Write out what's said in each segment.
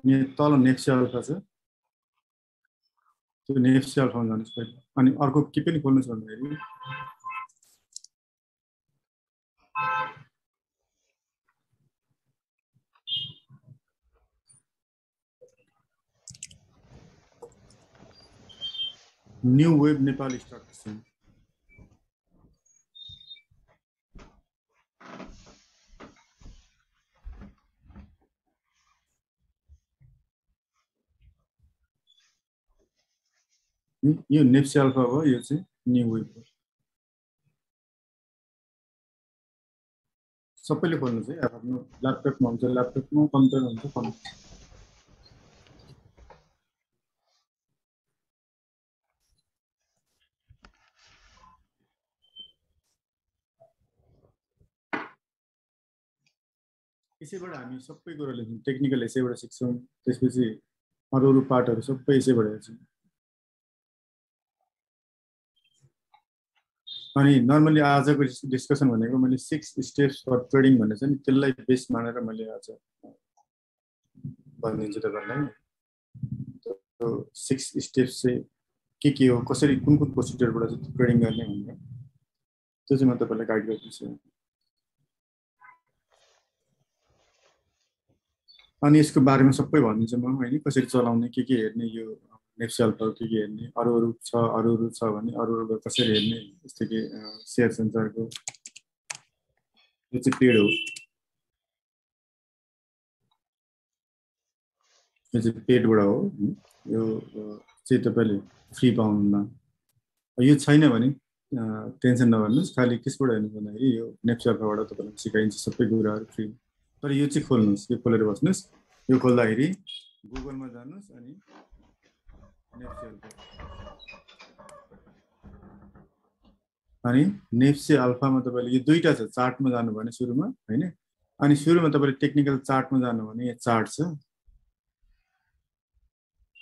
यहाँ तल नेप्सी अल्फा छ त्यो नेप्सी अल्फामा जानुहोस् पहिला अनि अर्को के पनि खोल्नुहोस् भन्दाखेरि new web Nepal stock exchange यो नेप्सी अल्फा हो यो चाहिँ न्यू वेब हो सबैले खोल्नु चाहिँ आफ्नो ल्यापटपमा हुन्छ ल्यापटपमा कम्प्युटरमा हुन्छ कम्प्युटर यसैबाट हामी सबै कुरा लेख्छौँ टेक्निकल यसैबाट सिक्छौँ त्यसपछि अरू अरू पार्टहरू सबै यसैबाट हेर्छौँ अनि नर्मली आजको डिस्कसन भनेको मैले 6 स्टेप्स फर ट्रेडिङ भन्ने छ नि त्यसलाई बेस मानेर मैले आज भनिदिन्छु तपाईँलाई त्यो 6 स्टेप्स चाहिँ के हो कसरी कुन कुन प्रोसिजरबाट चाहिँ ट्रेडिङ गर्ने भनेर त्यो चाहिँ म तपाईँलाई गाइड गर्दैछु अनि यसको बारेमा सबै भनिदिन्छु म होइन कसरी चलाउने के हेर्ने यो नेप्सी अल्फा के हेर्ने अरू छ भने अरू कसरी हेर्ने जस्तै कि सेयर सेन्सरको यो चाहिँ पेड हो यो चाहिँ पेडबाट हो यो चाहिँ तपाईँले फ्री पाउनुहुन्न यो छैन भने टेन्सन नगर्नुहोस् खालि त्यसबाट हेर्नु भन्दाखेरि यो नेप्सी अल्फाबाट तपाईँलाई सिकाइन्छ सबै कुराहरू फ्री तर यो चाहिँ खोल्नुहोस् यो खोलेर बस्नुहोस् यो खोल्दाखेरि गुगलमा जानुहोस् अनि नेप्सी अल्फा अनि नेप्सी अल्फामा तपाईँले यो दुईटा छ चार्टमा जानु भने सुरुमा हैन अनि सुरुमा तपाईँले टेक्निकल चार्टमा जानु भने यहाँ चार्ट छ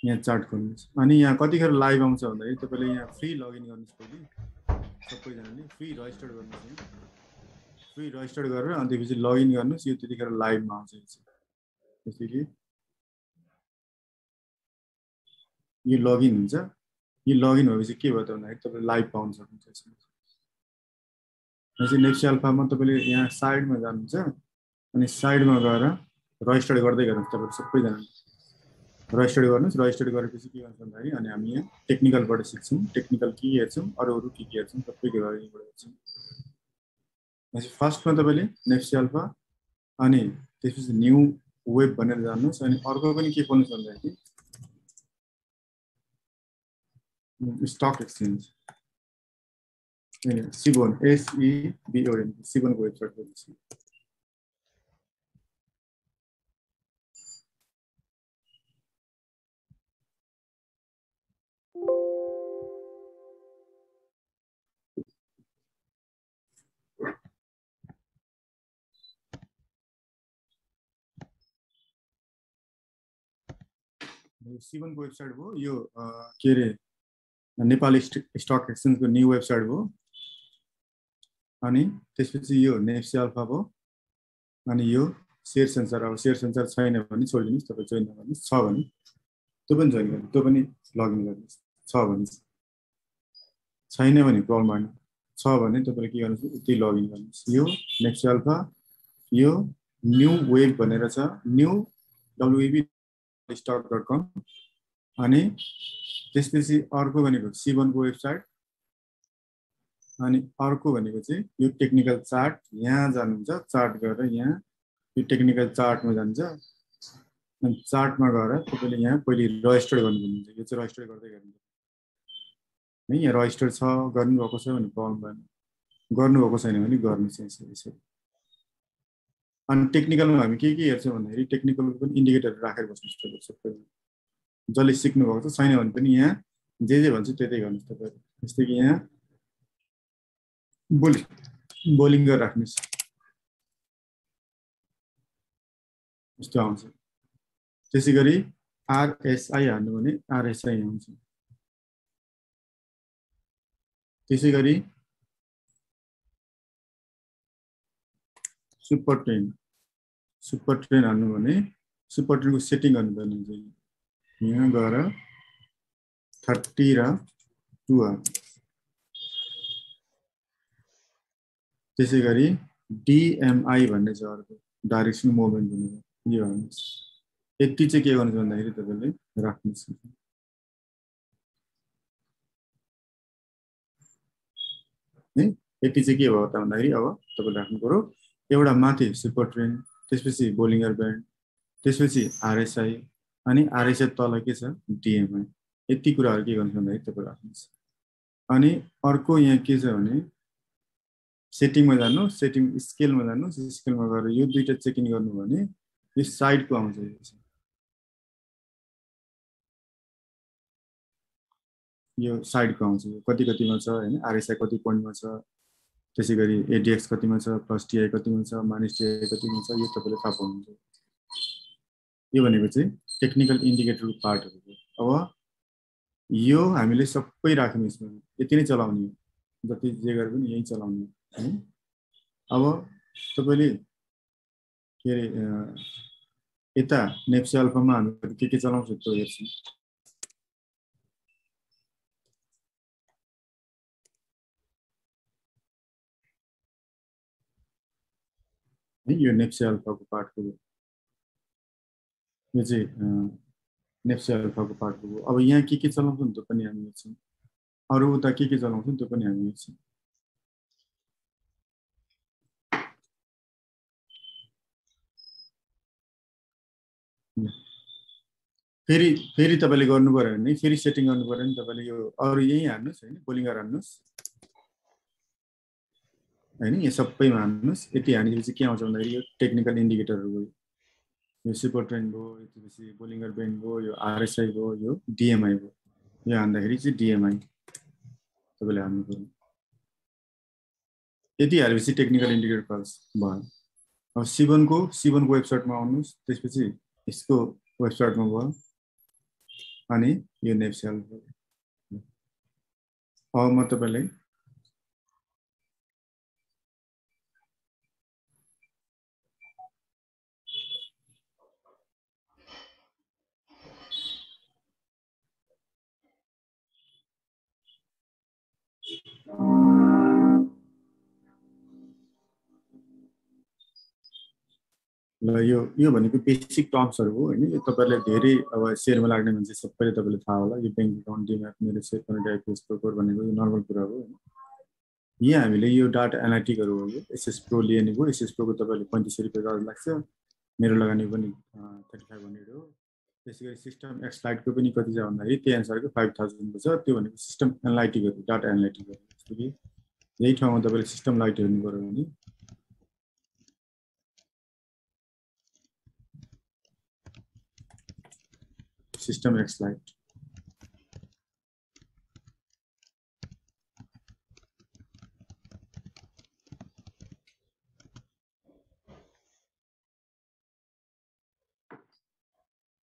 यहाँ चार्ट खोल्नुहोस् अनि यहाँ कतिखेर लाइभ आउँछ भन्दाखेरि तपाईँले यहाँ फ्री लगइन गर्नुहोस् पहिले सबैजनाले फ्री रजिस्टर गर्नुहोस् फ्री रजिस्टर गरेर अनि त्यसपछि लगइन गर्नुहोस् यो त्यतिखेर लाइभमा आउँछ जस्तै कि यो लगइन हुन्छ यो लगइन भएपछि के भयो त भन्दाखेरि तपाईँले लाइभ पाउन सक्नुहुन्छ यसमा नेप्सी अल्फामा तपाईँले यहाँ साइडमा जानुहुन्छ अनि साइडमा गएर रजिस्टर गर्दै गर्नुहोस् तपाईँले सबैजना रजिस्टर गर्नुहोस् रजिस्टर गरेपछि के गर्छ भन्दाखेरि अनि हामी यहाँ टेक्निकलबाट सिक्छौँ टेक्निकल के हेर्छौँ अरू के हेर्छौँ सबै कुरा यहीँबाट हेर्छौँ फर्स्टमा तपाईँले नेप्सी अल्फा अनि त्यसपछि न्यू वेब भनेर जान्नुहोस् अनि अर्को पनि के खोल्नुहोस् भन्दाखेरि स्टक एक्सचेन्ज सिबोन SEBON सिबोनको वेबसाइट खोल्नुहोस् सिबोनको वेबसाइट हो यो के अरे नेपाली स्टक एक्सचेन्जको न्यू वेबसाइट हो अनि त्यसपछि यो नेप्सी अल्फा हो अनि यो सेयर सेन्सर अब सेयर सेन्सर छैन भने छोडिदिनुहोस् तपाईँ जोइन गर्नुहोस् छ भने त्यो पनि जोइन गर्नुहोस् त्यो पनि लगइन गर्नुहोस् छ भने छैन भने प्रब्लम होइन छ भने तपाईँले के गर्नुहोस् यति लगइन गर्नुहोस् यो नेप्सी अल्फा यो न्यू वेब भनेर छ न्यू webstock.com अनि त्यसपछि अर्को भनेको सिबोनको वेबसाइट अनि अर्को भनेको चाहिँ यो टेक्निकल चार्ट यहाँ जानुहुन्छ चार्ट गरेर यहाँ यो टेक्निकल चार्टमा जान्छ अनि चार्टमा गएर तपाईँले यहाँ पहिले रजिस्टर गर्नुहुन्छ यो चाहिँ रजिस्टर गर्दै गर्नुहुन्छ है यहाँ रजिस्टर छ गर्नुभएको छ भने प्रब्लम भएन गर्नुभएको छैन भने गर्नुहोस् यसरी अनि टेक्निकलमा हामी के हेर्छौँ भन्दाखेरि टेक्निकलको पनि इन्डिकेटर राखेर बस्नुहोस् सबै जसले सिक्नुभएको छ छैन भने पनि यहाँ जे भन्छ त्यतै गर्नुहोस् तपाईँहरू जस्तै कि यहाँ बोलिङ गरेर राख्नुहोस् यस्तो आउँछ त्यसै गरी RSI हाल्नु भने RSI आउँछ त्यसै गरी सुपर ट्रेन हाल्नु भने सुपर ट्रेनको सेटिङ गर्नुपर्ने हुन्छ। यहाँ गएर 30 र 2 त्यसै गरी DMI भन्ने छ अर्को, डाइरेक्सन मुभमेन्ट भनेको यो हेर्नुहोस्। यति चाहिँ के गर्नुहुन्छ भन्दाखेरि तपाईँले राख्नुहोस् है। यति चाहिँ के भयो त भन्दाखेरि अब तपाईँले राख्नु पर्यो एउटा माथि सुपर ट्रेन, त्यसपछि बोलिङ्गर ब्यान्ड, त्यसपछि RSI, अनि RSI तल के छ DMI। यति कुराहरू के गर्नुहुन्छ भन्दाखेरि तपाईँ राख्नुहोस्। अनि अर्को यहाँ के छ भने सेटिङमा जानु, सेटिङ स्केलमा जानु, स्केलमा गएर यो दुईटा चेक इन गर्नु भने यो साइडको आउँछ। यो साइडको आउँछ, कति कतिमा छ हैन, RSI कति पोइन्टमा छ, त्यसै गरी ADX कतिमा छ, प्लस TI कतिमा छ, माइनस TI कतिमा छ, यो तपाईँले थाहा पाउनुहुन्छ। यो भनेको चाहिँ टेक्निकल इन्डिकेटरको पार्टहरु हो। अब यो हामीले सबै राख्यौं यसमा, यति नै चलाउने हो, जति जे गरे पनि यही चलाउने हैन। अब तपाईले के रे यता नेप्सी अल्फामा हामी के चलाउँछ त्यो हेर्छौं। यो नेप्सी अल्फाको पार्टको यो चाहिँ नेप्सी अल्फाको पार्टको हो। अब यहाँ के चलाउँछ नि त्यो पनि हामी हेर्छौं, अरु उता के चलाउँछ नि त्यो पनि हामी हेर्छौं। फेरि तपाईले गर्नु पर्यो भने फेरि सेटिङ गर्नु पर्यो नि। तपाईले यो अरु यही हान्नुस् हैन, बोलिङ्गर हान्नुस् हैन, यो सबैमा हान्नुस्। यति हानेपछि के आउँछ भन्दाखेरि यो टेक्निकल इन्डिकेटरहरु हो। यो सुपर ट्रेन भयो, त्यसपछि बोलिङ्गर ब्यान्ड भयो, यो RSI भयो, यो DMI भयो। यो हान्दाखेरि चाहिँ DMI तपाईले हान्नु पर्यो। यति हालेपछि टेक्निकल इन्डिकेटर पास भयो। अब C1को वेबसाइटमा आउनुस्, त्यसपछि यसको वेबसाइटमा भयो, अनि यो नेप्सी अल्फा। अब म तपाईलाई ल यो भनेको बेसिक टर्म्सहरु हो हैन। यो तपाईलाई धेरै अब शेयरमा लाग्ने मान्छे सबैले तपाईलाई थाहा होला। यो बैंक अकाउन्ट, डिम्याट, मेरो शेयर गर्ने डाइरेक्ट स्टोर भनेको यो नर्मल कुरा हो हैन। यहाँ हामीले यो डाटा एनालिटिकहरु हो। यो SS Pro लिने भयो, SS Pro को तपाईले 3500 रुपैयाँ चार्ज लाग्छ। मेरो लगानी पनि 3500 हो। त्यसैगरी सिस्टम एक्सलाइट को पनि कति छ भन्दाखेरि त्यही अनुसारको 5000 को छ। त्यो भनेको सिस्टम एनालिटिकहरु, डाटा एनालिटिकहरु। जस्तो कि यही ठाउँमा तपाईले सिस्टम लाइट हेर्नु पर्यो भने सिस्टम एक्सलाइट,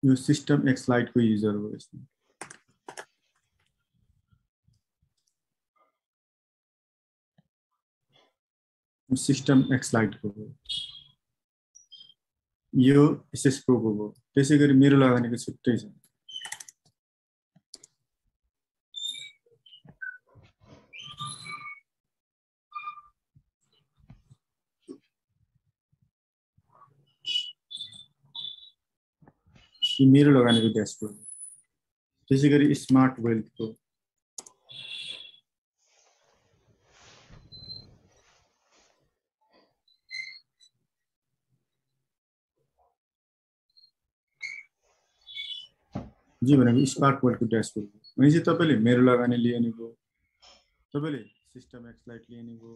यो सिस्टम एक्सलाइट को युजर हो। यसमा सिस्टम एक्सलाइट को हो, यो SS Pro को हो। त्यसैगरी मेरो लगानीको छुट्टै छ। यो मेरो लगानीको ड्यासबोर्ड। त्यसैगरी स्मार्ट वेल्थ को जी भनेको स्मार्ट वेल्थ को ड्यासबोर्ड हो। भनेपछि तपाईले मेरो लगानी लिने भयो, तपाईले सिस्टम एक्सलाइट लिने भयो,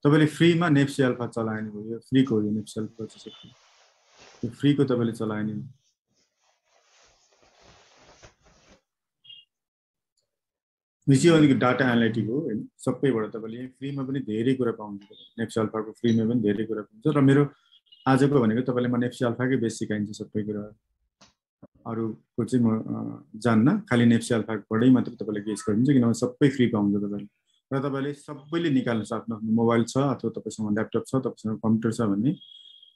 तपाईले फ्रीमा नेप्सी अल्फा चलाउने भयो। यो फ्री को हो, यो नेप्सी अल्फा चाहिँ यो फ्री को तपाईले चलाउने। निश्चय भनेको डाटा एनालिटिक हो हैन। सबैबाट तपाईले फ्रीमा पनि धेरै कुरा पाउनुहुन्छ। नेप्सी अल्फाको फ्रीमा पनि धेरै कुरा पाउँछ। र मेरो आजको भनेको तपाईले म नेप्सी अल्फाकै बेस सिकाइन्छ सबै कुरा। अरुको चाहिँ म जान्न, खाली नेप्सी अल्फाबाटै मात्र तपाईले गेस गरिदिन्छु, किनभने सबै फ्री पाउँछ तपाईले। र तपाईले सबैले निकाल्न सक्नु, मोबाइल छ अथवा तपाईसँग ल्यापटप छ, तपाईसँग कम्प्युटर छ भने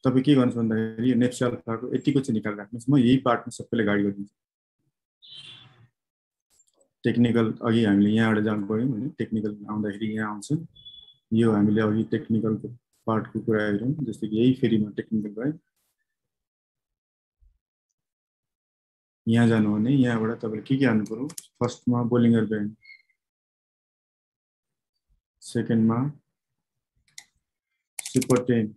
तपाईँ के गर्नुहोस् भन्दाखेरि यो नेप्सी अल्फाको यतिको चाहिँ निकालेर राख्नुहोस्, म यही पार्टमा सबैले गाइड गरिदिन्छु। टेक्निकल अघि हामीले यहाँबाट जानु पऱ्यौँ होइन, टेक्निकल आउँदाखेरि यहाँ आउँछ। यो हामीले अघि टेक्निकलको पार्टको कुरा हेरौँ, जस्तै कि यही फेरिमा टेक्निकल भयो। यहाँ जानु भने यहाँबाट तपाईँले के हाल्नु पऱ्यो, फर्स्टमा बोलिङ्गर ब्यान्ड, सेकेन्डमा सुपर 10,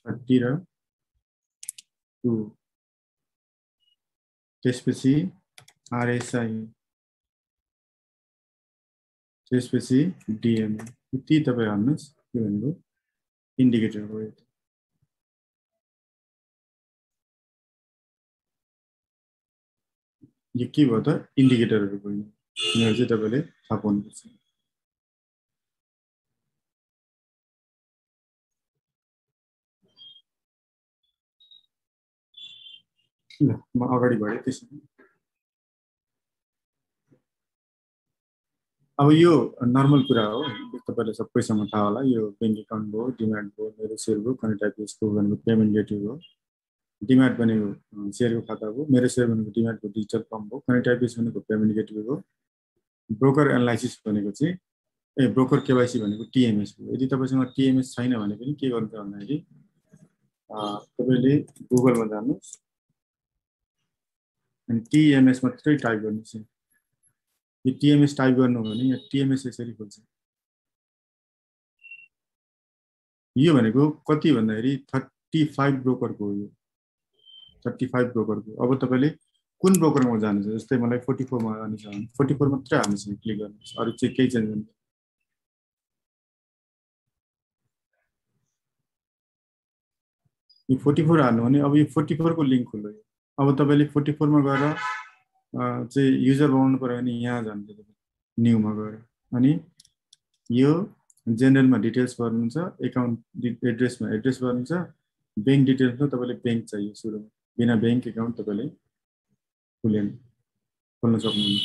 थर्टी र 2, त्यसपछि आरएसआई, त्यसपछि डिएमए। यति तपाईँ हाल्नुहोस्। के भनेको इन्डिकेटर हो। यो के भयो त, इन्डिकेटरहरू भयो। यिनीहरू चाहिँ तपाईँले थाहा पाउनुपर्छ। ल म अगाडि बढेँ त्यसो। अब यो नर्मल कुरा हो, तपाईँलाई सबैसँग थाहा होला। यो ब्याङ्क एकाउन्ट भयो, डिम्याट भयो, मेरो सेयर भयो, कनेक्टाइपिसको भनेको पेमेन्ट गेटवे हो। डिम्याट भनेको सेयरको खाता हो, मेरो सेयर भनेको डिम्याटको डिजिटल फर्म हो, कनेक्टाइपिस भनेको पेमेन्ट गेटवे हो। ब्रोकर एनालाइसिस भनेको चाहिँ ब्रोकर केवाइसी भनेको टिएमएस हो। यदि तपाईँसँग टिएमएस छैन भने पनि के गर्नुहुन्छ भन्दाखेरि तपाईँले गुगलमा जानुहोस् अनि टिएमएस मात्रै टाइप गर्नुहोस्। यो टिएमएस टाइप गर्नु हो भने यहाँ टिएमएस यसरी खोल्छ। यो भनेको कति भन्दाखेरि 35 ब्रोकरको हो। यो 35 ब्रोकरको। अब तपाईँले कुन ब्रोकरमा जानुहुन्छ, जस्तै मलाई 44मा जानु छ भने 44 मात्रै हाल्नुहोस्, क्लिक गर्नुहोस्, अरू चाहिँ केही चेन्ज गर्नु। यो 44 हाल्नु भने अब यो 44 को लिङ्क खोल्यो। अब तपाईँले 44 मा गएर चाहिँ युजर बनाउनु पर्यो भने यहाँ जानुहुन्छ तपाईँ, न्यूमा गएर, अनि यो जेनरलमा डिटेल्स भर्नुहुन्छ, एकाउन्ट एड्रेसमा एड्रेस भर्नुहुन्छ, ब्याङ्क डिटेल्समा तपाईँले ब्याङ्क चाहियो सुरुमा। बिना ब्याङ्क एकाउन्ट तपाईँले खोल्न सक्नुहुन्न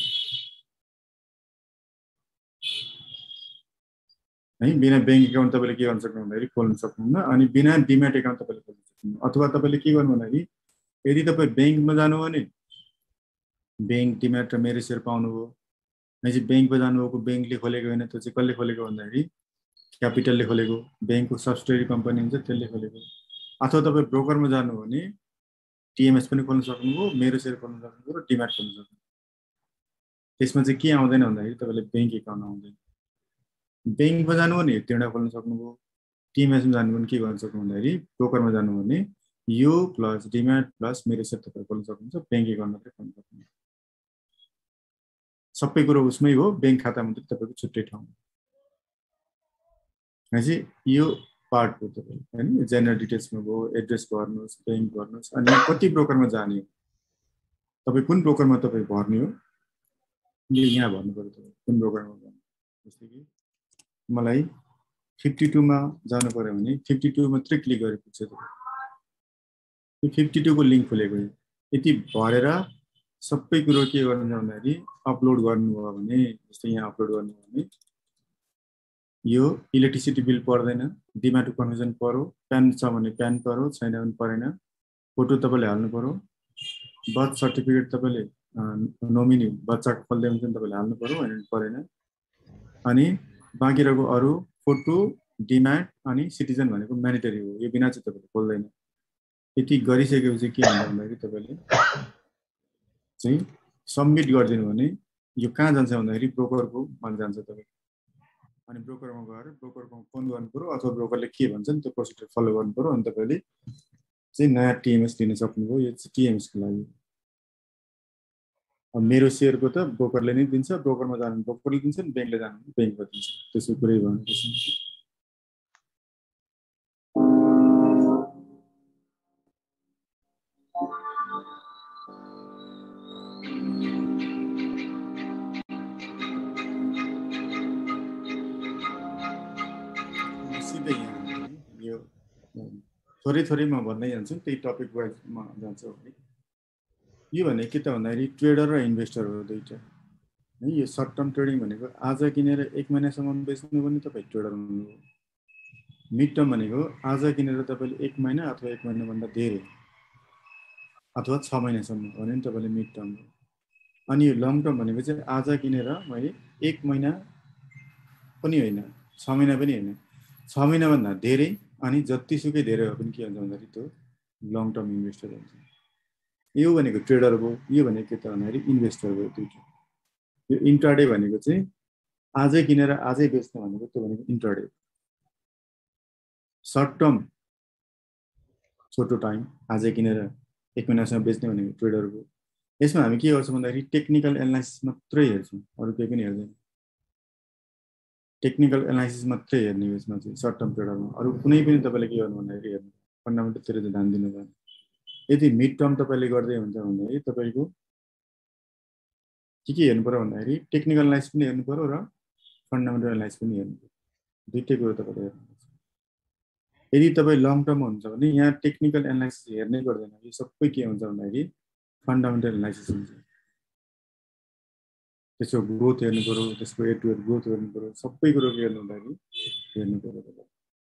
है। बिना ब्याङ्क एकाउन्ट तपाईँले के गर्न सक्नु भन्दाखेरि खोल्न सक्नुहुन्न। अनि बिना डिम्याट एकाउन्ट तपाईँले खोल्न सक्नुहुन्न। अथवा तपाईँले के गर्नु भन्दाखेरि यदि तपाईँ ब्याङ्कमा जानु भने ब्याङ्क डिम्याट र मेरो सेयर पाउनुभयो। चाहिँ ब्याङ्कमा जानुभएको, ब्याङ्कले खोलेको होइन, त्यो चाहिँ कसले खोलेको भन्दाखेरि क्यापिटलले खोलेको, ब्याङ्कको सब्सिडियरी कम्पनी हुन्छ त्यसले खोलेको। अथवा तपाईँ ब्रोकरमा जानु भने टिएमएस पनि खोल्न सक्नुभयो, मेरो सेयर खोल्न सक्नुभयो र डिम्याट खोल्न सक्नुभयो। त्यसमा चाहिँ के आउँदैन भन्दाखेरि तपाईँले ब्याङ्क एकाउन्ट आउँदैन। ब्याङ्कमा जानु भने तिनवटा खोल्न सक्नुभयो, टिएमएसमा जानु भने के गर्न सक्नु भन्दाखेरि ब्रोकरमा जानु भने यो प्लस डिम्याट प्लस मेरो सेयर तपाईँ खोल्न सक्नुहुन्छ, ब्याङ्क एकाउन्ट मात्रै खोल्न सक्नुहुन्छ। सबै कुरो उसमै हो, ब्याङ्क खाता मात्रै तपाईँको छुट्टै ठाउँ चाहिँ यो पार्ट हो। तपाईँ होइन जेनरल डिटेल्समा भयो, एड्रेस भर्नुहोस्, ब्याङ्क भर्नुहोस्, अनि कति ब्रोकरमा जाने हो, तपाईँ कुन ब्रोकरमा तपाईँ भर्ने हो यो यहाँ भन्नु पऱ्यो। तपाईँ कुन ब्रोकरमा भर्नु, जस्तै कि मलाई 52 मा जानु पऱ्यो भने 52 मात्रै क्लिक गरेर पुग्छ। तपाईँ यो 52 को लिङ्क खोलेको यति भरेर सबै कुरो के गर्नु भन्दाखेरि अपलोड गर्नुभयो भने, जस्तै यहाँ अपलोड गर्नुभयो भने यो इलेक्ट्रिसिटी बिल पर्दैन, डिमाटो कन्भर्जन पर्यो, प्यान छ भने प्यान पर्यो, छैन भने परेन, फोटो तपाईँले हाल्नु पर्यो, बर्थ सर्टिफिकेट तपाईँले नोमिनी बच्चाको खोल्दै हुन्छ नि तपाईँले हाल्नु पर्यो, होइन परेन। अनि बाँकी रहेको अरू फोटो, डिमाट अनि सिटिजन भनेको म्यान्डेटरी हो, यो बिना चाहिँ तपाईँले खोल्दैन। यति गरिसकेपछि के हुन्छ भन्दाखेरि तपाईँले चाहिँ सबमिट गरिदिनु भने यो कहाँ जान्छ भन्दाखेरि ब्रोकरकोमा जान्छ। तपाईँ अनि ब्रोकरमा गएर ब्रोकरमा फोन गर्नु पऱ्यो, अथवा ब्रोकरले के भन्छ नि त्यो प्रोसिडर फलो गर्नु पऱ्यो। अनि तपाईँले चाहिँ नयाँ टिएमएस लिन सक्नुभयो। यो चाहिँ टिएमएसको लागि। अब मेरो सेयरको त ब्रोकरले नै दिन्छ, ब्रोकरमा जानु ब्रोकरले दिन्छ, ब्याङ्कले जानु ब्याङ्कले दिन्छ, त्यसो कुरै भन्नु। सिधै यो थोरै थोरै म भन्दै जान्छु, त्यही टपिक वाइजमा जान्छु। यो भने के त भन्दाखेरि ट्रेडर र इन्भेस्टर हो दुईटा। है यो सर्ट टर्म ट्रेडिङ भनेको आज किनेर 1 महिनासम्म बेच्नु पनि तपाईँ ट्रेडर हुनुभयो। मिड टर्म भनेको आज किनेर तपाईँले 1 महिना अथवा 1 महिनाभन्दा धेरै अथवा 6 महिनासम्म भने नि तपाईँले मिड टर्म हो। अनि यो लङ टर्म भनेको चाहिँ आज किनेर मैले 1 महिना पनि होइन 6 महिना पनि होइन 6 महिनाभन्दा धेरै अनि जतिसुकै धेरै हो पनि के हुन्छ भन्दाखेरि त्यो लङ टर्म इन्भेस्टर हुन्छ। यो भनेको ट्रेडर भयो, यो भनेको के त भन्दाखेरि इन्भेस्टर भयो दुईटा। यो इन्ट्राडे भनेको चाहिँ आजै किनेर आजै बेच्ने भनेको त्यो भनेको इन्ट्राडे। सर्ट टर्म छोटो टाइम आजै किनेर 1 महिनासम्म बेच्ने भनेको ट्रेडर भयो। यसमा हामी के गर्छौँ भन्दाखेरि टेक्निकल एनालाइसिस मात्रै हेर्छौँ, अरू केही पनि हेर्दैन। टेक्निकल एनालाइसिस मात्रै हेर्ने यसमा चाहिँ सर्ट टर्म ट्रेडरमा, अरू कुनै पनि तपाईँले के गर्नु भन्दाखेरि हेर्नु फन्डामेन्टलतिर चाहिँ ध्यान दिनु पर्छ। यदि मिड टर्म तपाईँले गर्दै हुन्छ भन्दाखेरि तपाईँको के हेर्नु पर्यो भन्दाखेरि टेक्निकल एनालाइसिस पनि हेर्नु पर्यो र फन्डामेन्टल एनालाइसिस पनि हेर्नु पर्यो, दुईटै कुरो तपाईँले हेर्नुपर्छ। यदि तपाईँ लङ टर्म हुन्छ भने यहाँ टेक्निकल एनालाइसिस हेर्नै पर्दैन, यो सबै के हुन्छ भन्दाखेरि फन्डामेन्टल एनालाइसिस हुन्छ। त्यसको ग्रोथ हेर्नु पर्यो, त्यसको ए टु एड ग्रोथ हेर्नु पर्यो, सबै कुरो के हेर्नु भन्दाखेरि हेर्नु पर्यो तपाईँले।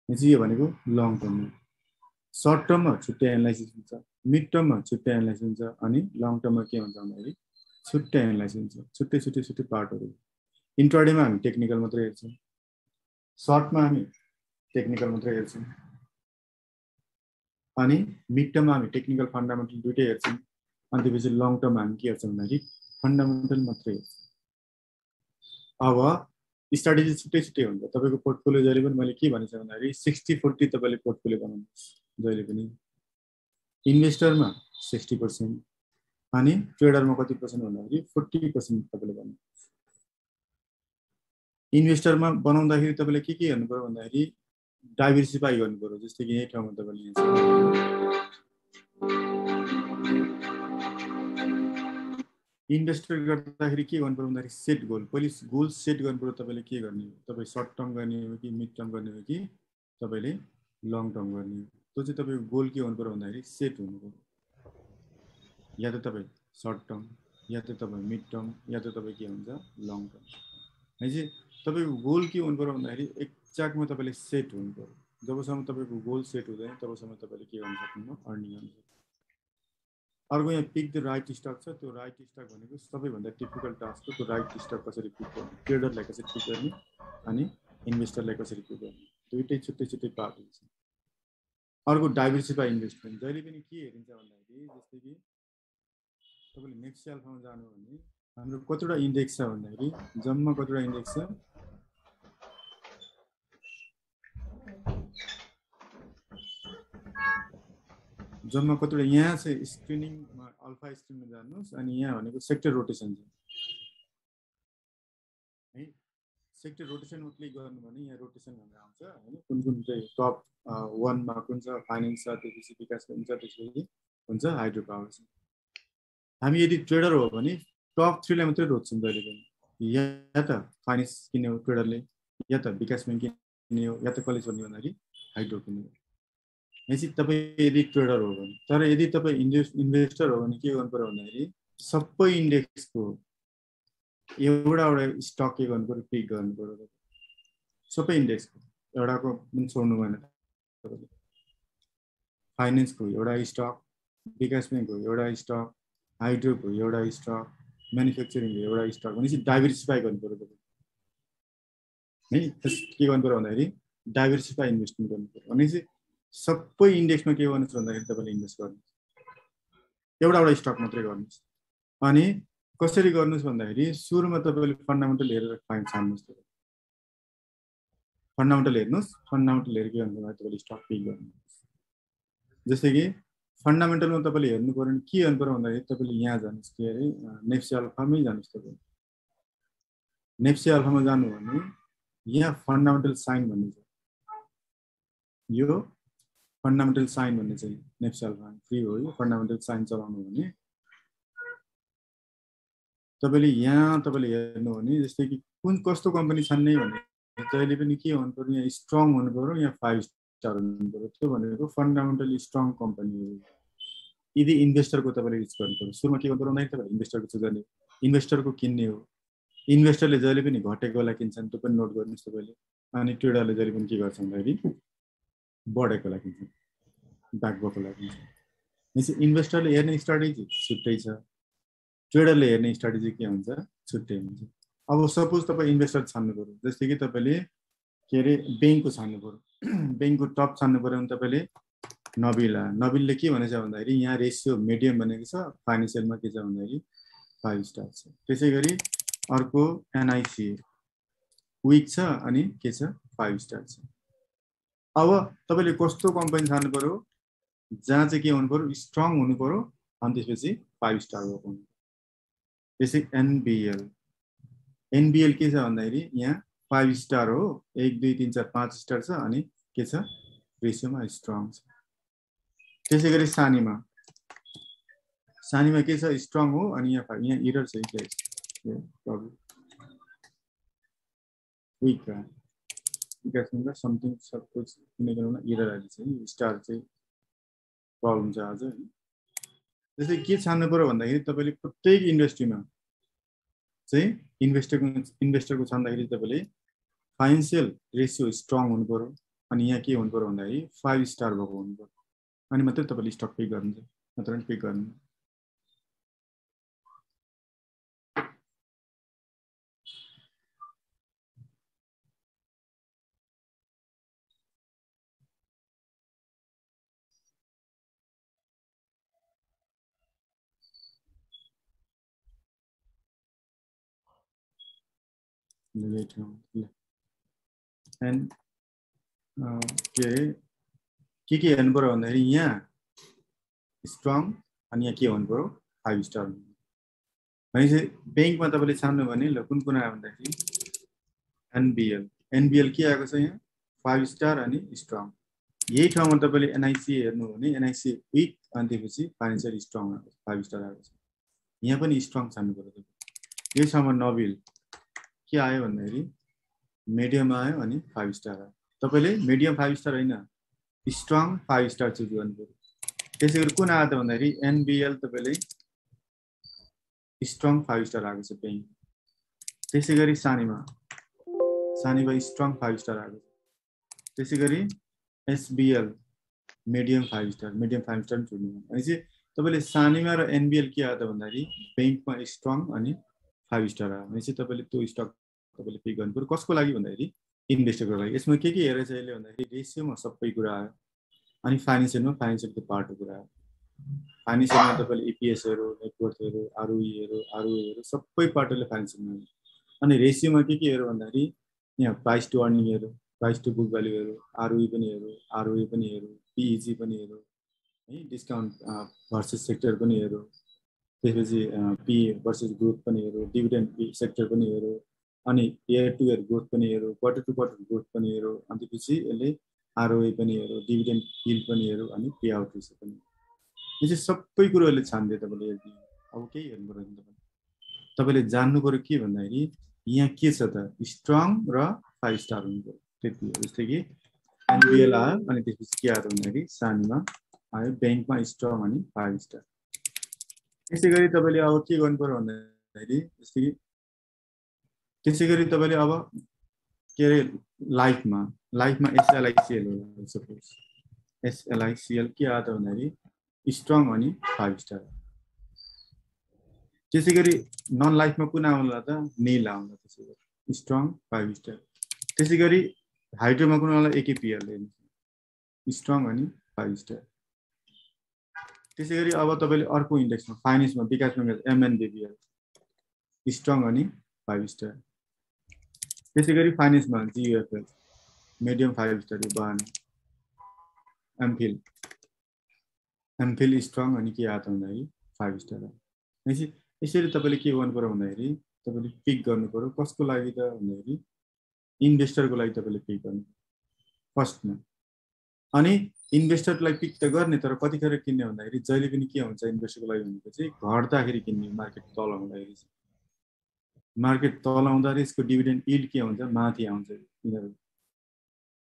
यो चाहिँ यो भनेको लङ टर्म हो। सर्ट टर्ममा छुट्टै एनालाइसिस हुन्छ, मिड टर्ममा छुट्टै एनालाइसिस हुन्छ, अनि लङ टर्ममा के हुन्छ भन्दाखेरि छुट्टै एनालाइसिस हुन्छ, छुट्टै छुट्टै छुट्टै पार्टहरू। इन्ट्राडेमा हामी टेक्निकल मात्रै हेर्छौँ, सर्टमा हामी टेक्निकल मात्रै हेर्छौँ, अनि मिड टर्ममा हामी टेक्निकल फन्डामेन्टल दुइटै हेर्छौँ, अनि त्यसपछि लङ टर्ममा हामी के हेर्छौँ भन्दाखेरि फन्डामेन्टल मात्रै हेर्छौँ। अब स्ट्राटेजी छुट्टै छुट्टै हुन्छ। तपाईँको पोर्टफोलियो जहिले पनि मैले के भनेको छु भन्दाखेरि 60-40 तपाईँले पोर्टफोलियो बनाउनुहोस् जहिले पनि। इन्भेस्टरमा 60% अनि ट्रेडरमा कति पर्सेन्ट भन्दाखेरि 40% तपाईँले बनाउनुहोस्। इन्भेस्टरमा बनाउँदाखेरि तपाईँले के हेर्नु पर्यो भन्दाखेरि डाइभर्सिफाई गर्नु पर्यो। जस्तै कि यही ठाउँमा तपाईँले इन्भेस्टर गर्दाखेरि के गर्नु पर्यो भन्दाखेरि सेट गोल, पहिले गोल सेट गर्नु पर्यो। तपाईँले के गर्ने हो, तपाईँ सर्ट टर्म गर्ने हो कि मिड टर्म गर्ने हो कि तपाईँले लङ टर्म गर्ने हो, त्यो चाहिँ तपाईँको गोल के हुनु पर्यो भन्दाखेरि सेट हुनु पर्यो। या त तपाईँ सर्ट टर्म, या त तपाईँ मिड टर्म, या त तपाईँ के हुन्छ लङ टर्म। भनेपछि तपाईँको गोल के हुनु पर्यो भन्दाखेरि एक्ज्याक्टमा तपाईँले सेट हुनु पर्यो। जबसम्म तपाईँको गोल सेट हुँदैन तबसम्म तपाईँले के गर्नु सक्नुहुन्न, अर्निङ गर्नु सक्नु। अर्को यहाँ पिक द राइट स्टक छ। त्यो राइट स्टक भनेको सबैभन्दा टिपिकल टास्क हो। त्यो राइट स्टक कसरी पिक गर्ने, ट्रेडरलाई कसरी पिक गर्ने अनि इन्भेस्टरलाई कसरी पिक गर्ने, दुइटै छुट्टै छुट्टै पार्ट हुन्छ। अर्को डाइभर्सिफाई इन्भेस्टमेन्ट। जहिले पनि के हेरिन्छ भन्दाखेरि जस्तै कि तपाईँले नेक्स्ट अल्फामा जानु भने हाम्रो कतिवटा इन्डेक्स छ भन्दाखेरि जम्मा कतिवटा इन्डेक्स छ, जम्मा कतिवटा यहाँ चाहिँ स्क्रिनिङमा अल्फा स्क्रिनमा जानुहोस्। अनि यहाँ भनेको सेक्टर रोटेसन छ है। सेक्टर रोटेसनमा क्लिक गर्नु भने यहाँ रोटेसन भनेर आउँछ होइन, कुन कुन चाहिँ टप 1मा कुन छ, फाइनेन्स छ, त्यसपछि विकास हुन्छ, त्यसपछि हुन्छ हाइड्रो पावर छ। हामी यदि ट्रेडर हो भने टप 3लाई मात्रै रोज्छौँ जहिले पनि। या त फाइनेन्स किन्ने हो ट्रेडरले, या त विकास ब्याङ्क किन्ने हो, या त कलेज भन्ने भन्दाखेरि हाइड्रो किन्ने हो। भनेपछि तपाईँ यदि ट्रेडर हो भने, तर यदि तपाईँ इन्भेस्टर हो भने के गर्नु पर्यो भन्दाखेरि सबै इन्डेक्सको एउटा स्टक के गर्नु पर्यो, पिक गर्नु पर्यो। सबै इन्डेक्सको एउटाको पनि छोड्नु भएन तपाईँले। फाइनेन्सको एउटा स्टक, विकास ब्याङ्कको एउटा स्टक, हाइड्रोको एउटा स्टक, म्यानुफ्याक्चरिङको एउटा स्टक, भनेपछि डाइभर्सिफाई गर्नु पर्यो तपाईँले है। के गर्नु पर्यो भन्दाखेरि डाइभर्सिफाई इन्भेस्टमेन्ट गर्नु पर्यो। भनेपछि सबै इन्डेक्समा के गर्नुहोस् भन्दाखेरि तपाईँले इन्भेस्ट गर्नुहोस्, एउटा स्टक मात्रै गर्नुहोस्। अनि कसरी गर्नुहोस् भन्दाखेरि सुरुमा तपाईँले फन्डामेन्टल हेरेर छान्नुहोस्। फन्डामेन्टल हेर्नुहोस्, फन्डामेन्टल हेरेर के गर्नु तपाईँले स्टक पिक गर्नुहोस्। जस्तै कि फन्डामेन्टलमा तपाईँले हेर्नु पर्यो भने के गर्नु पर्यो भन्दाखेरि तपाईँले यहाँ जानुहोस्, के अरे नेप्सी अल्फामै जानुहोस्। तपाईँ नेप्सी अल्फामा जानु भने यहाँ फन्डामेन्टल साइन भन्ने छ, यो फन्डामेन्टल साइन भन्ने चाहिँ नेप्सी अल्फा फ्री हो। यो फन्डामेन्टल साइन चलाउनु भने तपाईँले यहाँ तपाईँले हेर्नु भने जस्तै कि कुन कस्तो कम्पनी छान्ने भने जहिले पनि के हुनु पर्यो, यहाँ स्ट्रङ हुनु पर्यो, यहाँ 5 स्टार हुनु पर्यो। त्यो भनेको फन्डामेन्टली स्ट्रङ कम्पनी हो। यदि इन्भेस्टरको तपाईँले युज गर्नु पर्यो, सुरुमा के गर्नु पर्यो भन्दाखेरि तपाईँले इन्भेस्टरको चुज गर्ने, इन्भेस्टरको किन्ने हो। इन्भेस्टरले जहिले पनि घटेकोलाई किन्छन्, त्यो पनि नोट गर्नुहोस् तपाईँले। अनि ट्रेडरले जहिले पनि के गर्छ भन्दाखेरि बढेकोलाई किन्छन्, ब्याक गएकोलाई किन्छन्। भनेपछि इन्भेस्टरले हेर्ने स्ट्राटेजी छुट्टै छ, ट्रेडरले हेर्ने स्ट्राटेजी के हुन्छ छुट्टै हुन्छ। अब सपोज तपाईँ इन्भेस्टर छान्नु पऱ्यो, जस्तै कि तपाईँले के अरे ब्याङ्कको छान्नु पऱ्यो, ब्याङ्कको टप छान्नु पऱ्यो भने तपाईँले नबिलले के भनेछ भन्दाखेरि यहाँ रेसियो मिडियम भनेको छ, फाइनेन्सियलमा के छ भन्दाखेरि 5 स्टार छ। त्यसै गरी अर्को एनआइसी विक छ अनि के छ 5 स्टार छ। अब तपाईँले कस्तो कम्पनी छान्नु पऱ्यो जहाँ चाहिँ के हुनु पऱ्यो स्ट्रङ हुनु पऱ्यो अनि त्यसपछि 5 स्टार भएको हुनु। त्यसै एनबिएल के छ भन्दाखेरि यहाँ 5 स्टार हो, 1 2 3 4 5 स्टार छ अनि के छ रेसियोमा स्ट्रङ छ। त्यसै गरी सानीमा के छ स्ट्रङ हो अनि यहाँ इरर छ के प्रब्लम विक विकासमा समथिङ सब कुछ किनकि इरर आइदिन्छ नि स्टार चाहिँ प्रब्लम छ आज हैन। त्यसै के छान्नु पर्यो भन्दाखेरि तपाईले प्रत्येक इन्डस्ट्रीमा चाहिँ इन्भेस्टरको छान्दाखेरि तपाईले फाइनान्शियल रेशियो स्ट्रङ हुनु पर्यो अनि यहाँ के हुनु पर्यो भन्दाखेरि 5 स्टार भएको हुनु पर्यो अनि मात्रै तपाईले स्टक पिक गर्नुहुन्छ, नत्र पनि पिक गर्नु। एन्ड के हेर्नु पर्यो भन्दाखेरि यहाँ स्ट्रङ अनि यहाँ के हुनु पर्यो 5 स्टार भनेपछि ब्याङ्कमा तपाईले छान्नु भने ल कुन कुन आयो भन्दाखेरि एनबिएल के आएको छ यहाँ 5 स्टार अनि स्ट्रङ। यही ठाउँमा तपाईले एनआइसी हेर्नु भने एनआइसी विक अनि त्यसपछि फाइनान्शियल स्ट्रङ आएको छ 5 स्टार आएको छ। यहाँ पनि स्ट्रङ छान्नु पर्यो। यही ठाउँमा नबिल के आयो भन्दाखेरि मिडियम आयो अनि 5 स्टार आयो। तपाईले मिडियम 5 स्टार हैन स्ट्रङ 5 स्टार चुज गर्नु पर्यो। त्यसै गरी कुन आयो त भन्दाखेरि एनबिएल तपाईले स्ट्रङ 5 स्टार आएको छ ब्याङ्क। त्यसै गरी सानीमा स्ट्रङ 5 स्टार आएको छ। त्यसै गरी एसबिएल मिडियम 5 स्टार चुन्नु भनेपछि तपाईले सानीमा र एनबिएल के आयो त भन्दाखेरि ब्याङ्कमा स्ट्रङ अनि 5 स्टार आयो भनेपछि तपाईले त्यो स्टक तपाईले पिक गर्नु पर्यो। कसको लागि भन्दाखेरि इन्भेस्टरको लागि। यसमा के हेरेछ यसले भन्दाखेरि रेशियोमा सबै कुरा आयो अनि फाइनान्शियलको पार्टको कुरा आयो। फाइनान्शियलमा तपाईले इपिएसहरु नेटवर्कहरु आरओईहरु सबै पार्टले फाइनान्शियलमा अनि रेशियोमा के हेर्यो भन्दाखेरि यहाँ प्राइस टु अर्निङहरु, प्राइस टु बुक भ्यालुहरु, आरओई पनि हेर्यो, आरओई पनि हेर्यो, पीईजी पनि हेर्यो है, डिस्काउन्ट भर्सेस सेक्टर पनि हेर्यो, त्यसपछि पी भर्सेस ग्रोथ पनि हेर्यो, डिभिडेन्ड सेक्टर पनि हेर्यो अनि इयर टु इयर ग्रोथ पनि हेर्यो, क्वार्टर टु क्वार्टर ग्रोथ पनि हेर्यो अनि त्यसपछि यसले आरओई पनि हेर्यो, डिभिडेन्ड यील्ड पनि हेर्यो अनि पे आउट रेशियो पनि। यो चाहिँ सबै कुरोले छान्दियो तपाईले हेर्नु। अब के हेर्नु पर्यो तपाईले जान्नु पर्यो के भन्दाखेरि यहाँ के छ त स्ट्रङ र 5 स्टार हुनु पर्यो त्यति हो। जस्तै कि एनबिएल आयो अनि त्यसपछि के आयो भन्दाखेरि सानीमा आयो, ब्याङ्कमा स्ट्रङ अनि 5 स्टार। त्यसै गरी तपाईले अब के गर्नु पर्यो भन्दाखेरि जस्तै कि त्यसै गरी तपाईले अब के अरे लाइफमा एसएलआइसिएल हो सपोज एसएलआइसिएल के आयो त भन्दाखेरि स्ट्रङ अनि 5 स्टार। त्यसै गरी नन लाइफमा कुन आउला त नील आउला, त्यसै गरी स्ट्रङ 5 स्टार। त्यसै गरी हाइड्रोमा कुन आउला एकेपीएल स्ट्रङ अनि 5 स्टार। त्यसै गरी अब तपाईले अर्को इन्डेक्समा फाइनेन्समा विकास बंगाल एमएनबीबीएल स्ट्रङ अनि 5 स्टार। त्यसै गरी फाइनेन्समा जीयूएफएल मिडियम 5 स्टार बान एमफिल स्ट्रङ अनि के आयो त भन्दाखेरि 5 स्टार। यसरी तपाईले के गर्नु पर्यो भन्दाखेरि तपाईले पिक गर्नु पर्यो कसको लागि त भन्दाखेरि इन्भेस्टरको लागि तपाईले पिक गर्नु फर्स्टमा। अनि इन्भेस्टरलाई पिक त गर्ने तर कतिखेर किन्ने भन्दाखेरि जहिले पनि के हुन्छ इन्भेस्टरको लागि भनेको चाहिँ घट्दाखेरि किन्ने, मार्केट तल हुँदाखेरि। मार्केट तल आउँदाखेरि यसको डिभिडेन्ड यील्ड के हुन्छ माथि आउँछ यिनीहरु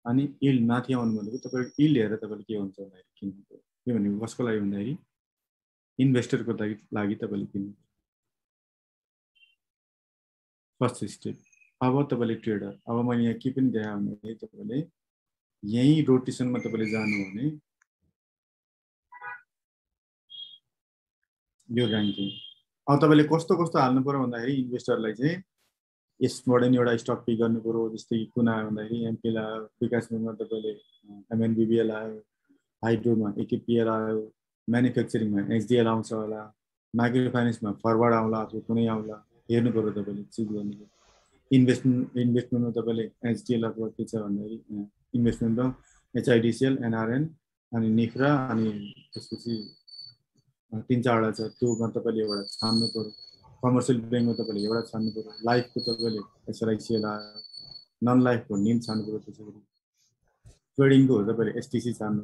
अनि यील्ड माथि आउनु भनेको तपाईको यील्ड हेरेर तपाईले के हुन्छ भन्दाखेरि किन्नु पर्यो। के भनेको कसको लागि भन्दाखेरि इन्भेस्टरको लागि तपाईले किन्नु। First step. अब तपाईले ट्रेडर, अब मैले यहाँ के पनि देखाएँ भने तपाईले यही रोटेसनमा तपाईले जानु भने यो र्याङ्किङ। अब तपाईले कस्तो कस्तो हाल्नु पर्यो भन्दाखेरि इन्भेस्टरलाई चाहिँ यसबाट नि एउटा स्टक पिक गर्नु पर्यो। जस्तै कि कुन आयो भन्दाखेरि एमपिएल आयो, विकास ब्याङ्कमा तपाईले एमएनबिबिएल आयो, हाइड्रोमा एकेपिएल आयो, म्यानुफ्याक्चरिङमा एचडिएल आउँछ होला, माइक्रो फाइनेन्समा फरवर्ड आउला अथवा कुनै आउला, हेर्नु पर्यो तपाईले, चुज गर्नु पर्यो। इन्भेस्टमेन्टमा तपाईले एचडिएल अथवा के छ भन्दाखेरि इन्भेस्टमेन्टमा एचआइडिसिएल, एनआरएन अनि निफ्रा अनि त्यसपछि 3-4 छ, त्योमा तपाईले एउटा छान्नु पर्यो। कमर्सियल ब्याङ्कमा तपाईले एउटा छान्नु पर्यो, लाइफको तपाईले एसआरआइसिएल आयो, नन लाइफको निम छान्नु पर्यो। त्यसैगरी ट्रेडिङको तपाईले एसटिसी छान्नु,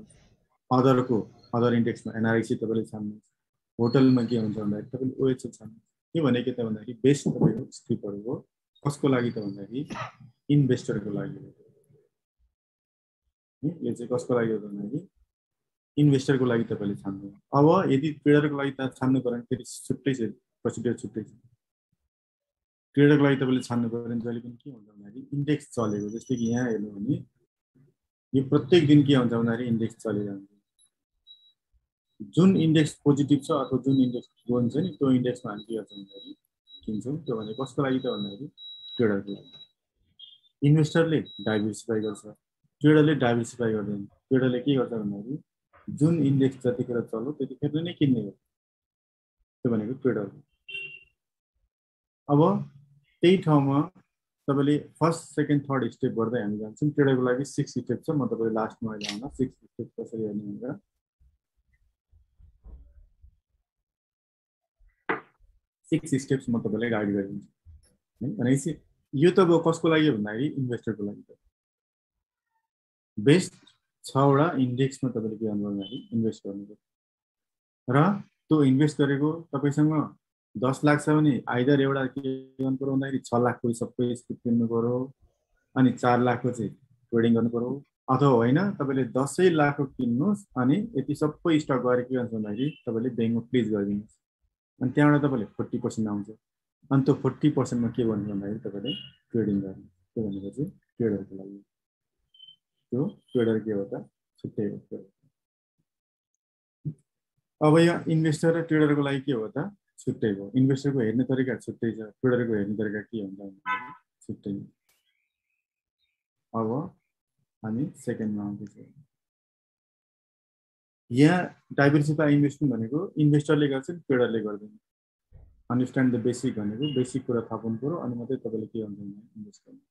अदरको अदर इन्डेक्समा एनआरआइसी तपाईले छान्नु, होटलमा के हुन्छ भन्दाखेरि तपाईले ओएचए छान्नु। के भनेको त भन्दाखेरि बेस्ट तपाईको स्क्रिप्टहरु हो। कसको लागि त भन्दाखेरि इन्भेस्टरको लागि हो। यो चाहिँ कसको लागि हो भन्दाखेरि इन्भेस्टरको लागि तपाईले छान्नु। अब यदि ट्रेडरको लागि त छान्नु पर्यो भने फेरि छुट्टै छ, प्रोसिडियर छुट्टै छ। ट्रेडरको लागि तपाईले छान्नु पर्यो भने जहिले पनि के हुन्छ भन्दाखेरि इन्डेक्स चलेको, जस्तै कि यहाँ हेर्नु भने यो प्रत्येक दिन के हुन्छ भन्दाखेरि इन्डेक्स चलिरहन्छ। जुन इन्डेक्स पोजिटिभ छ अथवा जुन इन्डेक्स गन्छ नि त्यो इन्डेक्समा हामी के गर्छौँ भन्दाखेरि किन्छौँ। त्यो भने कसको लागि त भन्दाखेरि ट्रेडरको लागि। इन्भेस्टरले डाइभर्सिफाई गर्छ, ट्रेडरले डाइभर्सिफाई गर्दैन। ट्रेडरले के गर्छ भन्दाखेरि जुन इन्डेक्स जतिखेर चल्यो त्यतिखेर नै किन्ने हो, त्यो भनेको ट्रेडर हो। अब त्यही ठाउँमा तपाईले फर्स्ट सेकेन्ड थर्ड स्टेप गर्दै हामी जान्छौँ। ट्रेडरको लागि 6 स्टेप छ, म तपाईलाई लास्टमा अहिले आउन 6 स्टेप कसरी गर्ने भनेर 6 स्टेप्स म तपाईलाई गाइड गरिदिन्छु है। भनेपछि यो त अब कसको लागि भन्दाखेरि इन्भेस्टरको लागि त बेस्ट 6वटा इन्डेक्समा तपाईले के गर्नु भन्दाखेरि इन्भेस्ट गर्नुपर्छ। र त्यो इन्भेस्ट गरेको तपाईसँग 10 लाख छ भने आइदर एउटा के गर्नु पर्यो भन्दाखेरि 6 लाखको सबै स्क्रिप्ट किन्नु पर्यो अनि 4 लाखको चाहिँ ट्रेडिङ गर्नु पर्यो। अथवा होइन तपाईले 10 लाखको किन्नुस् अनि यति सबै स्टक गरेर के गर्नु भन्दाखेरि तपाईले ब्याङ्कमा प्लेज गरिदिनुस् अनि त्यहाँबाट तपाईले 40% आउँछ। अनि त्यो 40% मा के गर्नु भन्दाखेरि तपाईले ट्रेडिङ गर्नु। त्यो भनेको चाहिँ ट्रेडरको लागि। त्यो ट्रेडर के हो त छुट्टै हो। अब यहाँ इन्भेस्टर र ट्रेडरको लागि के हो त छुट्टै हो। इन्भेस्टरको हेर्ने तरिका छुट्टै छ, ट्रेडरको हेर्ने तरिका के हुन्छ भन्दाखेरि छुट्टै हो। अब हामी सेकेन्डमा आउँदैछौँ। यहाँ डाइभर्सिफाई इन्भेस्टमेन्ट भनेको इन्भेस्टरले गर्छ, ट्रेडरले गर्दैन। अन्डरस्ट्यान्ड द बेसिक भनेको बेसिक कुरा थाहा पाउनु पर्यो अनि मात्रै तपाईले के हुन्छ इन्भेस्ट गर्नु।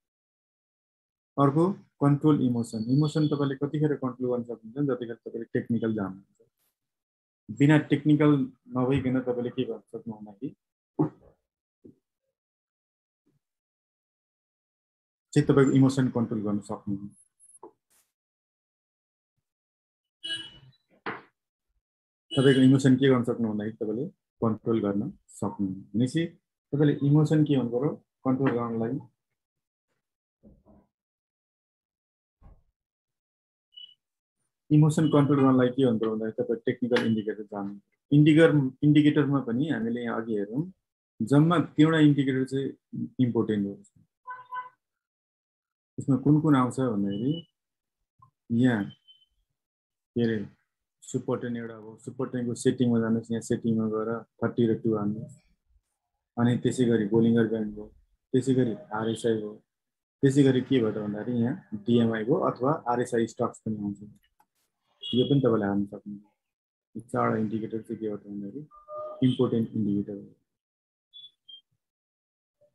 अर्को कन्ट्रोल इमोसन। इमोसन तपाईले कतिखेर कन्ट्रोल गर्न सक्नुहुन्छ जतिखेर तपाईले टेक्निकल जान्नुहुन्छ। बिना टेक्निकल नभइकन तपाईले के गर्न सक्नु भन्दाखेरि चाहिँ तपाईको इमोसन कन्ट्रोल गर्न सक्नुहुन्न। तपाईको इमोसन के गर्न सक्नु भन्दाखेरि तपाईले कन्ट्रोल गर्न सक्नुहुन्न। भनेपछि तपाईले इमोसन के भन्नु पर्यो कन्ट्रोल गर्नको लागि इमोसन कन्ट्रोल गर्नलाई के भन्नु पर्यो भन्दाखेरि तपाईले टेक्निकल इन्डिकेटर जान्नु। इन्डिकेटरमा पनि हामीले यहाँ अघि हेरौँ जम्मा 3वटा इन्डिकेटर चाहिँ इम्पोर्टेन्ट हो। यसमा कुन कुन आउँछ भन्दाखेरि यहाँ के अरे सुपर टेन एउटा हो। सुपर टेनको सेटिङमा जानुहोस्, यहाँ सेटिङमा गएर 30 र 2 हाल्नुहोस्। अनि त्यसै गरी बोलिङ्गर ब्यान्ड हो, त्यसै गरी आरएसआई हो, त्यसै गरी के भयो त भन्दाखेरि यहाँ डिएमआई हो अथवा आरएसआई स्टक्स पनि आउँछ। यो पनि तपाईले हाल्न सक्नुहुन्छ। यो 4वटा इन्डिकेटर चाहिँ के हो त भन्दाखेरि इम्पोर्टेन्ट इन्डिकेटर हो।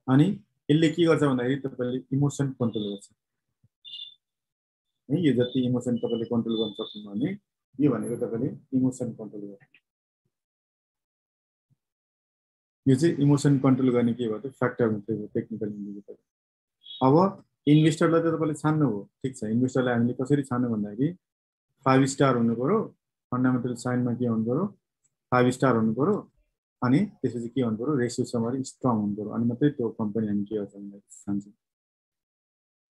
अनि यसले के गर्छ भन्दाखेरि तपाईले इमोसन कन्ट्रोल गर्छ है। यो जति इमोसन तपाईले कन्ट्रोल गर्न सक्नुहुन्छ भने यो भनेको तपाईले इमोसन कन्ट्रोल गर्नु। यो चाहिँ इमोसन कन्ट्रोल गर्ने के भयो त फ्याक्टर हुन्छ टेक्निकल इन्डिकेटर। अब इन्भेस्टरलाई त तपाईले छान्नु हो, ठीक छ। इन्भेस्टरलाई हामीले कसरी छान्नु भन्दाखेरि 5 स्टार हुनु पर्यो, फन्डामेन्टल साइनमा के हुनु पर्यो 5 स्टार हुनु पर्यो अनि त्यसपछि के हुनु पर्यो रेसियो समरी स्ट्रङ हुनु पर्यो अनि मात्रै त्यो कम्पनी हामी के गर्छ भन्दाखेरि छान्छौँ।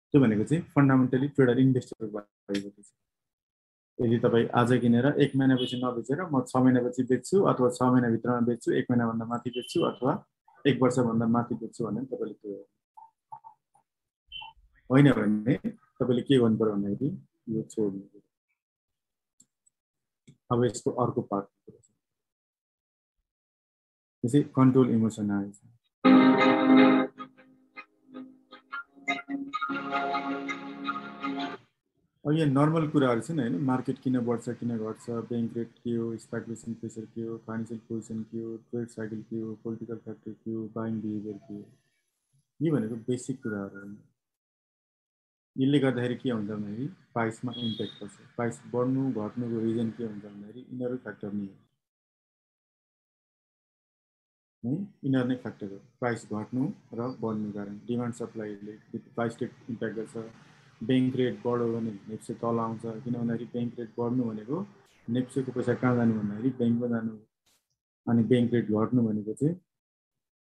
त्यो भनेको चाहिँ फन्डामेन्टली ट्रेडर इन्भेस्टरको भएको छ। यदि तपाईँ आज किनेर 1 महिनापछि नबेचेर म 6 महिनापछि बेच्छु अथवा 6 महिनाभित्रमा बेच्छु, 1 महिनाभन्दा माथि बेच्छु अथवा 1 वर्षभन्दा माथि बेच्छु भने तपाईले त्यो होइन भने तपाईले के गर्नु पर्यो भन्दाखेरि यो छोड्नु पर्यो। अब यसको अर्को पार्ट त्यसै कन्ट्रोल इमोसन आएछ। अब यहाँ नर्मल कुराहरू छन् हैन, मार्केट किन बढ्छ किन घट्छ, बैंक रेट के हो, स्पेकुलेसन प्रेसर के हो, फाइनेन्शियल पोजिसन के हो, ट्रेड साइकल के हो, पोलिटिकल फ्याक्टर के हो, बाइङ बिहेभियर के हो, यी भनेको बेसिक कुराहरू हो। यसले गर्दाखेरि के हुन्छ भन्दाखेरि प्राइसमा इम्प्याक्ट पर्छ। प्राइस बढ्नु घट्नुको रिजन के हुन्छ भन्दाखेरि यिनीहरू फ्याक्टर नै हो है, यिनीहरू नै फ्याक्टर हो। प्राइस घट्नु र बढ्नु कारण डिमान्ड सप्लाईले प्राइसले इम्प्याक्ट गर्छ। बैंक रेट बढ्यो भने नेप्से तल आउँछ, किन भन्दाखेरि बैंक रेट बढ्नु भनेको नेप्सेको पैसा कहाँ जानु भन्दाखेरि बैंकमा जानु, अनि बैंक रेट घट्नु भनेको चाहिँ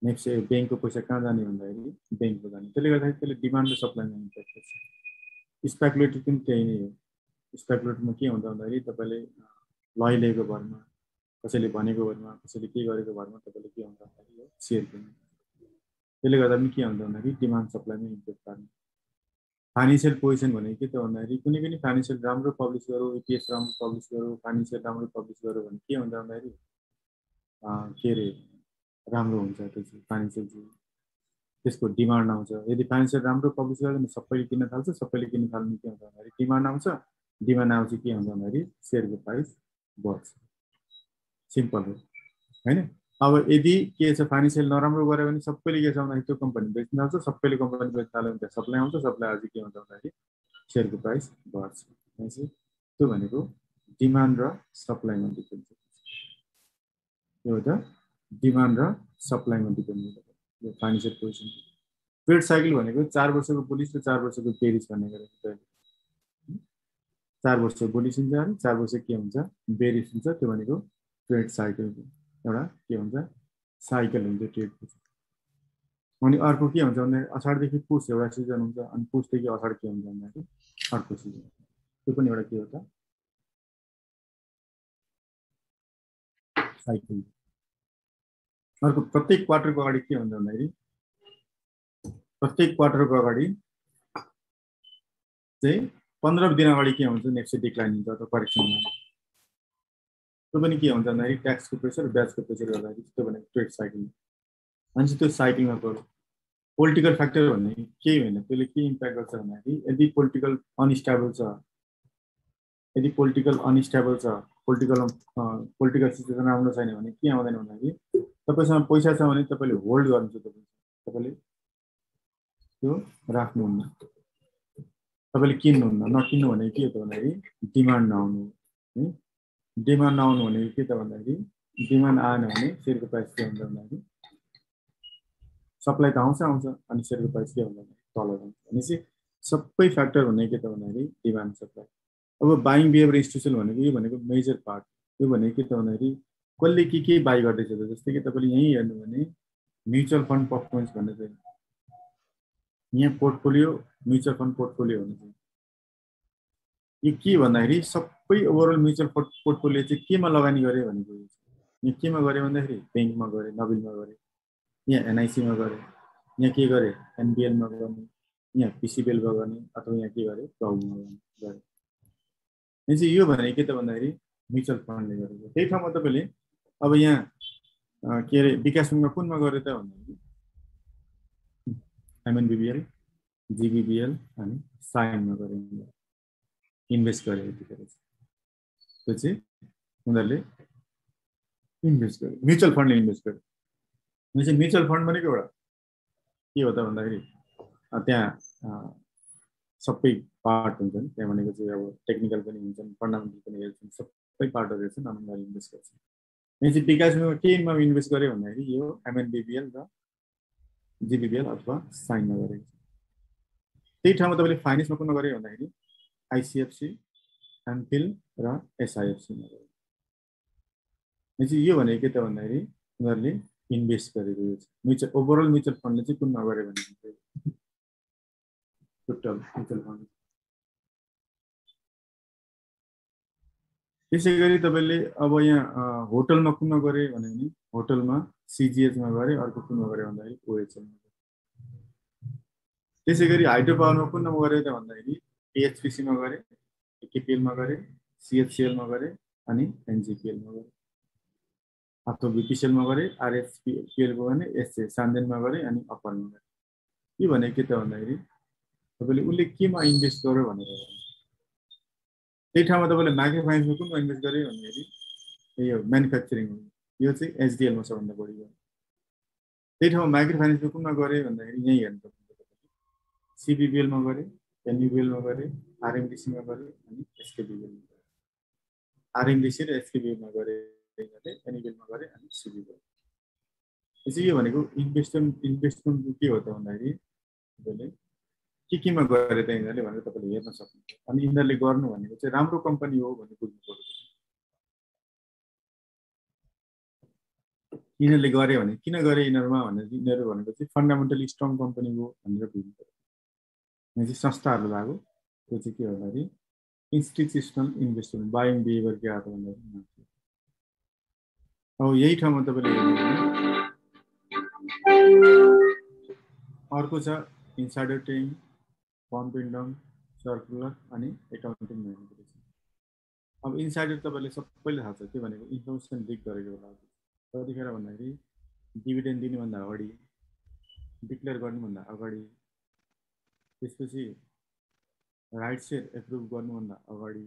नेप्से बैंकको पैसा कहाँ जाने भन्दाखेरि बैंकमा जाने। त्यसले गर्दाखेरि त्यसले डिमान्ड र सप्लाईमा इम्प्याक्ट गर्छ। स्पेकुलेटिभ पनि त्यही नै हो। स्पेकुलेटिभमा के हुन्छ भन्दाखेरि तपाईँले लैलिएको भरमा, कसैले भनेको भरमा, कसैले के गरेको भरमा तपाईँले के हुन्छ भन्दाखेरि यो सेयर किन्नु। त्यसले गर्दा पनि के हुन्छ भन्दाखेरि डिमान्ड सप्लाईमा इम्प्याक्ट पार्ने। फाइनेन्शियल पोजिसन भनेको के त भन्दाखेरि कुनै पनि फाइनेन्शियल राम्रो पब्लिस गरौँ, इपिएस राम्रो पब्लिस गरौँ, फाइनेन्शियल राम्रो पब्लिस गरौँ भने के हुन्छ भन्दाखेरि के अरे राम्रो हुन्छ त्यो चाहिँ फाइनेन्शियल चाहिँ, त्यसको डिमान्ड आउँछ। यदि फाइनेन्शियल राम्रो पब्लिस गर्यो भने सबैले किन्न थाल्छ, सबैले किन्न थाल्ने के हुन्छ भन्दाखेरि डिमान्ड आउँछ, डिमान्ड आउँछ के हुन्छ भन्दाखेरि सेयरको प्राइस बढ्छ। सिम्पल हो हैन। अब यदि के छ फाइनेन्शियल नराम्रो गऱ्यो भने सबैले के छ भन्दाखेरि त्यो कम्पनी बेच्न थाल्छ, सबैले कम्पनी बेच्न थाल्यो भने त्यहाँ सप्लाई आउँछ, सप्लाई आउँछ के हुन्छ भन्दाखेरि सेयरको प्राइस बढ्छ। त्यो भनेको डिमान्ड र सप्लाईमा डिपेन्ड छ। त्यो हो त डिमान्ड र सप्लाईमा डिपेन्ड हुन्छ यो फाइनेन्शियल पोजिसन। ट्रेड साइकल भनेको 4 वर्षको बुलिस र 4 वर्षको बेरिस भन्ने गरेको 4 वर्ष बुलिस हुन्छ अनि 4 वर्ष के हुन्छ बेरिस हुन्छ। त्यो भनेको ट्रेड साइकल एउटा के हुन्छ साइकल हुन्छ ट्रेडको। अनि अर्को के हुन्छ भन्दा असाढदेखि पुस एउटा सिजन हुन्छ, अनि पुसदेखि असाढ के हुन्छ भन्दाखेरि अर्को सिजन। त्यो पनि एउटा के हो त साइकल। अर्को प्रत्येक क्वार्टरको अगाडि के हुन्छ भन्दाखेरि प्रत्येक क्वार्टरको अगाडि चाहिँ 15 दिन अगाडि के हुन्छ नेक्स्ट डिक्लाइन हुन्छ अथवा करेक्सन हुन्छ। त्यो पनि के हुन्छ भन्दाखेरि ट्याक्सको प्रेसर ब्याजको प्रेसर गर्दाखेरि त्यो भनेको ट्रेड साइकल। अनि त्यो साइकलमा गयो पोलिटिकल फ्याक्टर भन्ने केही होइन, त्यसले के इम्प्याक्ट गर्छ भन्दाखेरि यदि पोलिटिकल अनस्टेबल छ, यदि पोलिटिकल अनस्टेबल छ, पोलिटिकल सिचुएसन राम्रो छैन भने के आउँदैन भन्दाखेरि तपाईसँग पैसा छ भने तपाईँले होल्ड गर्नुहुन्छ, तपाईँले त्यो राख्नुहुन्न, तपाईँले किन्नुहुन्न। नकिन्नु भनेको के हो त भन्दाखेरि डिमान्ड नआउनु है। डिमान्ड नआउनु भनेको के त भन्दाखेरि डिमान्ड आएन भने सेयरको प्राइस के हुन्छ भन्दाखेरि सप्लाई त आउँछ अनि सेयरको प्राइस के हुन्छ भन्दाखेरि तल जान्छ। भनेपछि सबै फ्याक्टर भनेको के त भन्दाखेरि डिमान्ड सप्लाई। अब बाइङ बिहेभियर इन्स्टिट्युसन भनेको यो भनेको मेजर पार्ट। यो भनेको के त भन्दाखेरि कसले के बाई गर्दैछ त, जस्तै कि तपाईँले यहीँ हेर्नु भने म्युचुअल फन्ड पर्फर्मेन्स भन्ने चाहिँ यहाँ पोर्टफोलियो म्युचुअल फन्ड पोर्टफोलियो हुनु चाहिँ यो के भन्दाखेरि सबै ओभरअल म्युचुअल पोर्टफोलियो चाहिँ केमा लगानी गरे भनेको यहाँ केमा गरे भन्दाखेरि ब्याङ्कमा गरे, नबिलमा गरे, यहाँ एनआइसीमा गरे, यहाँ के गरे एनबिएलमा गर्ने, यहाँ पिसिबिएलमा गर्ने, अथवा यहाँ के गरे क्लाउडमा गरे। चाहिँ यो भनेको के त भन्दाखेरि म्युचुअल फन्डले गरेको। त्यही ठाउँमा तपाईँले अब यहाँ के अरे विकास ब्याङ्कमा कुनमा गरे त भन्दाखेरि एमएनबिबिएल, जिबिबिएल अनि साइनमा गरे इन्भेस्ट गरे। यतिखेर त्यो चाहिँ उनीहरूले इन्भेस्ट गरे, म्युचुअल फन्डले इन्भेस्ट गरे। चाहिँ म्युचुअल फन्ड भनेको एउटा के हो त भन्दाखेरि त्यहाँ सबै पार्ट हुन्छन्, त्यहाँ भनेको चाहिँ अब टेक्निकल पनि हुन्छन्, फन्डामेन्टल पनि हेर्छन्, सबै पार्टहरू हेर्छन् अनि उनीहरूले इन्भेस्ट गर्छन्। यहाँ चाहिँ विकासमा केमा इन्भेस्ट गरे भन्दाखेरि यो एमएनबिबिएल र जिबिबिएल अथवा साइनमा गरेको छ। त्यही ठाउँमा तपाईँले फाइनेन्समा कुनमा गरे भन्दाखेरि आइसिएफसी, एमफिल र एसआइएफसीमा गरे। यो भनेको के त भन्दाखेरि उनीहरूले इन्भेस्ट गरेको छ। म्युचुअल ओभरअल म्युचुअल फन्डले चाहिँ कुनमा गरे भने टोटल म्युचुअल फन्ड। त्यसै गरी तपाईँले अब यहाँ होटलमा कुनमा गरे भने होटलमा सिजिएचमा गरे, अर्को कुनमा गरे भन्दाखेरि ओएचएलमा। त्यसै गरी हाइड्रो पावरमा कुन नमा गरे त भन्दाखेरि एएचपिसीमा गरे, केपिएलमा गरे, सिएचसिएलमा गरे अनि एनजिपिएलमा गरे। अथवा बिपिसिएलमा गरे, आरएचपिएलको भने एसए सान्देनमा गरे अनि अप्परमा गरे। के भने के त भन्दाखेरि तपाईँले उसले केमा इन्भेस्ट गर्यो भनेर त्यही ठाउँमा तपाईँले माइक्रो फाइनेन्समा कुनमा इन्भेस्ट गर्यो भन्दाखेरि यो म्यानुफ्याक्चरिङ हो। यो चाहिँ एचडिएलमा सबभन्दा बढी गयो। त्यही ठाउँमा माइक्रो फाइनेन्समा कुनमा गरे भन्दाखेरि यहीँ हेर्नु पर्छ, सिबिबिएलमा गरे, एनयुबिएलमा गरे, आरएमडिसीमा गरे अनि एसकेबिएलमा गरे। आरएमडिसी र एसकेबिएलमा गरे, एनयुबिएलमा गरे अनि सिबिबिएल। त्यसै के भनेको इन्भेस्टमेन्ट के हो त भन्दाखेरि तपाईँले केमा गरे त यिनीहरूले भनेर तपाईँले हेर्न सक्नुहुन्छ। अनि यिनीहरूले गर्नु भनेको चाहिँ राम्रो कम्पनी हो भन्ने बुझ्नु पर्छ। यिनीहरूले गरे भने किन गरे यिनीहरूमा भनेर यिनीहरू भनेको चाहिँ फन्डामेन्टली स्ट्रङ कम्पनी हो भनेर बुझ्नु पर्छ। यहाँ चाहिँ संस्थाहरू भएको त्यो चाहिँ के भन्दाखेरि इन्स्टिट्युसनल इन्भेस्टमेन्ट बाइङ बिहेभियर के आएको भन्दाखेरि अब यही ठाउँमा तपाईँले हेर्नु भने अर्को छ insider trading, pump and dump, circular अनि एकाउन्टिङ हेर्नुपर्छ। अब इन्साइडर तपाईँले सबैले थाहा छ के भनेको इन्फर्मेसन लिक गरेको होला। कतिखेर भन्दाखेरि डिभिडेन्ड दिनुभन्दा अगाडि, डिक्लेयर गर्नुभन्दा अगाडि, त्यसपछि राइट सेयर एप्रुभ गर्नुभन्दा अगाडि,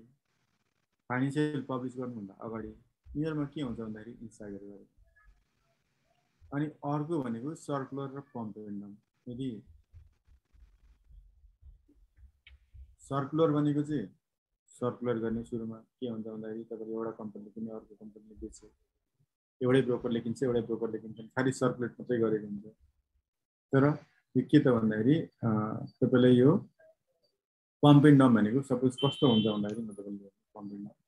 फाइनेन्सियल पब्लिस गर्नुभन्दा अगाडि यिनीहरूमा के हुन्छ भन्दाखेरि इन्साइडर गरेको। अनि अर्को भनेको सर्कुलर र पम्प एन्ड डम्प। यदि सर्कुलर भनेको चाहिँ सर्कुलर गर्ने सुरुमा के हुन्छ भन्दाखेरि तपाईँले एउटा कम्पनीले कुनै अर्को कम्पनीले बेच्छ, एउटै ब्रोकरले किन्छ, एउटै ब्रोकरले किन्छ, खालि सर्कुलेट मात्रै गरेको हुन्छ। तर यो के त भन्दाखेरि तपाईँले यो पम्प एन्ड डम्प भनेको सपोज कस्तो हुन्छ भन्दाखेरि म तपाईँले pump and dump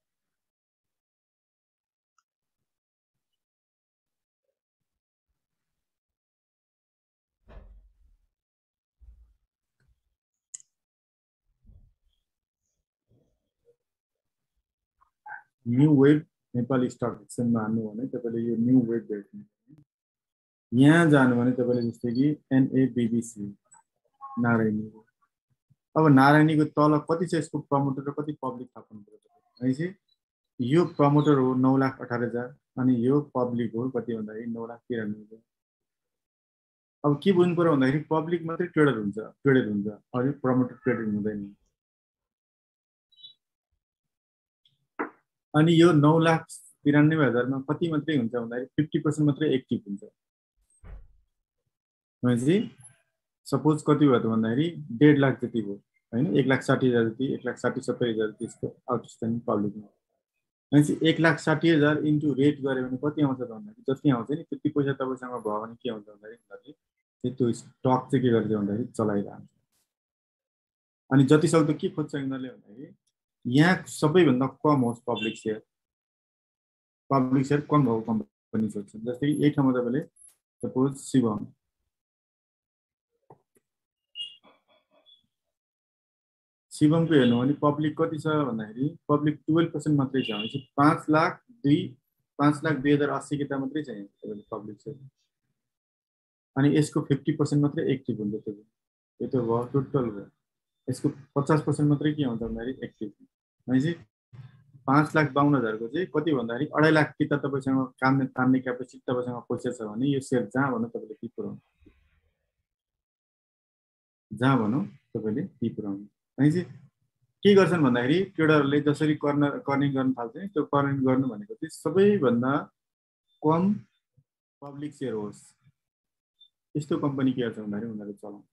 new web Nepali stock एक्सचेन्जमा हान्नु भने तपाईँले यो न्यू वेब भेट्नु। यहाँ जानु भने तपाईँले जस्तै कि एनएबिबिसी नारायणी। अब नारायणीको तल कति छ यसको प्रमोटर र कति पब्लिक थाहा पाउनु पर्छ भनेपछि यो प्रमोटर हो 9,18,000 अनि यो पब्लिक हो कति भन्दाखेरि 9,93,000। अब के बुझ्नु पर्यो भन्दाखेरि पब्लिक मात्रै ट्रेडेड हुन्छ अनि प्रमोटर ट्रेडेड हुँदैन। अनि यो 9,93,000मा कति मात्रै हुन्छ भन्दाखेरि 50% मात्रै एक्टिभ हुन्छ। भनेपछि सपोज कति भयो त भन्दाखेरि 1.5 लाख जति भयो होइन, 1,60,000 जति, 1,60,70,000 जति यसको आउटस्ट्यान्डिङ पब्लिकमा। भनेपछि 1,60,000 इन्टु रेट गऱ्यो भने कति आउँछ त भन्दाखेरि जति आउँछ नि त्यति पैसा तपाईँसँग भयो भने के हुन्छ भन्दाखेरि उनीहरूले त्यो स्टक चाहिँ के गर्छ भन्दाखेरि चलाइरहन्छ। अनि जति सक्दो के खोज्छ यिनीहरूले भन्दाखेरि यहाँ सबैभन्दा कम होस् पब्लिक सेयर कम भएको कम्पनी सोध्छ। जस्तै यही ठाउँमा तपाईँले सपोज शिवमको हेर्नु भने पब्लिक कति छ भन्दाखेरि पब्लिक 12% मात्रै छ। भनेपछि 5,02,80 किताब मात्रै छ यहाँ तपाईँले पब्लिक छ। अनि यसको 50% मात्रै एक्टिभ हुन्छ। त्यो भयो टोटल भयो। यसको 50% मात्रै के हुन्छ भन्दाखेरि एक्टिभ। भनेपछि 5,52,000को चाहिँ कति भन्दाखेरि 2.5 लाख किताब तपाईँसँग काम्ने तान्ने क्यापेसिटी तपाईँसँग पैसा छ भने यो सेयर जहाँ भनौँ तपाईँले ती पुऱ्याउनु, भनेपछि के गर्छन् भन्दाखेरि ट्रेडरहरूले जसरी कर्निङ गर्न थाल्छ नि त्यो कर्निङ गर्नु भनेको चाहिँ सबैभन्दा कम पब्लिक सेयर होस् यस्तो कम्पनी के गर्छ भन्दाखेरि उनीहरूले चलाउँछ।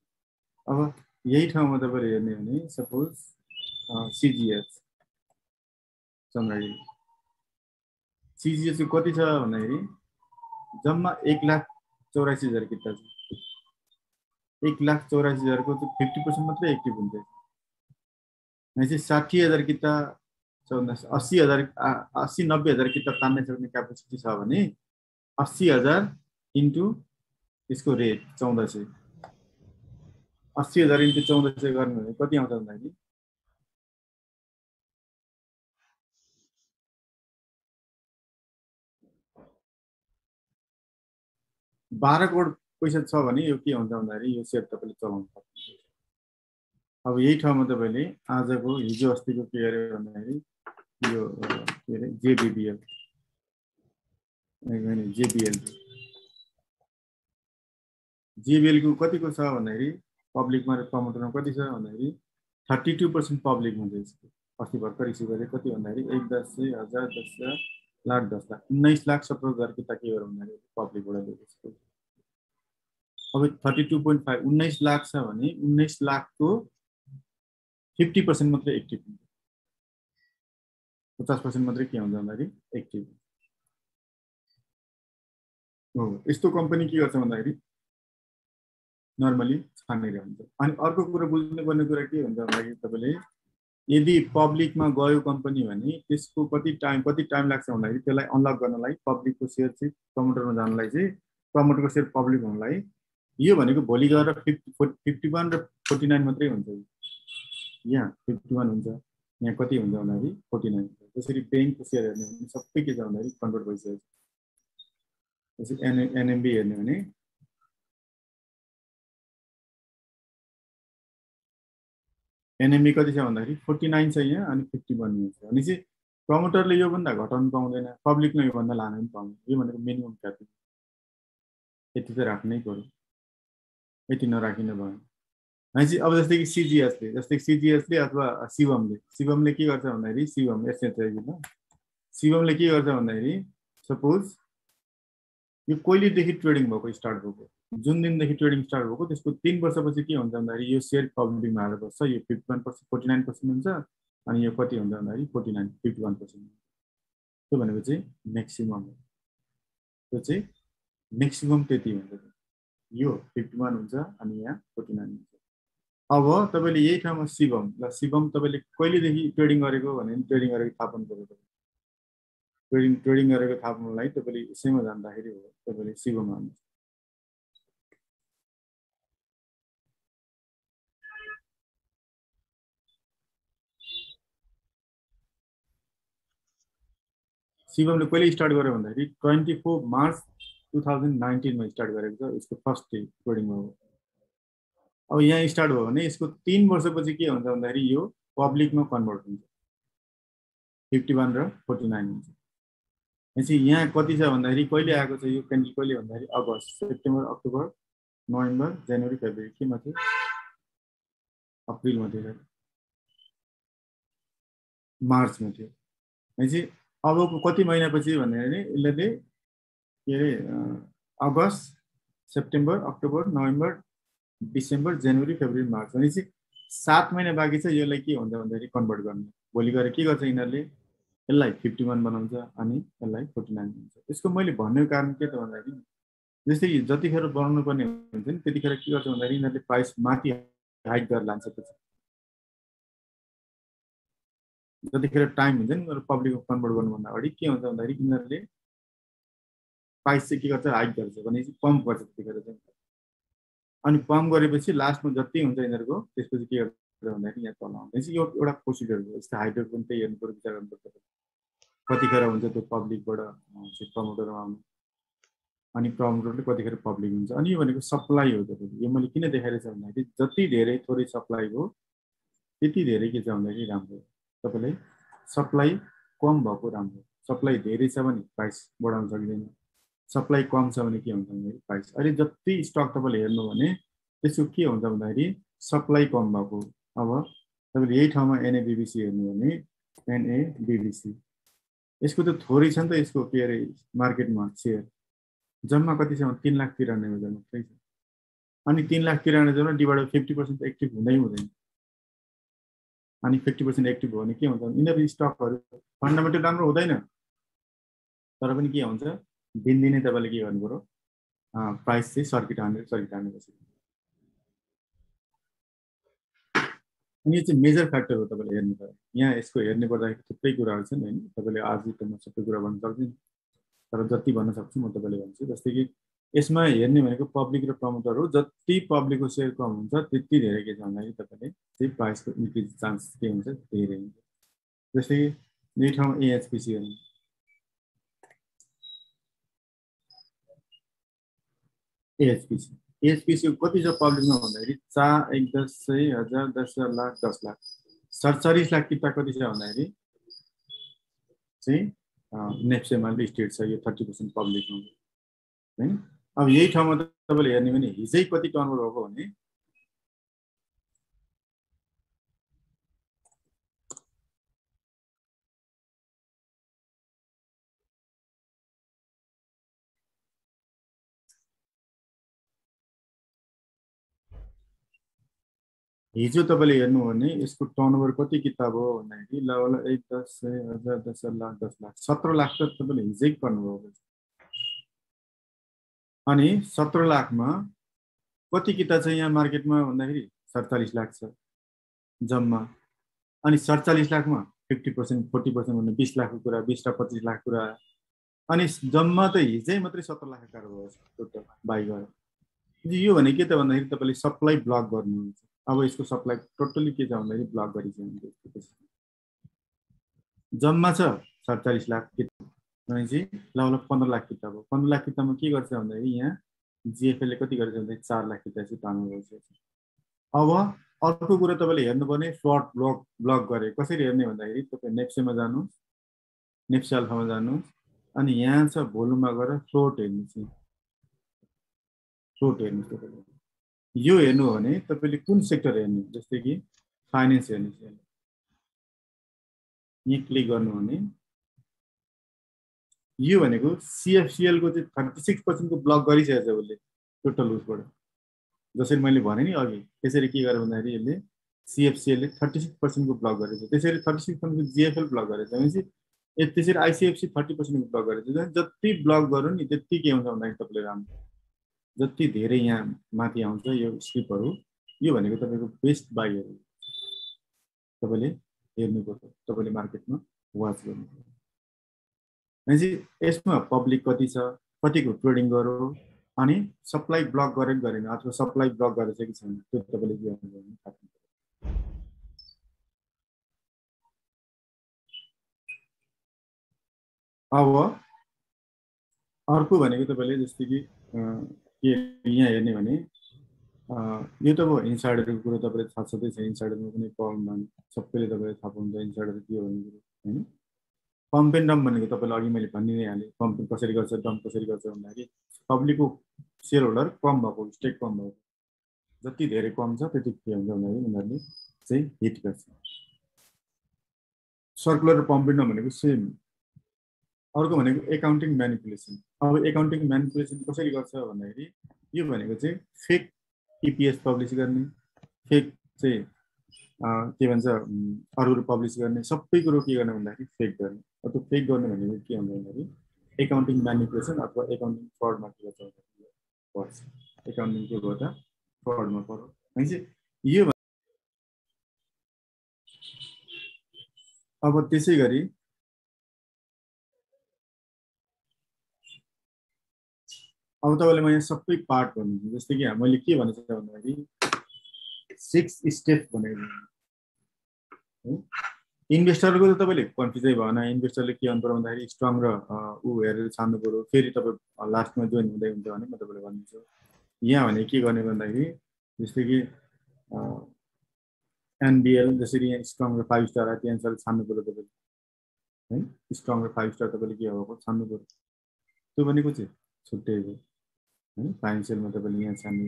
अब यही ठाउँमा तपाईँले हेर्ने भने सपोज सिजिएच चन्द्रगिरी, सिजिएच कति छ भन्दाखेरि जम्मा 1,84,000 किता छ। 1,84,000को चाहिँ 50% मात्रै एक्टिभ हुन्छ। भनेपछि 60,000 किता 80,000 किता तान्ने सक्ने क्यापेसिटी छ भने 80,000 इन्टु यसको रेट 1,400, 80,000 इन्टु 1,400 गर्नु भने कति आउँछ भन्दाखेरि 12 करोड पैसा छ भने यो के हुन्छ भन्दाखेरि यो सेयर तपाईँले चलाउनु सक्नुहुन्छ। अब यही ठाउँमा तपाईले आजको हिजो अस्तिको के गरे भन्दाखेरि यो के अरे जेबीबीएल जेबीएल को कतिको छ भन्दाखेरि पब्लिकमा र प्रमोटरमा कति छ भन्दाखेरि 32% पब्लिकमा छ यसको। अस्ति भर्खर इस्यु गरे कति भन्दाखेरि 1,10,000 10,000 लाख 10 लाख 19,17,000 किता के गरे भन्दाखेरि पब्लिकबाट दिएको छ। अब 32.5 19 लाख छ भने 19 लाखको 50% मात्रै एक्टिभ हुन्छ, 50% मात्रै के हुन्छ भन्दाखेरि एक्टिभ हो। यस्तो कम्पनी के गर्छ भन्दाखेरि नर्मली छानेर हुन्छ। अनि अर्को कुरा बुझ्नुपर्ने कुरा के हुन्छ भन्दाखेरि तपाईले यदि पब्लिकमा गयो कम्पनी भने त्यसको कति टाइम लाग्छ भन्दाखेरि त्यसलाई अनलक गर्नलाई पब्लिकको सेयर चाहिँ प्रमोटरमा जानलाई चाहिँ प्रमोटरको सेयर पब्लिक हुनलाई यो भनेको भोलि गएर 51 र 49 मात्रै हुन्छ। यहाँ 51 हुन्छ, यहाँ कति हुन्छ भन्दाखेरि 49 हुन्छ। त्यसरी ब्याङ्कको सेयर हेर्ने भने सबै के छ भन्दाखेरि कन्भर्ट भइसकेको छ। त्यसरी एनएमबी हेर्ने भने एनएमबी कति छ भन्दाखेरि 49 छ यहाँ अनि 51 छ। अनि चाहिँ प्रमोटरले योभन्दा घटाउनु पाउँदैन, पब्लिकले योभन्दा लान पनि पाउँदैन। यो भनेको मिनिमम क्यापिटल यति त राख्नै पर्यो, यति नराखिनु भयो। अनि चाहिँ अब जस्तै कि सिजिएसले अथवा शिवमले के गर्छ भन्दाखेरि शिवमले के गर्छ भन्दाखेरि सपोज यो कहिलेदेखि ट्रेडिङ भएको स्टार्ट भएको, जुन दिनदेखि ट्रेडिङ स्टार्ट भएको त्यसको 3 वर्षपछि के हुन्छ भन्दाखेरि यो सेयर पब्लिकमा आएर बस्छ। यो 51% 49% हुन्छ अनि यो कति हुन्छ भन्दाखेरि 51%। त्यो भनेको चाहिँ म्याक्सिमम हो। त्यो चाहिँ म्याक्सिमम त्यति हुन्छ। यो 51 हुन्छ अनि यहाँ 49 हुन्छ। अब तपाईले यही ठाउँमा शिवम तपाईले कहिलेदेखि ट्रेडिङ गरेको भने ट्रेडिङ गरेको थाहा पाउनु पर्यो। ट्रेडिङ गरेको थाहा पाउनलाई तपाईले यसैमा जाँदाखेरि हो, तपाईले शिवममा आउनु। शिवमले कहिले स्टार्ट गर्यो भन्दाखेरि 24 मार्च 2019 मा स्टार्ट गरेको छ। यसको फर्स्ट डे ट्रेडिङ हो। अब यहाँ स्टार्ट भयो भने यसको 3 वर्षपछि के हुन्छ भन्दाखेरि यो पब्लिकमा कन्भर्ट हुन्छ, 51 र 49 हुन्छ। त्यसपछि यहाँ कति छ भन्दाखेरि कहिले आएको छ यो क्यान्डल कहिले भन्दाखेरि अगस्त, सेप्टेम्बर, अक्टोबर, नोभेम्बर, जनवरी, फेब्रुअरी केमा थियो, अप्रिलमा थियो, मार्चमा थियो। त्यसपछि अबको कति महिनापछि भन्दाखेरि यसले के अरे अगस्त, सेप्टेम्बर, अक्टोबर, नोभेम्बर, डिसेम्बर, जनवरी, फेब्रुअरी, मार्च भनेपछि 7 महिना बाँकी छ। यसलाई के हुन्छ भन्दाखेरि कन्भर्ट गर्ने। भोलि गएर के गर्छ यिनीहरूले यसलाई 51 बनाउँछ अनि यसलाई 49 हुन्छ। यसको मैले भन्नुको कारण के त भन्दाखेरि जस्तै जतिखेर बनाउनु पर्ने हुन्छ नि त्यतिखेर के गर्छ भन्दाखेरि यिनीहरूले प्राइस माथि हाइक गरेर लान्छ। जतिखेर टाइम हुन्छ नि पब्लिकमा कन्भर्ट गर्नुभन्दा अगाडि के हुन्छ भन्दाखेरि यिनीहरूले प्राइस चाहिँ के गर्छ हाइक गर्छ भनेपछि पम्प गर्छ त्यतिखेर चाहिँ। अनि पम्प गरेपछि लास्टमा जति हुन्छ यिनीहरूको त्यसपछि के गर्छ भन्दाखेरि यहाँ तल आउँछ। यो एउटा प्रोसिडर हो। यस्तो हाइड्रो पनि त्यही हेर्नु पर्यो, विचार गर्नुपर्छ कतिखेर हुन्छ त्यो पब्लिकबाट प्रमोटरमा आउनु अनि प्रमोटरले कतिखेर पब्लिक हुन्छ। अनि यो भनेको सप्लाई हो। तपाईँले यो मैले किन देखाइरहेको छ भन्दाखेरि जति धेरै थोरै सप्लाई हो त्यति धेरै के छ भन्दाखेरि राम्रो हो। तपाईँले सप्लाई कम भएको राम्रो, सप्लाई धेरै छ भने प्राइस बढाउन सकिँदैन, सप्लाई कम छ भने के हुन्छ भन्दाखेरि प्राइस। अहिले जति स्टक तपाईँले हेर्नु भने त्यसको के हुन्छ भन्दाखेरि सप्लाई कम भएको। अब तपाईँले यही ठाउँमा एनएबीबीसी हेर्नु भने एनएबीबीसी यसको त थोरै छ नि त। यसको के अरे मार्केटमा सेयर जम्मा कति छ 3,93,000 मात्रै छ। अनि 3,93,000 डिभाइड 50% एक्टिभ हुँदै हुँदैन। अनि 50% एक्टिभ हो भने के हुन्छ यिनीहरू स्टकहरू फन्डामेन्टल राम्रो हुँदैन तर पनि के हुन्छ दिनदिनै तपाईँले के गर्नु पर्यो प्राइस चाहिँ सर्किट हानेपछि। अनि यो चाहिँ मेजर फ्याक्टर हो तपाईँले हेर्नु पर्यो। यहाँ यसको हेर्ने पर्दाखेरि थुप्रै कुराहरू छन् हैन। तपाईँले आज त म सबै कुरा भन्न सक्दिनँ तर जति भन्न सक्छु म तपाईँले भन्छु। जस्तै कि यसमा हेर्ने भनेको पब्लिक र प्रमोटर हो। जति पब्लिकको सेयर कम हुन्छ त्यति धेरै के छ भन्दाखेरि तपाईँले चाहिँ प्राइसको इन्क्रिज चान्स के हुन्छ धेरै हुन्छ। जस्तै कि यही ठाउँमा एएचपीसी हेर्नु, एएचपीसी एसपिसी कति छ पब्लिकमा भन्दाखेरि 4 1 10 100 1000 10 लाख 10 लाख 47 लाख किता कति छ भन्दाखेरि चाहिँ नेप्सेमा लिस्टेड छ यो 30% पब्लिकमा हैन। अब यही ठाउँमा तपाईले हेर्ने भने हिजै कति टर्नओभर भएको भने हिजो तपाईले हेर्नु हो भने यसको टर्नओभर कति किताब हो भन्दाखेरि ल 1 10 1000 10 लाख 10 लाख 17 लाख त तपाईले हिजै गर्नुभयो। अनि 17 लाखमा कति किता छ यहाँ मार्केटमा भन्दाखेरि 47 लाख छ जम्मा। अनि 47 लाखमा 50% 40% भन्ने 20 लाखको कुरा 20 र 25 लाख कुरा अनि जम्मा त हिजै मात्रै 17 लाख कारोबार छ टोटल बाइ गरेर। यो भने के त भन्दाखेरि तपाईले सप्लाई ब्लक गर्नुहुन्छ। अब यसको सप्लाई टोटली के छ भन्दाखेरि ब्लक गरिसक्यो। जम्मा छ 47 लाख भनेपछि ल 15 लाख किताब हो। 15 लाख किताबमा के गर्छ भन्दाखेरि यहाँ जिएफएलले कति गरेछ भन्दाखेरि 4 लाख किताब चाहिँ पाउनु गइसकेको छ। अब अर्को कुरा तपाईले हेर्नुपर्ने फ्लट ब्लक गरे कसरी हेर्ने भन्दाखेरि तपाईँ नेप्सेमा जानुहोस्, नेप्से अल्फामा जानुहोस् अनि यहाँ छ भोल्युममा गएर फ्लोट हेर्नुहोस्। फ्लोट हेर्नुहोस् तपाईले यो हेर्नु हो भने तपाईले कुन सेक्टर हेर्नु जस्तै कि फाइनान्स हेर्नुहोस्। यहाँ क्लिक गर्नु भने यो भनेको सिएफसिएल को चाहिँ 36% को ब्लक गरिसकेको छ उसले टोटल उसबाट। जसरी मैले भने नि अघि त्यसरी के गर्यो भन्दाखेरि यसले सिएफसिएल ले 36% को ब्लक गरेछ। त्यसरी 36% को जिएफएल ब्लक गरेछ भनेपछि त्यसरी आइसिएफसी 30% को ब्लक गरेछ। जति ब्लक गर्नु नि त्यति के हुन्छ भन्दाखेरि तपाईले राम्रो जति धेरै यहाँ माथि आउँछ यो स्क्रिप्टहरु यो भनेको तपाईको बेस्ट बाइहरु तपाईले हेर्नुपर्छ। तपाईले मार्केटमा वाच गर्नुपर्छ। भनेपछि यसमा पब्लिक कति छ कतिको ट्रेडिङ गर्यो अनि सप्लाई ब्लक गरेको गरेन अथवा सप्लाई ब्लक गरेछ कि छैन त्यो तपाईले के गर्नु पर्छ। अब अर्को भनेको तपाईले जस्तै कि के यहाँ हेर्ने भने यो त अब इन्साइडरको कुरा तपाईले थाहा छँदै छ। इन्साइडरमा पनि प्रब्लम सबैले तपाईले थाहा पाउनुहुन्छ इन्साइडर के हो भन्ने कुरा हैन। पम्प एन्ड डम्प भनेको तपाईलाई अघि मैले भनि नै हालेँ। पम्प कसरी गर्छ डम्प कसरी गर्छ भन्दाखेरि पब्लिकको सेयर होल्डर कम भएको स्टेक कम भएको जति धेरै कम छ त्यति के हुन्छ भन्दाखेरि उनीहरूले चाहिँ हिट गर्छ। सर्कुलर पम्प एन्ड डम्प भनेको सेम। अर्को भनेको एकाउन्टिङ म्यानिपुलेसन। अब एकाउन्टिङ म्यानिपुलेसन कसरी गर्छ भन्दाखेरि यो भनेको चाहिँ फेक इपिएस पब्लिस गर्ने फेक चाहिँ के भन्छ अरूहरू पब्लिस गर्ने सबै कुरो के गर्ने भन्दाखेरि फेक गर्ने। अब त्यो फेक गर्ने भनेको के हुन्छ भन्दाखेरि एकाउन्टिङ म्यानिपुलेसन अथवा एकाउन्टिङ फ्रडमा के पर्छ। एकाउन्टिङ के भयो त फ्रडमा पर्यो भनेपछि यो अब त्यसै गरी अब तपाईले म यहाँ सबै पार्ट भन्छु। जस्तै कि मैले के भनेको छ भन्दाखेरि 6 स्टेप भनेको इन्भेस्टरको त तपाईले कन्फ्युजै भएन। इन्भेस्टरले के गर्नु पर्यो भन्दाखेरि स्ट्रङ र ऊ हेरेर छान्नु पर्यो। फेरि तपाईँ लास्टमा जोइन हुँदै हुन्छ भने म तपाईलाई भनिदिन्छु। यहाँ भने के गर्ने भन्दाखेरि जस्तै कि एनबिएल जसरी यहाँ स्ट्रङ र 5 स्टार आयो त्यो अनुसार छान्नु पर्यो तपाईले है। स्ट्रङ र 5 स्टार तपाईले के हो छान्नु पर्यो। त्यो भनेको चाहिँ छुट्टै हो है। फाइनेन्सियलमा तपाईले यहाँ छान्नु।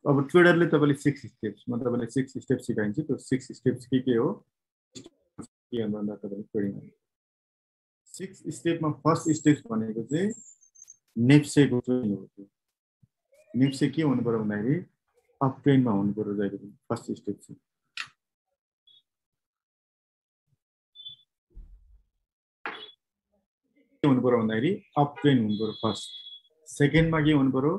अब ट्रेडरले तपाईले 6 स्टेप्स म तपाईलाई 6 स्टेप्स सिकाइन्छु। त्यो 6 स्टेप्स के हो के भन्दा तपाईले ट्रेडिङ 6 स्टेपमा फर्स्ट स्टेप भनेको चाहिँ नेप्सेको ट्रेडिङ हो। नेप्से के हुनु पर्यो भन्दाखेरि अप ट्रेन्डमा हुनु पर्यो जहिले पनि फर्स्ट स्टेप चाहिँ। के हुनु पर्यो भन्दाखेरि अप ट्रेन्ड हुनु पर्यो फर्स्ट। सेकेन्डमा के हुनु पर्यो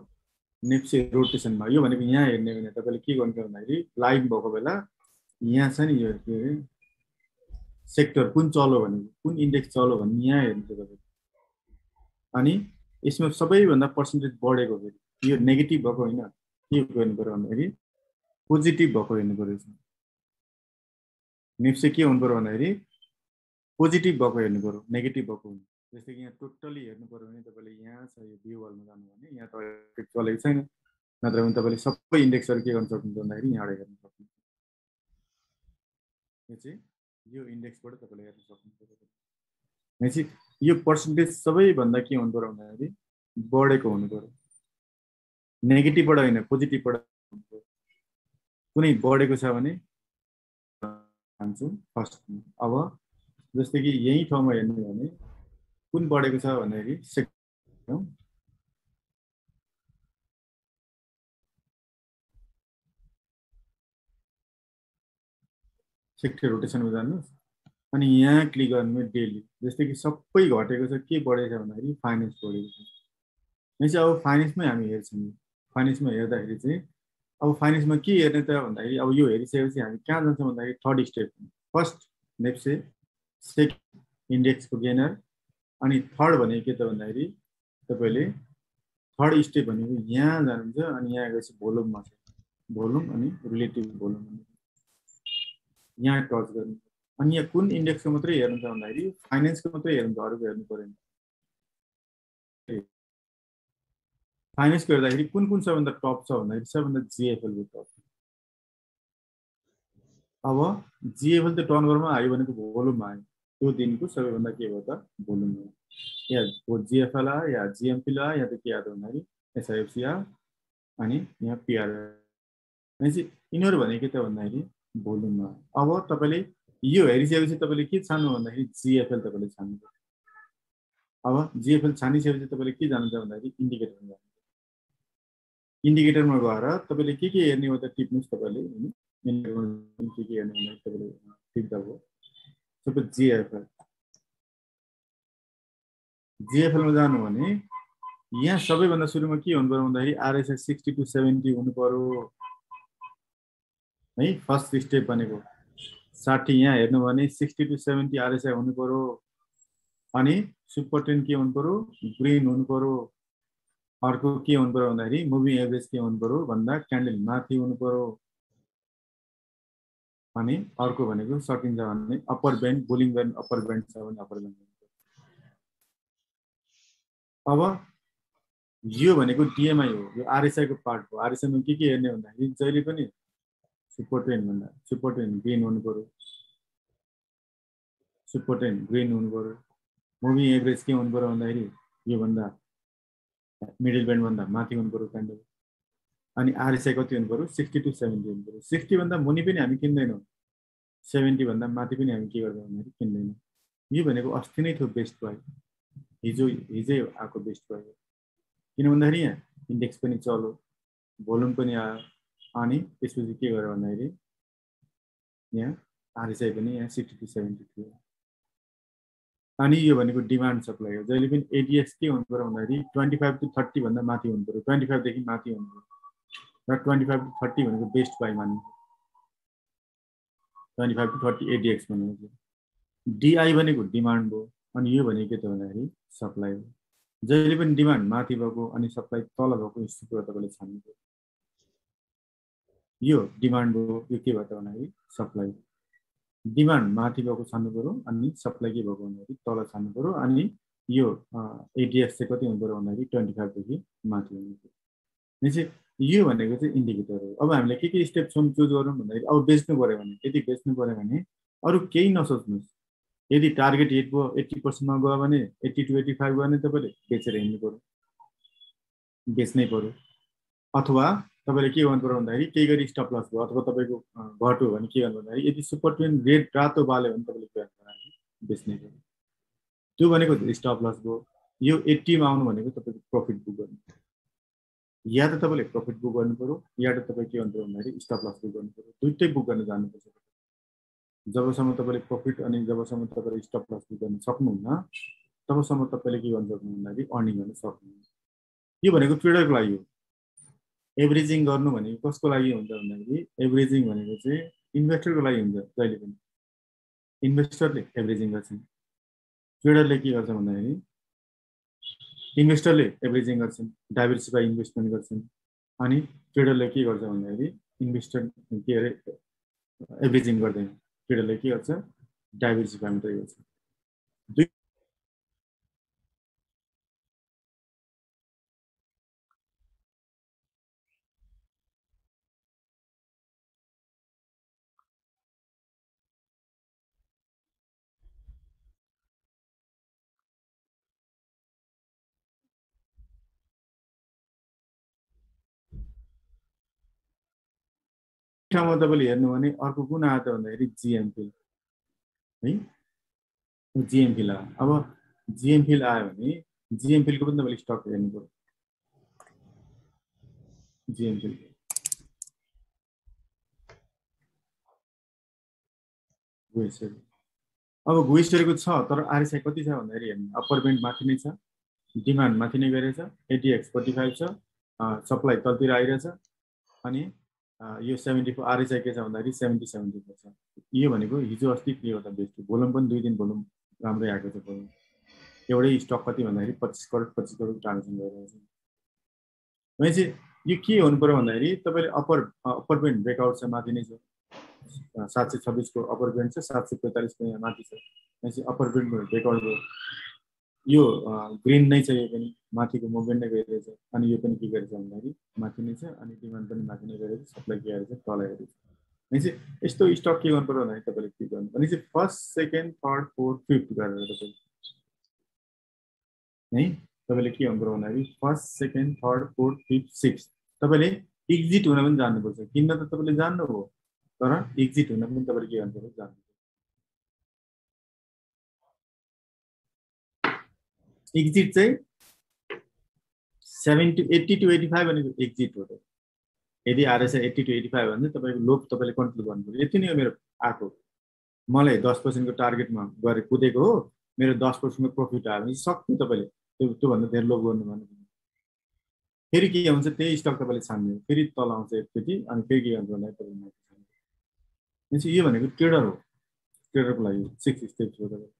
नेप्से रोटेसनमा। यो भनेको यहाँ हेर्ने भने तपाईले के गर्नु पर्यो भन्दाखेरि लाइभ भएको बेला यहाँ छ नि यो के अरे सेक्टर कुन चल्यो भनेको कुन इन्डेक्स चल्यो भन्ने यहाँ हेर्नु पर्यो तपाईले। अनि यसमा सबैभन्दा पर्सेन्टेज बढेको फेरि यो नेगेटिभ भएको होइन के गर्नु पर्यो भन्दाखेरि पोजिटिभ भएको हेर्नु पर्यो। नेप्से के हुनु पर्यो भन्दाखेरि पोजिटिभ भएको हेर्नु पर्यो नेगेटिभ भएको हुनु। जस्तै कि यहाँ टोटली हेर्नु पर्यो भने तपाईले यहाँ छ यो भ्यू वालमा जानु भने यहाँ त चलेको छैन नत्र भने तपाईँले सबै इन्डेक्सहरू के गर्न सक्नुहुन्छ भन्दाखेरि यहाँबाट हेर्न सक्नुहुन्छ। यो चाहिँ यो इन्डेक्सबाट तपाईँले हेर्न सक्नुहुन्छ। भनेपछि यो पर्सेन्टेज सबैभन्दा के हुनु पर्यो भन्दाखेरि बढेको हुनु पर्यो, नेगेटिभबाट होइन पोजिटिभबाट हुनु पर्यो। कुनै बढेको छ भने हान्छौँ फर्स्ट। अब जस्तै कि यही ठाउँमा हेर्नु भने कुन बढेको छ भन्दाखेरि सेक्टर रोटेसनमा जानुहोस् अनि यहाँ क्लिक गर्नु डेली। जस्तै कि सबै घटेको छ, के बढेको छ भन्दाखेरि फाइनेन्स बढेको छ। भनेपछि अब फाइनेन्समै हामी हेर्छौँ। फाइनेन्समा हेर्दाखेरि चाहिँ अब फाइनेन्समा के हेर्ने त भन्दाखेरि अब यो हेरिसकेपछि हामी कहाँ जान्छौँ भन्दाखेरि third step. First NEPSE, second इन्डेक्सको गेनर, अनि थर्ड भनेको के त भन्दाखेरि तपाईँले थर्ड स्टेप भनेको यहाँ जानुहुन्छ अनि यहाँ गएपछि भोल्युममा छ, भोल्युम अनि रिलेटिभ भोल्युम यहाँ टच गर्नु। अनि यहाँ कुन इन्डेक्सको मात्रै हेर्नु छ भन्दाखेरि फाइनेन्सको मात्रै हेर्नु छ, अरूको हेर्नु परेन। फाइनेन्सको हेर्दाखेरि कुन कुन सबभन्दा टप छ भन्दाखेरि सबभन्दा जिएफएलको टप। अब जिएफएल त टर्नओभरमा आयो भनेको भोल्युममा आयो, त्यो दिनको सबैभन्दा के भयो त भोल्युम हो। या जिएफएल आयो या जिएमपी आयो या त के आयो भन्दाखेरि एसआइएफसी आयो अनि यहाँ पिआर। भनेपछि यिनीहरू भनेको के त भन्दाखेरि भोल्युममा। अब तपाईँले यो हेरिसकेपछि तपाईँले के छान्नु भन्दाखेरि जिएफएल तपाईँले छान्नु। अब जिएफएल छानिसकेपछि तपाईँले के जानुहुन्छ भन्दाखेरि इन्डिकेटरमा जानु। इन्डिकेटरमा गएर तपाईँले के हेर्ने हो त टिप्नुहोस् तपाईँले होइन। के हेर्ने भन्दाखेरि तपाईँले टिप्दा भयो सबै जिएफएल। जिएफएलमा जानु भने यहाँ सबैभन्दा सुरुमा के हुनु पर्यो भन्दाखेरि आरएसआई 60 to 70 हुनु पर्यो है। फर्स्ट स्टेप भनेको 60 यहाँ हेर्नु भने 60 to 70 आरएसआई हुनु पर्यो। अनि सुपर ट्रेन्ड के हुनु पर्यो, ग्रिन हुनु पर्यो। अर्को के हुनु पर्यो भन्दाखेरि मुभिङ एभरेज के हुनु पर्यो भन्दा क्यान्डल माथि हुनु पर्यो। अनि अर्को भनेको सकिन्छ भने upper band, bulling band upper band छ भने अप्पर ब्यान्ड। अब यो भनेको डिएमआई हो, यो आरएसआईको पार्ट हो। आरएसआईमा के हेर्ने भन्दाखेरि जहिले पनि सुपर ट्रेन्ड भन्दा सुपर ट्रेन्ड ग्रिन हुनु पर्यो, सुपर ट्रेन्ड ग्रिन हुनु पर्यो। मुभिङ एभरेज के हुनु पर्यो भन्दाखेरि योभन्दा मिडल ब्यान्ड भन्दा माथि हुनु पर्यो क्यान्डल। अनि आरएसआई कति हुनु पर्यो 60 to 70 हुनु पर्यो। 60 भन्दा मुनि पनि हामी किन्दैनौँ, 70 भन्दा माथि पनि हामी के गर्छौँ भन्दाखेरि किन्दैनौँ। यो भनेको अस्ति नै थियो बेस्ट भयो, हिजै आएको बेस्ट भयो। किन भन्दाखेरि यहाँ इन्डेक्स पनि चल्यो, भोल्युम पनि आयो, अनि त्यसपछि के गर्यो भन्दाखेरि यहाँ आरएसआई पनि यहाँ 60 to 70 थियो। अनि यो भनेको डिमान्ड सप्लाई हो। जहिले पनि एडिएक्स के हुनु पर्यो भन्दाखेरि 25 to 30 भन्दा माथि हुनु पर्यो, 25 देखि माथि हुनु पर्यो। र 25 to 30 भनेको बेस्ट बाई मानिन्छ। 25 to 30 एडिएक्स भनेको डिआई भनेको डिमान्ड हो, अनि यो भनेको के त भन्दाखेरि सप्लाई हो। जहिले पनि डिमान्ड माथि भएको अनि सप्लाई तल भएको स्थितिबाट तपाईँले छान्नु पर्यो। यो डिमान्ड हो, यो के भयो त भन्दाखेरि सप्लाई। डिमान्ड माथि भएको छान्नु पर्यो अनि सप्लाई के भएको भन्दाखेरि तल छान्नु पर्यो। अनि यो एडिएक्स चाहिँ कति हुनु पर्यो भन्दाखेरि 25 देखि माथि हुनु पर्यो। भनेपछि यो भनेको चाहिँ इन्डिकेटर हो। अब हामीले के स्टेप चुज गरौँ भन्दाखेरि अब बेच्नु पर्यो भने, यदि बेच्नु पर्यो भने अरू केही नसोच्नुहोस्। यदि टार्गेट हिट भयो 80%मा गयो भने 80 to 85 गयो भने तपाईँले बेचेर हिँड्नु पर्यो, बेच्नै पर्यो। अथवा तपाईँले के गर्नु पर्यो भन्दाखेरि केही गरी स्टप लस भयो अथवा तपाईँको घट्यो भने के गर्नु भन्दाखेरि यदि सुपर ट्रेन्ड रेड रातो बाल्यो भने तपाईँले के गर्नु पर्यो, बेच्नै पर्यो। त्यो भनेको स्टप लस भयो। यो 80मा आउनु भनेको तपाईँको प्रफिट बुक गर्नु, या त तपाईँले प्रफिट बुक गर्नु पर्यो या त तपाईँ के गर्नु पर्यो भन्दाखेरि स्टप लस बुक गर्नु पर्यो। दुइटै बुक गर्न जानुपर्छ। जबसम्म तपाईँले प्रफिट अनि जबसम्म तपाईँले स्टप लस बुक गर्न सक्नुहुन्न तबसम्म तपाईँले के गर्नु सक्नु भन्दाखेरि अर्निङ गर्न सक्नुहुन्न। यो भनेको ट्रेडरको लागि हो। एभरेजिङ गर्नु भनेको कसको लागि हुन्छ भन्दाखेरि एभरेजिङ भनेको चाहिँ इन्भेस्टरको लागि हुन्छ। जहिले पनि इन्भेस्टरले एभरेजिङ गर्छन्, ट्रेडरले के गर्छ भन्दाखेरि इन्भेस्टरले एभरेजिङ गर्छन्, डाइभर्सिफाई इन्भेस्टमेन्ट गर्छन्। अनि ट्रेडरले के गर्छ भन्दाखेरि इन्भेस्टर के अरे एभरेजिङ गर्दैन, ट्रेडरले के गर्छ डाइभर्सिफाई मात्रै गर्छ। ठाउँमा तपाईँले हेर्नु भने अर्को कुन आयो त भन्दाखेरि जिएमफिल है, जिएमफिल आयो। अब जिएमफिल आयो भने जिएमफिलको पनि तपाईँले स्टक हेर्नु पर्यो। जिएमफिल गइसक्यो। अब गइसकेको छ तर आरएसआई कति छ भन्दाखेरि हेर्नु, अप्पर बेन्ड माथि नै छ, डिमान्ड माथि नै गइरहेछ, एटिएक्स 45 छ, सप्लाई तलतिर आइरहेछ, अनि यो 74 आरएसआई के छ भन्दाखेरि 70-74 छ। यो भनेको हिजो अस्ति के हो त बेस्ट भोल्युम पनि 2 दिन भोल्युम राम्रै आएको छ। भोल्युम एउटै स्टक कति भन्दाखेरि 25 करोड ट्रान्जेक्सन गरिरहेछ। भनेपछि यो के हुनु पर्यो भन्दाखेरि तपाईँले अप्पर बेन्ड ब्रेकआउट छ, माथि नै छ, 726 को अप्पर बेन्ड छ, 745 को यहाँ माथि छ। भनेपछि अप्पर बेन्ड ब्रेकआउट भयो, यो ग्रिन नै छ, यो पनि माथिको मुभमेन्ट नै गइरहेछ, अनि यो पनि के गरेछ भन्दाखेरि माथि नै छ, अनि डिमान्ड पनि माथि नै गइरहेछ, सप्लाई के आइरहेछ तल आइरहेछ। भनेपछि यस्तो स्टक के गर्नु पर्यो भन्दाखेरि तपाईँले के गर्नु भनेपछि first, second, third, fourth, fifth गरेर तपाईँले है, तपाईँले के गर्नु पर्यो भन्दाखेरि first, second, third, fourth, fifth, sixth तपाईँले एक्जिट हुन पनि जान्नुपर्छ। किन्न त तपाईँले जान्नु हो, तर एक्जिट हुन पनि तपाईँले के गर्नु पर्यो जान्नु। एक्जिट चाहिँ 80 to 85 भनेको एक्जिट हो। यदि आरएसआई 80 to 85 भने तपाईँको लोभ तपाईँले कन्ट्रोल गर्नु पर्यो। यति नै हो मेरो आएको, मलाई 10% को टार्गेटमा गरे कुदेको हो, मेरो 10% को प्रफिट आयो भने सक्नु तपाईँले त्योभन्दा धेरै लोभ गर्नु भने। फेरि के हुन्छ त्यही स्टक तपाईँले छान्ने हो, फेरि तल आउँछ एकचोटि, अनि फेरि के गर्नु भन्दा तपाईँले छान्ने। यो भनेको ट्रेडर हो, ट्रेडरको लागि 6 स्टेप्स हो तपाईँ।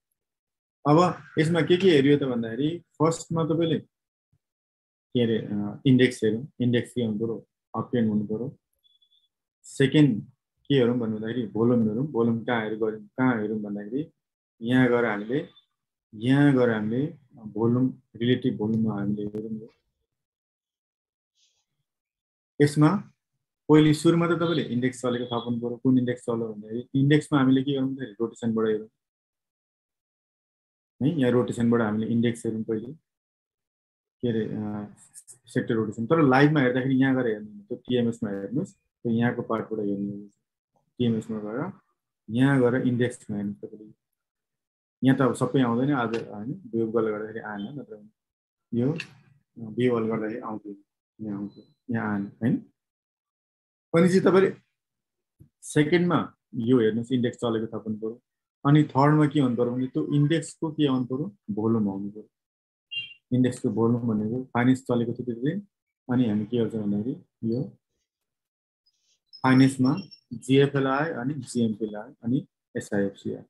अब यसमा के हेऱ्यो त भन्दाखेरि फर्स्टमा तपाईँले के अरे इन्डेक्स हेरौँ, इन्डेक्स के हुनु पऱ्यो अपट्रेन्ड हुनु पऱ्यो। सेकेन्ड के हेरौँ भन्दाखेरि भोल्युम हेरौँ, भोल्युम कहाँ हेरौँ भन्दाखेरि यहाँ गएर हामीले भोल्युम रिलेटिभ भोल्युममा हामीले हेरौँ। यसमा पहिले सुरुमा त तपाईँले इन्डेक्स चलेको थाहा पाउनु पऱ्यो, कुन इन्डेक्स चल्यो भन्दाखेरि इन्डेक्समा हामीले के गर्नु भन्दाखेरि रोटेसनबाट हेरौँ है। यहाँ रोटेसनबाट हामीले इन्डेक्स हेरौँ पहिले, के अरे सेक्टर रोटेसन। तर लाइभमा हेर्दाखेरि यहाँ गएर हेर्नु, त्यो टिएमएसमा हेर्नुहोस्, त्यो यहाँको पार्टबाट हेर्नु, टिएमएसमा गएर यहाँ गएर इन्डेक्समा हेर्नु तपाईँले। यहाँ त अब सबै आउँदैन आज होइन, वेबले गर्दाखेरि आएन, नत्र यो वेबले गर्दाखेरि आउँथ्यो, यहाँ आउँथ्यो, यहाँ आएन होइन। अनि चाहिँ तपाईँले सेकेन्डमा यो हेर्नुहोस् इन्डेक्स चलेको थाहा पाउनु पऱ्यो। अनि थर्डमा के हुनु पऱ्यो भने त्यो इन्डेक्सको के आउनु पऱ्यो भोल्युम आउनु पऱ्यो। इन्डेक्सको भोल्युम भनेको फाइनेन्स चलेको थियो त्यति दिन, अनि हामी के गर्छौँ भन्दाखेरि यो फाइनेन्समा जिएफएल आयो, अनि जिएमपिएल आयो, अनि एसआइएफसी आयो।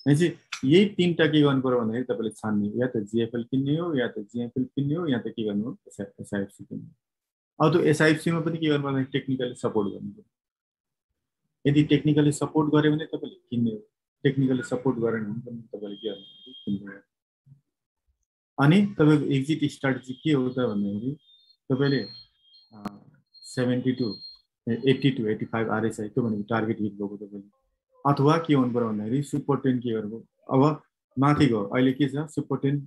भनेपछि यही तिनवटा के गर्नु पऱ्यो भन्दाखेरि तपाईँले छान्ने, या त जिएफएल किन्ने हो, या त जिएमपिएल किन्ने हो, या त के गर्नु हो एसआइएफसी किन्ने हो। अब त्यो एसआइएफसीमा पनि के गर्नु पर्यो भने टेक्निकली सपोर्ट गर्नु पऱ्यो। यदि टेक्निकली सपोर्ट गऱ्यो भने तपाईँले किन्ने हो, टेक्निकली सपोर्ट गरेन भने पनि तपाईँले के गर्नु किन्ने हो। अनि तपाईँको एक्जिट स्ट्राटेजी के हो त भन्दाखेरि तपाईँले 70 to 80 to 85 आरएसआई त्यो भनेको टार्गेट हिट भएको तपाईँले, अथवा के हुनु पर्यो भन्दाखेरि सुपर 10 के गर्नु। अब माथि गयो, अहिले के छ सुपर 10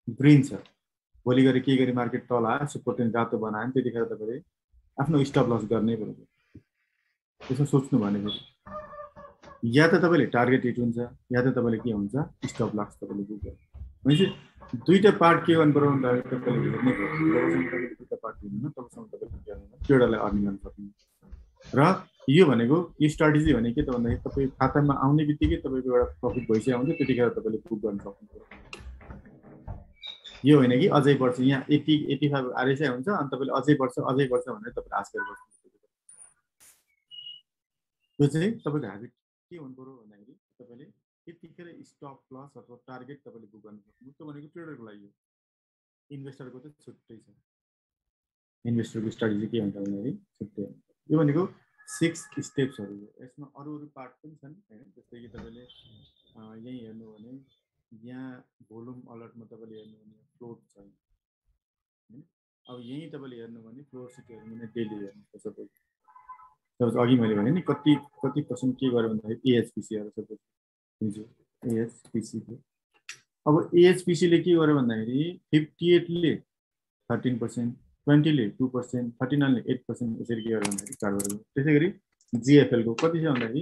ग्रिन छ, भोलि गएर के गरी मार्केट तल आयो सुपर 10 रातो बनायो, त्यतिखेर तपाईँले आफ्नो स्टप लस गर्नै पर्यो। त्यसो सोच्नु भनेको या त तपाईँले टार्गेट हिट हुन्छ, या त तपाईँले के हुन्छ स्टप लस तपाईँले बुक गर्नु। भनेपछि दुईटा पार्ट के गर्नु पर्यो भन्दाखेरि तपाईँले हेर्नै पर्यो, दुईटा पार्ट हेर्नु तबसम्म तपाईँले ट्रेडरलाई अर्निङ गर्न सक्नु। र यो भनेको यो स्ट्राटेजी भनेको के त भन्दाखेरि तपाईँ खातामा आउने बित्तिकै तपाईँको एउटा प्रफिट भइसकेको हुन्छ, त्यतिखेर तपाईँले बुक गर्न सक्नु। यो होइन कि अझै वर्ष यहाँ 80-85 आरएसआई हुन्छ, अनि तपाईँले अझै वर्ष भनेर तपाईँले आश गरिबस्नु। त्यो चाहिँ तपाईँको ह्याबिट के हुनु पर्यो भन्दाखेरि तपाईँले त्यतिखेर स्टप लस अथवा टार्गेट तपाईँले बुक गर्न सक्नु। त्यो भनेको ट्रेडरको लागि हो, इन्भेस्टरको त छुट्टै छ। इन्भेस्टरको स्ट्राटेजी के हुन्छ भन्दाखेरि छुट्टै हुन्छ। यो भनेको 6 स्टेप्सहरू हो। यसमा अरू पार्ट पनि छन् होइन, जस्तै कि तपाईँले यहीँ हेर्नु भने यहाँ भोल्युम अलर्टमा तपाईँले हेर्नु भने फ्लोट छ होइन। अब यहीँ तपाईँले हेर्नु भने फ्लोर सिट हेर्नु भने डेली हेर्नु सपोज अघि मैले भने नि कति पर्सेन्ट के गर्यो भन्दाखेरि एएचपिसीहरू सपोज हिजो एएचपिसीले। अब एएचपिसीले के गर्यो भन्दाखेरि 58ले 13%, 20 ले 2%, 39 ले 8% यसरी के गर्यो भन्दाखेरि चार्ट गरेको। त्यसैगरी GFL को कति छ भन्दाखेरि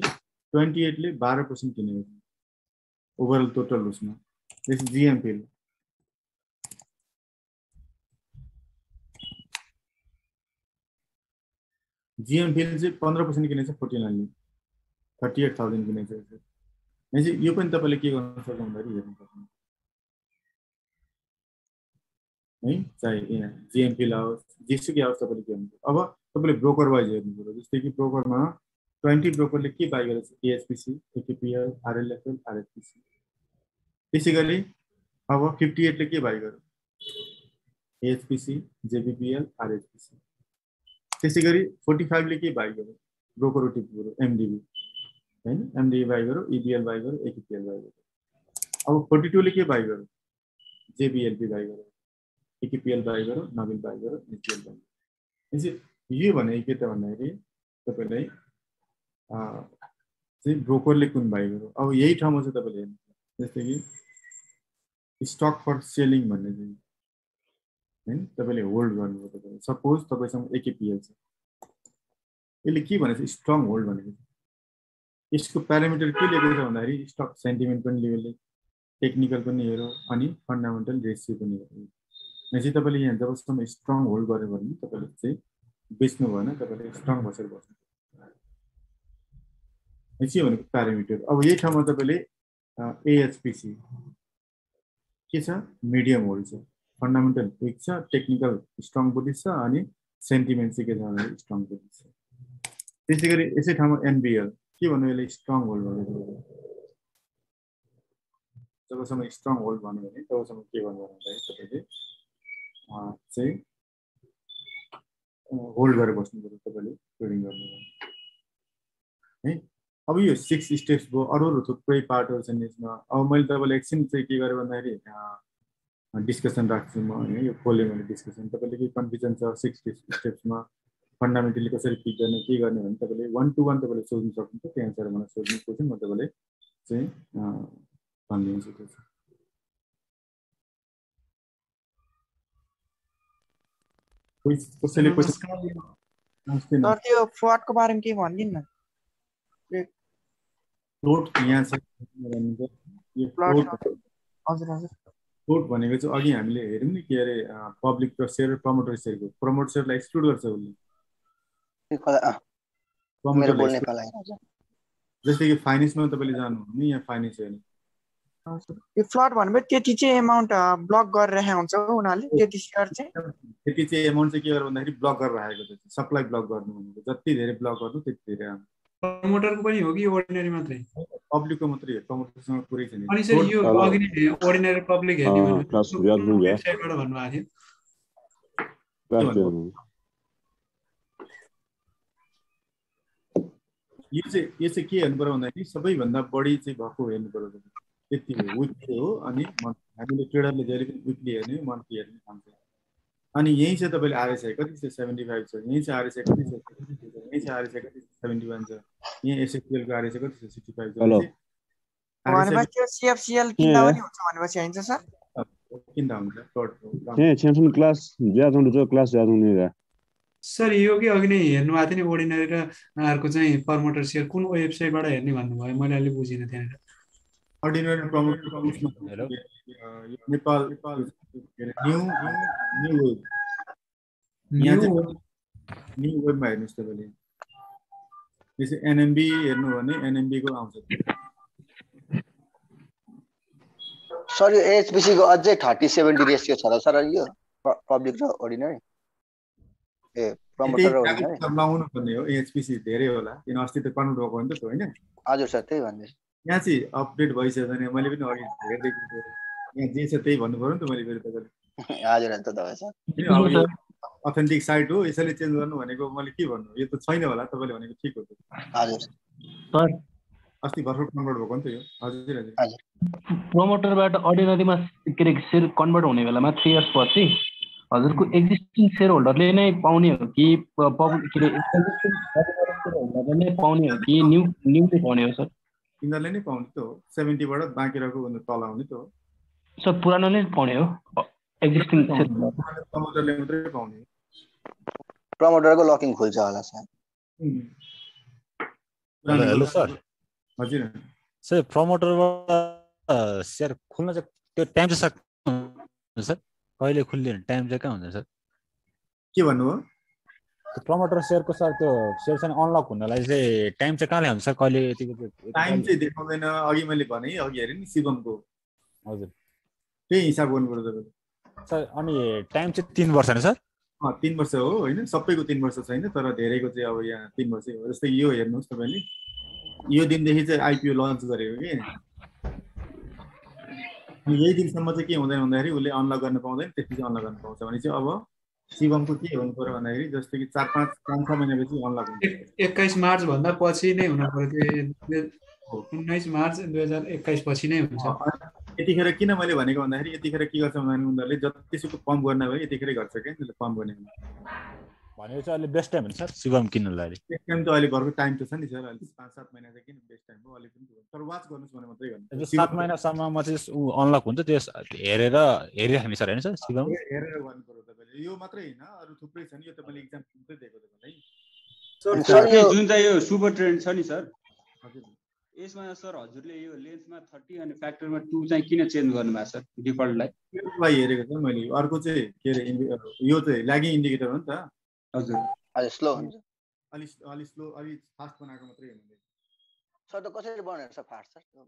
28 ले 12% किनेको छ ओभरअल टोटल उसमा। त्यसपछि GMPL चाहिँ 15% किनेको छ 49 ले 38,000 किनेको छ। भनेपछि यो पनि तपाईले के गर्न सक्नुहुन्छ भन्दाखेरि हेर्नु सक्नुहुन्छ है, चाहे यहाँ GMPL आओस् जेसुकै आओस् तपाईले के गर्नु। अब तपाईले ब्रोकर वाइज हेर्नु पर्यो। जस्तै कि ब्रोकरमा 20 ब्रोकरले के बाइ गरेछ ASPC, AKPL, RLFL, RSPC। त्यसैगरी अब 58 ले के बाइ गर्यो ASPC, JBPL, RSPC। त्यसैगरी 45 ले के बाइ गर्यो ब्रोकर टिप्यो MDB हैन, MDB बाइ गर्यो, EBL बाइ गर्यो, AKPL बाइ गर्यो। अब 42 ले के बाइ गर्यो JBLP बाइ गर्यो, AKPL बाइ गर्यो, नबिल बाइ गर्यो, NCL बाइ गर्यो। यसै यो भने के त भन्दाखेरि तपाईलाई चाहिँ ब्रोकरले कुन बाइ गर्यो। अब यही ठाउँमा चाहिँ तपाईले हेर्नु। जस्तै कि स्टक फर सेलिङ भन्ने चाहिँ हैन, तपाईले होल्ड गर्नु। तपाईले सपोज तपाईसँग AKPL छ, यसले के भनेछ स्ट्रङ होल्ड भनेको छ। यसको प्यारामिटर के लेखेको छ भन्दाखेरि स्टक सेन्टिमेन्ट पनि लियो, टेक्निकल पनि हेर्यो अनि फन्डामेन्टल रेसियो पनि हेर्यो। भनेपछि तपाईले यहाँ जबसम्म स्ट्रङ होल्ड गर्यो भने तपाईले चाहिँ बेच्नु भएन, तपाईले स्ट्रङ बसेर बस्नु। यसै भनेको प्यारामिटर। अब यही ठाउँमा तपाईले AHPC के छ मिडियम होल्ड छ, फन्डामेन्टल विक छ, टेक्निकल स्ट्रङ बुलिस छ अनि सेन्टिमेन्ट चाहिँ के छ भने स्ट्रङ बुलिस छ। त्यसैगरी यसै ठाउँमा NBL के भन्नु, यसले स्ट्रङ होल्ड भनेको। जबसम्म स्ट्रङ होल्ड भन्यो भने तबसम्म के भन्नु भन्दाखेरि तपाईले चाहिँ होल्ड गरेर बस्नु पर्यो तपाईले ट्रेडिङ गर्नु है। अब यो 6 स्टेप्स भयो, अरू थुप्रै पार्टहरु छन् यसमा। अब मैले तपाईलाई एकछिन चाहिँ के गरे भन्दाखेरि डिस्कसन राख्छु म हैन, यो खोले मैले डिस्कसन। तपाईले के कन्फ्युजन छ 6 स्टेप्समा फन्डामेन्टली कसरी पिक गर्ने के गर्ने भने तपाईले 1 to 1 तपाईले सोध्न सक्नुहुन्छ। त्यो एन्सर मलाई सोध्नु पर्छ, म तपाईलाई चाहिँ भनिदिन्छु। त्यो कसैले क्वेशन सर त्यो फ्लोटको बारेमा के भनिदिनु न। फ्लोट यहाँ छ यो फ्लोट। हजुर हजुर, फ्लोट भनेको चाहिँ अघि हामीले हेर्यौं नि के अरे पब्लिक र सेयर प्रमोटर सेयरको। प्रमोटर सेयरलाई एक्सक्लुड गर्छ उसले। मेरो बोल्ने पाला हजुर। जस्तै कि फाइनान्समा तपाईले जानु भने यहाँ फाइनान्स हेर्नु। यो फ्लड भनेपछि त्यति चाहिँ एमाउन्ट ब्लक गरेर राखेको हुन्छ उनीहरूले, त्यति सेयर चाहिँ त्यति चाहिँ एमाउन्ट चाहिँ के गरेर भन्दाखेरि ब्लक गरेर राखेको छ। सप्लाई ब्लक गर्नु भनेको जति धेरै ब्लक गर्नु त्यति धेरै राम्रो। प्रमोटरको पनि हो कि अर्डिनरी मात्रै? पब्लिकको मात्रै हो, प्रमोटरसँग पुरै छैन। अनि सर यो अघि नै अर्डिनरी पब्लिक हेर्ने भने वेबसाइटबाट भन्नुभएको थियो। यो चाहिँ के हेर्नु पर्यो भन्दाखेरि सबैभन्दा बढी चाहिँ भएको हेर्नु पर्यो। त्यति हो, विकली हो। अनि हामीले ट्रेडरले जहिले पनि विकली हेर्ने, मन्थली हेर्ने काम छ। अनि यही चाहिँ तपाईले RSI कति छ 75 छ, यही चाहिँ RSI कति छ, यही चाहिँ RSI कति छ 71 छ, यहाँ SFPL को RSI कति छ 65 छ। भनेपछि त्यो CFCL किन्दा पनि हुन्छ भनेपछि हैन सर? किन्दा हुन्छ ए स्यामसङ क्लास ज्यादा हुन्छ, क्लास ज्यादा हुने। सर यो कि अघि नै हेर्नु भएको थियो नि अर्डिनरी र अर्को चाहिँ प्रमोटर सेयर कुन वेबसाइटबाट हेर्ने भन्नुभयो, मैले अलि बुझिनँ त्यहाँनिर। अर्डिनरी प्रमोटर नेपाल न्यू वेबमा हेर्नुस् तपाईले। त्यसै NMB हेर्नु भने NMB को आउँछ। सर यो AHPC को अझै 30-70 रेशियो छ र सर यो पब्लिक र अर्डिनरी ए प्रमोटर र अर्डिनरी लाउनु पर्ने हो। AHPC धेरै होला किन अस्ति त कन्भर्ट भएको हो नि त हैन? हजुर सर त्यही भन्दै। यहाँ चाहिँ अपडेट भइसक्यो भने मैले पनि अघि हेर्दै यहाँ जे छ त्यही भन्नु पर्यो नि त मैले फेरि तपाईलाई। हजुर अन्त तपाईँ सर अथेन्टिक साइट हो, यसैले चेन्ज गर्नु भनेको मैले के भन्नु, यो त छैन होला तपाईले भनेको ठिक हो। हजुर सर अस्ति भर्खर कन्भर्ट भएको नि त यो। हजुर हजुर प्रमोटरबाट अर्डिनरीमा के रे सेयर कन्भर्ट हुने बेलामा 3 इयर्स पछि हजुरको एक्जिस्टिङ सेयर होल्डरले नै पाउने हो कि पब्लिक के रे एक्जिस्टिङ सेयर होल्डरले नै पाउने हो कि न्यूले पाउने हो सर? यिनीहरूले नै पाउने त हो। 70 बाट बाँकी रहेको भन्दा तल आउने त हो सर। पुरानो नै पाउने हो एक्जिस्टिङ सेयर प्रमोटरले मात्रै पाउने। प्रमोटरको लकिङ खुल्छ होला सर। हेलो सर हजुर सर प्रमोटरबाट सेयर खुल्न चाहिँ त्यो टाइम चाहिँ सर कहिले खुल्ने टाइम चाहिँ कहाँ हुन्छ सर? के भन्नुभयो? त्यो प्रमोटर सेयरको सर त्यो सेयर चाहिँ अनलक हुनलाई चाहिँ टाइम चाहिँ कहाँले हुन्छ सर? कहिले यतिको टाइम चाहिँ देखाउँदैन। अघि मैले भने अघि हेरेँ नि शिवमको, हजुर त्यही हिसाब गर्नुपर्छ तपाईँले सर। अनि टाइम चाहिँ 3 वर्ष नि सर? 3 वर्ष हो होइन, सबैको 3 वर्ष छैन, तर धेरैको चाहिँ अब यहाँ 3 वर्षै हो। जस्तै यो हेर्नुहोस् तपाईँले, यो दिनदेखि चाहिँ आइपिओ लन्च गरेको कि, यही दिनसम्म चाहिँ के हुँदैन भन्दाखेरि उसले अनलक गर्न पाउँदैन, त्यसपछि अनलक गर्न पाउँछ भने चाहिँ अब शिवमको के हुनु पर्यो भन्दाखेरि जस्तै कि 4-5 महिनापछि अनलक हुन्छ। 21 मार्च भन्दा पछि नै हुनु पर्यो। 19 मार्च 2021 पछि नै हुन्छ। यतिखेर किन मैले भनेको भन्दाखेरि यतिखेर के गर्छ भन्दाखेरि उनीहरूले जतिसुकै पम्प गर्न भयो यतिखेरै गर्छ क्या, त्यसले पम्प गर्ने भनेको चाहिँ अहिले बेस्ट टाइम हो सर शिवम किन्नलाई? बेस्ट टाइम त अहिले घरको टाइम त छ नि सर, अहिले 5-7 महिना चाहिँ किन बेस्ट टाइम हो, अलिक पनि तर वाच गर्नुहोस् भने मात्रै गर्नु। 7 महिनासम्ममा चाहिँ अनलक हुन्छ, त्यस हेरिराख्ने सर होइन सर शिवम? हेरेर गर्नु पर्यो तपाईँले, यो मात्रै होइन अरू थुप्रै छ नि, यो त मैले इक्जाम मात्रै दिएको तपाईँलाई। जुन चाहिँ यो सुपर ट्रेन्ड छ नि सर, यसमा सर हजुरले यो लेन्समा 30 अनि फ्याक्टरमा 2 चाहिँ किन चेन्ज गर्नुभएको सर डिफल्टलाई? हेरेको छ मैले। अर्को चाहिँ के अरे यो चाहिँ ल्यागिङ इन्डिकेटर हो नि त। हजुर अलि स्लो हुन्छ, अलि स्लो अलि फास्ट बनाएको मात्रै हो मैले। सर त कसरी बनाएर सर फास्ट सर?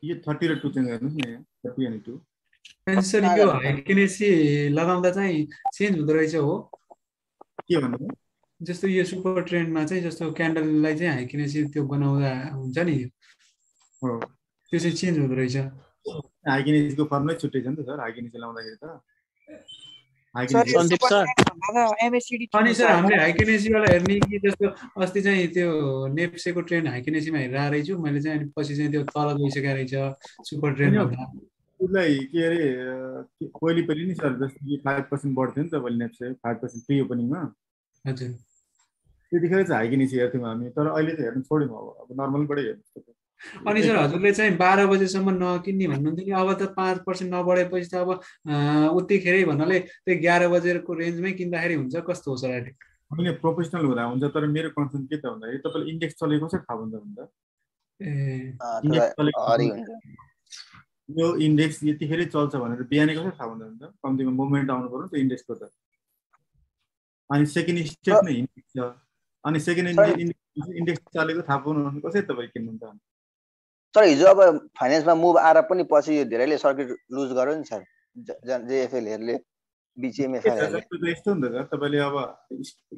यो 30 र 2 चेन्ज गर्नुहोस् न, यहाँ 30 अनि 2। सर यो हाइकिनेसी लगाउँदा चाहिँ चेन्ज हुँदो रहेछ हो? के भन्नुभयो? जस्तो यो सुपर ट्रेन्डमा चाहिँ जस्तो क्यान्डललाई चाहिँ हाइकिनेसी त्यो बनाउँदा हुन्छ नि, त्यो चाहिँ चेन्ज हुँदो रहेछ। हाइकिनेसीको फर्मै छुट्टै छ नि त सर, हाइकिनेसी लाउँदाखेरि त। अनि सर हामीले हाइकिनेसीवाला हेर्ने कि जस्तो अस्ति चाहिँ त्यो नेप्सेको ट्रेन्ड हाइकिनेसीमा हेरेर आएर छु मैले चाहिँ, अनि पछि चाहिँ त्यो तल गइसकेको रहेछ सुपर ट्रेन्ड भन्दा। उसलाई के अरे पहिले नि सर जस्तो कि 5% बढ्थ्यो नि त पहिले नेप्से 5% प्री ओपनिङमा। हजुर त्यतिखेर चाहिँ हाइकिनेसी हेर्थ्यौँ हामी, तर अहिले त हेर्नु छोड्यौँ, अब नर्मलबाटै हेर्नु। अनि सर हजुरले चाहिँ 12 बजेसम्म नकिन्ने भन्नुहुन्थ्यो नि, अब त 5% नबढेपछि त अब उतिखेरै भन्नाले त्यो 11 बजेको रेन्जमै किन्दाखेरि हुन्छ, कस्तो हो सर अहिले? मैले प्रोफेसनल हुँदा हुन्छ, तर मेरो कन्सर्न के त भन्दाखेरि तपाईँले इन्डेक्स चलेको कसरी थाहा हुन्छ भन्दा यो इन्डेक्स यतिखेरै चल्छ भनेर बिहानै कसरी थाहा हुन्छ भन्दा कम्तीमा मुभमेन्ट आउनु पर्यो नि त इन्डेक्सको त। अनि सेकेन्ड स्टेप नै इन्डेक्स छ, अनि सेकेन्ड इन्डेक्स चलेको थाहा पाउनु कसरी तपाईँ किन्नुहुन्छ? सर हिजो अब फाइनेन्समा मुभ आएर पनि पछि यो धेरैले सर्किट लुज गर्यो नि सर, जेएफएलहरूले बिजिएमएफआरहरूले। यस्तो नि त सर, तपाईँले अब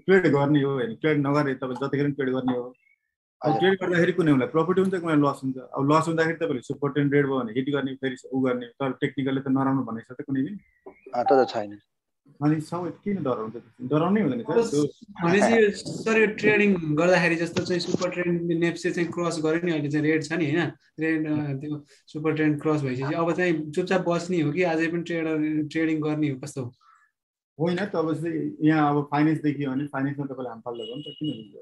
ट्रेड गर्ने हो होइन, ट्रेड नगरे तपाईँ जतिखेर ट्रेड गर्ने हो, अब ट्रेड गर्दाखेरि कुनै बेला प्रफिट हुन्छ कुनै लस हुन्छ। अब लस हुँदाखेरि तपाईँले सुपर ट्रेन्ड रेड भयो भने हिट गर्ने फेरि ऊ गर्ने, तर टेक्निकलले त नराम्रो भनेको छ त कुनै पनि, त छैन। अनि सबै किन डराउँछ? डराउनै हुँदैन भनेपछि सर यो ट्रेडिङ गर्दाखेरि जस्तो चाहिँ सुपर ट्रेन्ड नेप्से चाहिँ क्रस गर्यो नि, अहिले चाहिँ रेड छ नि होइन, ट्रेन्ड त्यो सुपर ट्रेन्ड क्रस भइसकेपछि अब चाहिँ चुपचाप बस्ने हो कि अझै पनि ट्रेडिङ गर्ने हो, कस्तो होइन? त अब यहाँ अब फाइनेन्स देखियो भने फाइनेन्समा तपाईँले हाम फाल्दा भयो नि त, किन हुन्छ?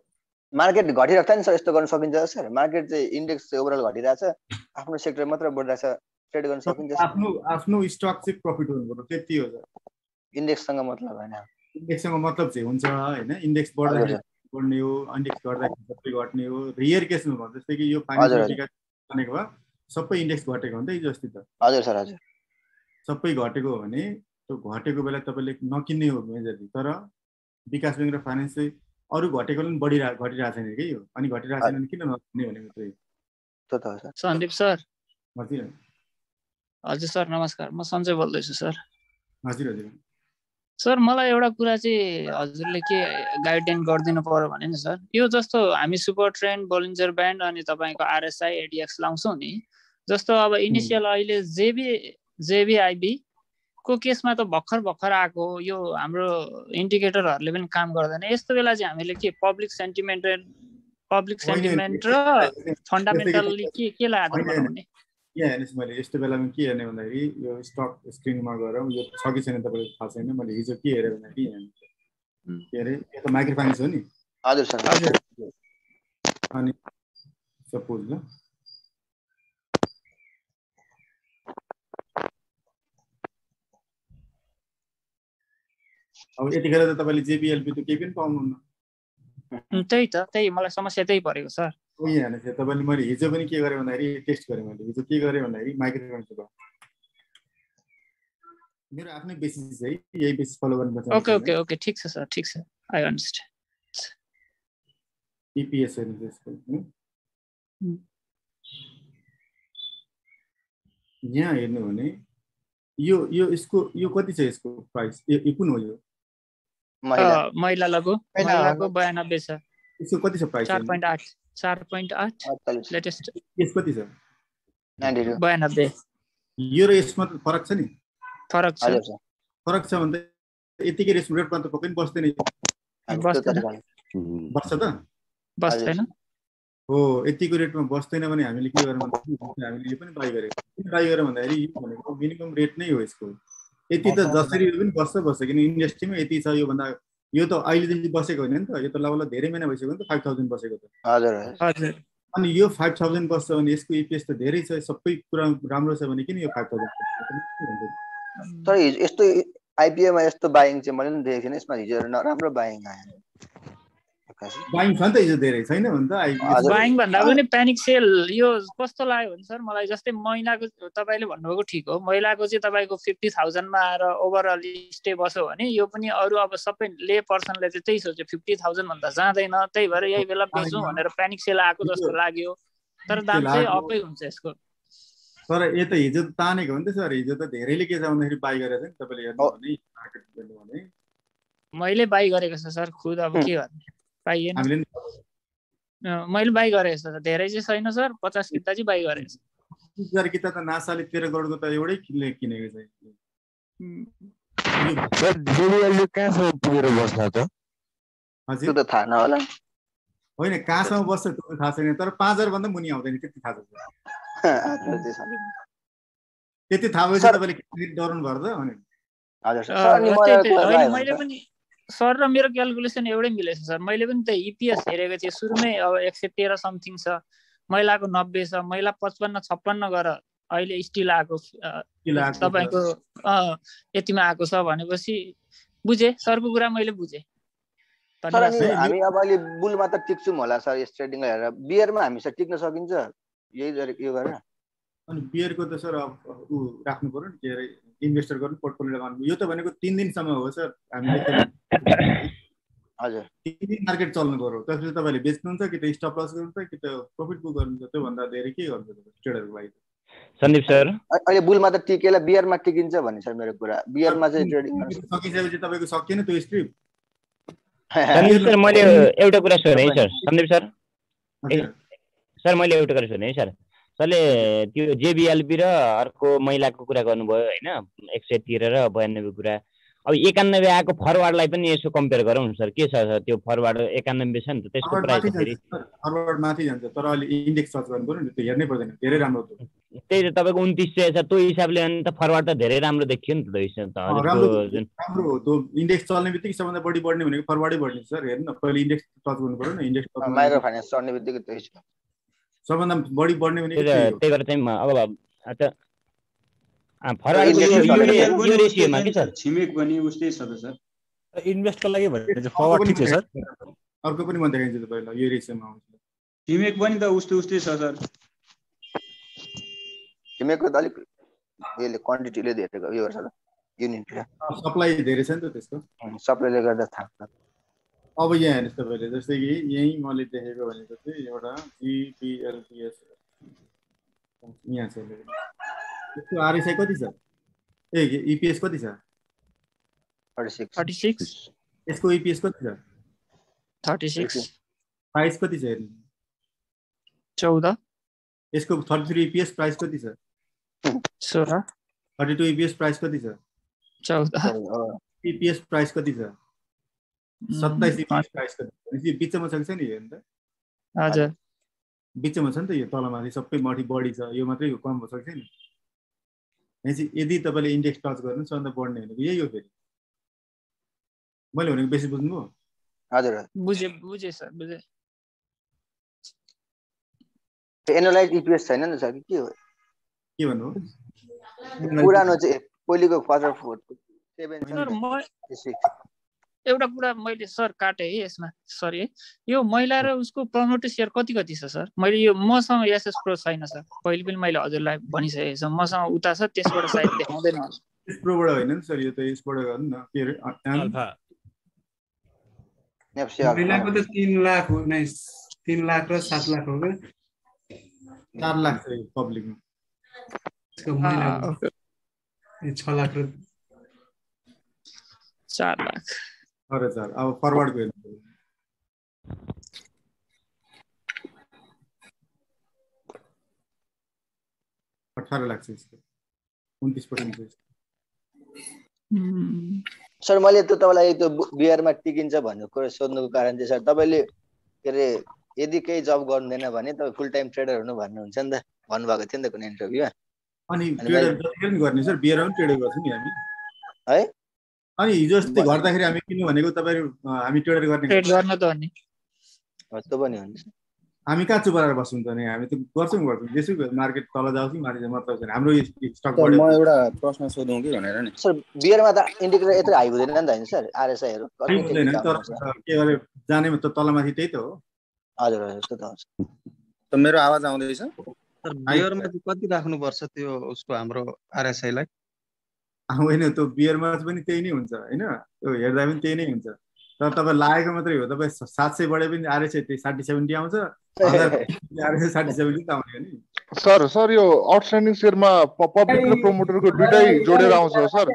मार्केट घटिरहेको छ नि सर, यस्तो गर्न सकिन्छ सर? मार्केट चाहिँ इन्डेक्स चाहिँ ओभरअल घटिरहेछ, आफ्नो सेक्टर मात्र बढिरहेछ, ट्रेड गर्न सकिन्छ? आफ्नो स्टक चाहिँ प्रफिट हुनु पर्यो, त्यति हो सर। इन्डेक्ससँग मतलब होइन, इन्डेक्ससँग मतलब चाहिँ हुन्छ होइन, इन्डेक्स बढ्दाखेरि बढ्ने हो, इन्डेक्स घट्दाखेरि सबै घट्ने हो। रियर केसमा भयो जस्तै कि यो फाइनेन्सियल विकास भनेको भए सबै इन्डेक्स घटेको हो नि त हिजो अस्ति त। हजुर सर हजुर, सबै घटेको हो भने त्यो घटेको बेला तपाईँले नकिन्ने हो मेजरली, तर विकास ब्याङ्क र फाइनेन्स चाहिँ अरू घटेकोले पनि घटिरहेको छैन कि यो, अनि घटिरहेको छैन भने किन नकिन्ने भनेको चाहिँ त्यो त हो सर। सन्दीप सर हजुर हजुर सर नमस्कार, म सञ्जय बोल्दैछु सर। हजुर हजुर सर मलाई एउटा कुरा चाहिँ हजुरले के गाइडलाइन गरिदिनु पर्यो भने नि सर, यो जस्तो हामी सुपर ट्रेन्ड, बोलिन्जर ब्यान्ड अनि तपाईँको आरएसआई एडिएक्स लाउँछौँ नि, जस्तो अब इनिसियल अहिले जेबिआइबी को केसमा त भर्खर आएको यो हाम्रो इन्डिकेटरहरूले पनि काम गर्दैन। यस्तो बेला चाहिँ हामीले के पब्लिक सेन्टिमेन्ट र फन्डामेन्टल्ली केलाई आधार बनाउने? यहाँ हेर्नुहोस्, मैले यस्तो बेलामा के हेर्ने भन्दाखेरि यो स्टक स्क्रिनमा गएर यो छ कि छैन तपाईँलाई थाहा छैन। मैले हिजो के हेरेँ भन्दाखेरि के अरे यो त माइक्रो फाइनेन्स हो नि। हजुर सर। अनि सपोज ल अब यतिखेर त तपाईँले JBLP त केही पनि पाउनुहुन्न। त्यही त, त्यही मलाई समस्या त्यही परेको सर। कोही होइन थियो। तपाईँले मैले हिजो पनि के गरेँ भन्दाखेरि टेस्ट गरेँ। मैले हिजो के गरेँ भन्दाखेरि माइक्रोकरेन्ट भयो। मेरो आफ्नै बेसिस है, यही बेसिस फलो गर्नुपर्छ। ओके ओके ओके, ठिक छ सर, ठिक छ, आई अन्डरस्ट्यान्ड। EPS हेर्नु त्यसको यहाँ हेर्नु भने यो कति छ यसको प्राइस? यो कुन हो? यो महिला लघु महिलाको 92 छ। यसको कति छ प्राइस? 4.8 लेटेस्ट। यस कति छ? 92। यो र यसमा फरक छ नि? फरक छ। फरक छ भन्दा यतिकै रेटमा त पक्कै बस्दैन। बस्छ त? बस्दैन। हो, यतिको रेटमा बस्दैन भने हामीले के गर्नु भने हामीले यो पनि बाई गरेको। किन बाई गरेर भन्दाखेरि यो भनेको मिनिमम रेट नै हो यसको। यति त जसरी पनि बस्छ किन इन्डस्ट्रीमा यति छ। यो भन्दा यो त अहिलेदेखि बसेको होइन नि त, यो त लगभग धेरै महिना भइसक्यो नि त 5000 बसेको त। हजुर। अनि यो 5000 बस्छ भने यसको EPS त धेरै छ, सबै कुरा राम्रो छ भने किन यो 5000? तर यस्तो IPO मा यस्तो बाइङ चाहिँ मैले पनि देखेको थिएन। यसमा हिजो राम्रो बाइङ आयो। बाइङ छ नि त हिजो धेरै छैन भने त। बाइङ भन्दा पनि प्यानिक सेल। यो कस्तो लाग्यो भने सर मलाई, जस्तै महिलाको तपाईँले भन्नुभएको ठिक हो, महिलाको चाहिँ तपाईँको 50,000 मा आएर ओभरअल स्टे बस्यो भने यो पनि अरू अब सबै ले पर्सनले चाहिँ त्यही सोच्यो 50,000 भन्दा जाँदैन, त्यही भएर यही बेला बेचौँ भनेर प्यानिक सेल आएको जस्तो लाग्यो। तर दाम चाहिँ अपै हुन्छ यसको। तर यो त हिजो तानेको हो नि त सर। हिजो त धेरैले के छ भन्दाखेरि बाई गरेको छ नि। तपाईँले हेर्नु भने मार्केट हेर्नु भने मैले बाई गरेको छ सर खुद। अब के गर्ने, पाइएन। मैले बाई गरेको छ, धेरै चाहिँ छैन सर, 50 किता चाहिँ बाई गरेको छ। 20,000 किता त नासाले 13 करोडको त एउटै किनेको छ। सर JBLP कहाँसम्म पुगेर बस्ला त? त्यो त थाहा नहोला। होइन, कहाँसम्म बस्छ त्यो थाहा छैन, तर 5000 भन्दा मुनि आउँदैन त्यति थाहा छ। त्यति थाहा भएपछि तपाईँले डराउनु पर्छ भने। मैले पनि सर र मेरो क्यालकुलेसन एउटै मिलेछ सर। मैले पनि त EPS हेरेको थिएँ सुरुमै। अब 113 समथिङ छ, महिलाको 90 छ, महिला 55-56 गरेर अहिले स्टिल आएको तपाईँको यतिमा आएको छ भनेपछि बुझेँ सरको कुरा, मैले बुझेँ। हामी अब अहिले बुलमा त टिक्छौँ होला सर, यस ट्रेडिङलाई हेरेर। बियरमा हामी सर टिक्न सकिन्छ यही यो गरेर? अनि बियरको त सर अब राख्नु पर्यो नि, के अरे इन्भेस्टर गर्नु, पोर्टफोलियो लगाउनु। यो त भनेको 3 दिनसम्म हो सर। हामीले हजुर 3 दिन मार्केट चल्नु पर्यो। त्यसपछि तपाईँले बेच्नुहुन्छ कि त स्टप लस गर्नुहुन्छ कि त प्रफिट बुक गर्नुहुन्छ। त्योभन्दा धेरै के गर्नुहुन्छ ट्रेडरको लागि? सन्दीप सर अहिले बुलमा त टिकेला, बियरमा टिकिन्छ भन्ने सर मेरो कुरा। बियरमा चाहिँ ट्रेडिङ सकिसकेपछि तपाईँको सकिएन त्यो स्ट्रिप। सन्दीप सर मैले एउटा कुरा सोधेँ है सर। सन्दीप सर मैले एउटा कुरा सोधेँ है सर। सरले त्यो JBLP र अर्को महिलाको कुरा गर्नुभयो होइन, 113 र 92 कुरा। अब 91 आएको फरवार्डलाई पनि यसो कम्पेयर गरौँ न सर। के छ त्यो फरवार्ड? 91 छ नि त, त्यसको प्राइस फेरि फरवार्ड माथि जान्छ। तर अहिले इन्डेक्स सर्च गर्नु पर्यो नि, त्यो हेर्नै पर्दैन। धेरै राम्रो थियो। त्यही त तपाईँको 2900 छ, त्यो हिसाबले अनि त फरवार्ड त धेरै राम्रो देखियो नि त। राम्रो हो त्यो। इन्डेक्स चल्ने बित्तिकै सबभन्दा बढी बढ्ने भनेको फरवार्डै बढ्ने सर। हेर्नु न, पहिले इन्डेक्स टच गर्नु पर्यो नि। इन्डेक्स माइक्रो फाइनान्स चढ्ने बित्तिकै त्यही छ सबभन्दा बढी बढ्ने भनेको। त्यही भएर चाहिँ अब फरवार्डको यो रेशियोमा के सर? छिमेक पनि उस्तै छ त सर। इन्भेस्टको लागि भने चाहिँ फरवार्ड ठिक छ सर। अर्को पनि म देखाइदिन्छु तपाईँलाई, यो रेशियोमा आउँछ। छिमेक पनि त उस्तै छ सर। छिमेकको त अलिक यसले क्वान्टिटीले धेरै यो गर्छ त, युनिटले। सप्लाई धेरै छ नि त त्यसको, सप्लाईले गर्दा थाक्छ। अब यहाँ हेर्नुहोस् तपाईँले, जस्तै कि यहीँ मैले देखेको भनेको चाहिँ एउटा JBLPS यहाँ छ। यसको RSI कति छ? EPS कति छ? 36। यसको EPS कति छ? 36। प्राइस कति छ हेर्नु? 14। यसको 33 EPS प्राइस कति छ? 16। 32 EPS प्राइस कति छ? 14। EPS प्राइस कति छ? 27 EPS प्राइस कति छ? यो बिचमा छ नि हेर्नु त। हजुर बिचमा छ नि त, यो तलमाथि सबै माथि बढी छ, यो मात्रै कम भएको छैन। यदि तपाईँले इन्डेक्स टच गर्नु सबभन्दा बढ्ने भनेको यही हो। फेरि मैले भनेको बेसी बुझ्नुभयो? हजुर बुझेँ सर, बुझेँ। एनालाइज EPS छैन नि सर, के हो? के भन्नु? पुरानो चाहिँ पहिलेको क्वार्टर 4 7 छ। एउटा कुरा मैले सर काटेँ है यसमा, सरी है, यो महिला र उसको प्रमोटर सेयर कति कति छ सर? मैले यो मसँग एसएस प्रो छैन सर, पहिले पनि मैले हजुरलाई भनिसकेको छु, मसँग उता छ, त्यसबाट सायद देखाउँदैन होला। एस प्रोबाट होइन नि सर, यो त यसबाट गर्नु न, के अरे अल्फा महिलाको त 3 लाख हो, 3 लाख र 7 लाख हो क्या, 4 लाख छ यो पब्लिकमा। त्यसको महिलाको 6 लाख र 4 लाख। अरे सर अब फरवर्डको हेर्नु 18 लाख छ यसको, 29% छ यसको। सर मैले त तपाईँलाई त्यो बिहारमा टिकिन्छ भन्ने कुरा सोध्नुको कारण चाहिँ सर तपाईँले के अरे यदि केही जब गर्नुहुँदैन भने तपाईँ फुल टाइम ट्रेडर हुनु भन्नुहुन्छ नि त, भन्नुभएको थियो नि त कुनै इन्टरभ्यूमा। अनि ट्रेडर पनि गर्ने सर, बिहारमा पनि ट्रेडर गर्छौँ नि हामी है। अनि हिजो अस्ति गर्दाखेरि हामी किन्नु भनेको तपाईँहरू हामी ट्रेडर गर्ने ट्रेड गर्न त भन्ने त्यो पनि हुन्छ। हामी कहाँ चुपाएर बस्छौँ त नि, हामी त गर्छौँ जेसु मार्केट तल जाउँछ मार्केट मतलब छैन हाम्रो स्टक बढ्यो। म एउटा प्रश्न सोधौँ कि भनेर नि सर बियरमा त इन्डिकेटर यत्रो हाई हुँदैन नि त हैन सर, आरएसआईहरु हुँदैन तर के गरे जानेमा त तलमाथि त्यही त हो। हजुर हजुर त्यो त हुन्छ। त मेरो आवाज आउँदैछ सर? बियरमा चाहिँ कति राख्नु पर्छ त्यो उसको हाम्रो आरएसआई लाई? होइन त्यो बियरमा पनि त्यही नै हुन्छ हैन, त्यो हेर्दा पनि त्यही नै हुन्छ, तर तपाईँ लागेको मात्रै हो। तपाईँ 700 बढे पनि आरएसआई त्यही 60-70 आउँछ, 1000 आरएसआई 60-70 त आउने हो नि सर। सर यो आउटस्ट्यान्डिङ शेयरमा पब्लिक र प्रमोटरको दुईटै जोडेर आउँछ सर?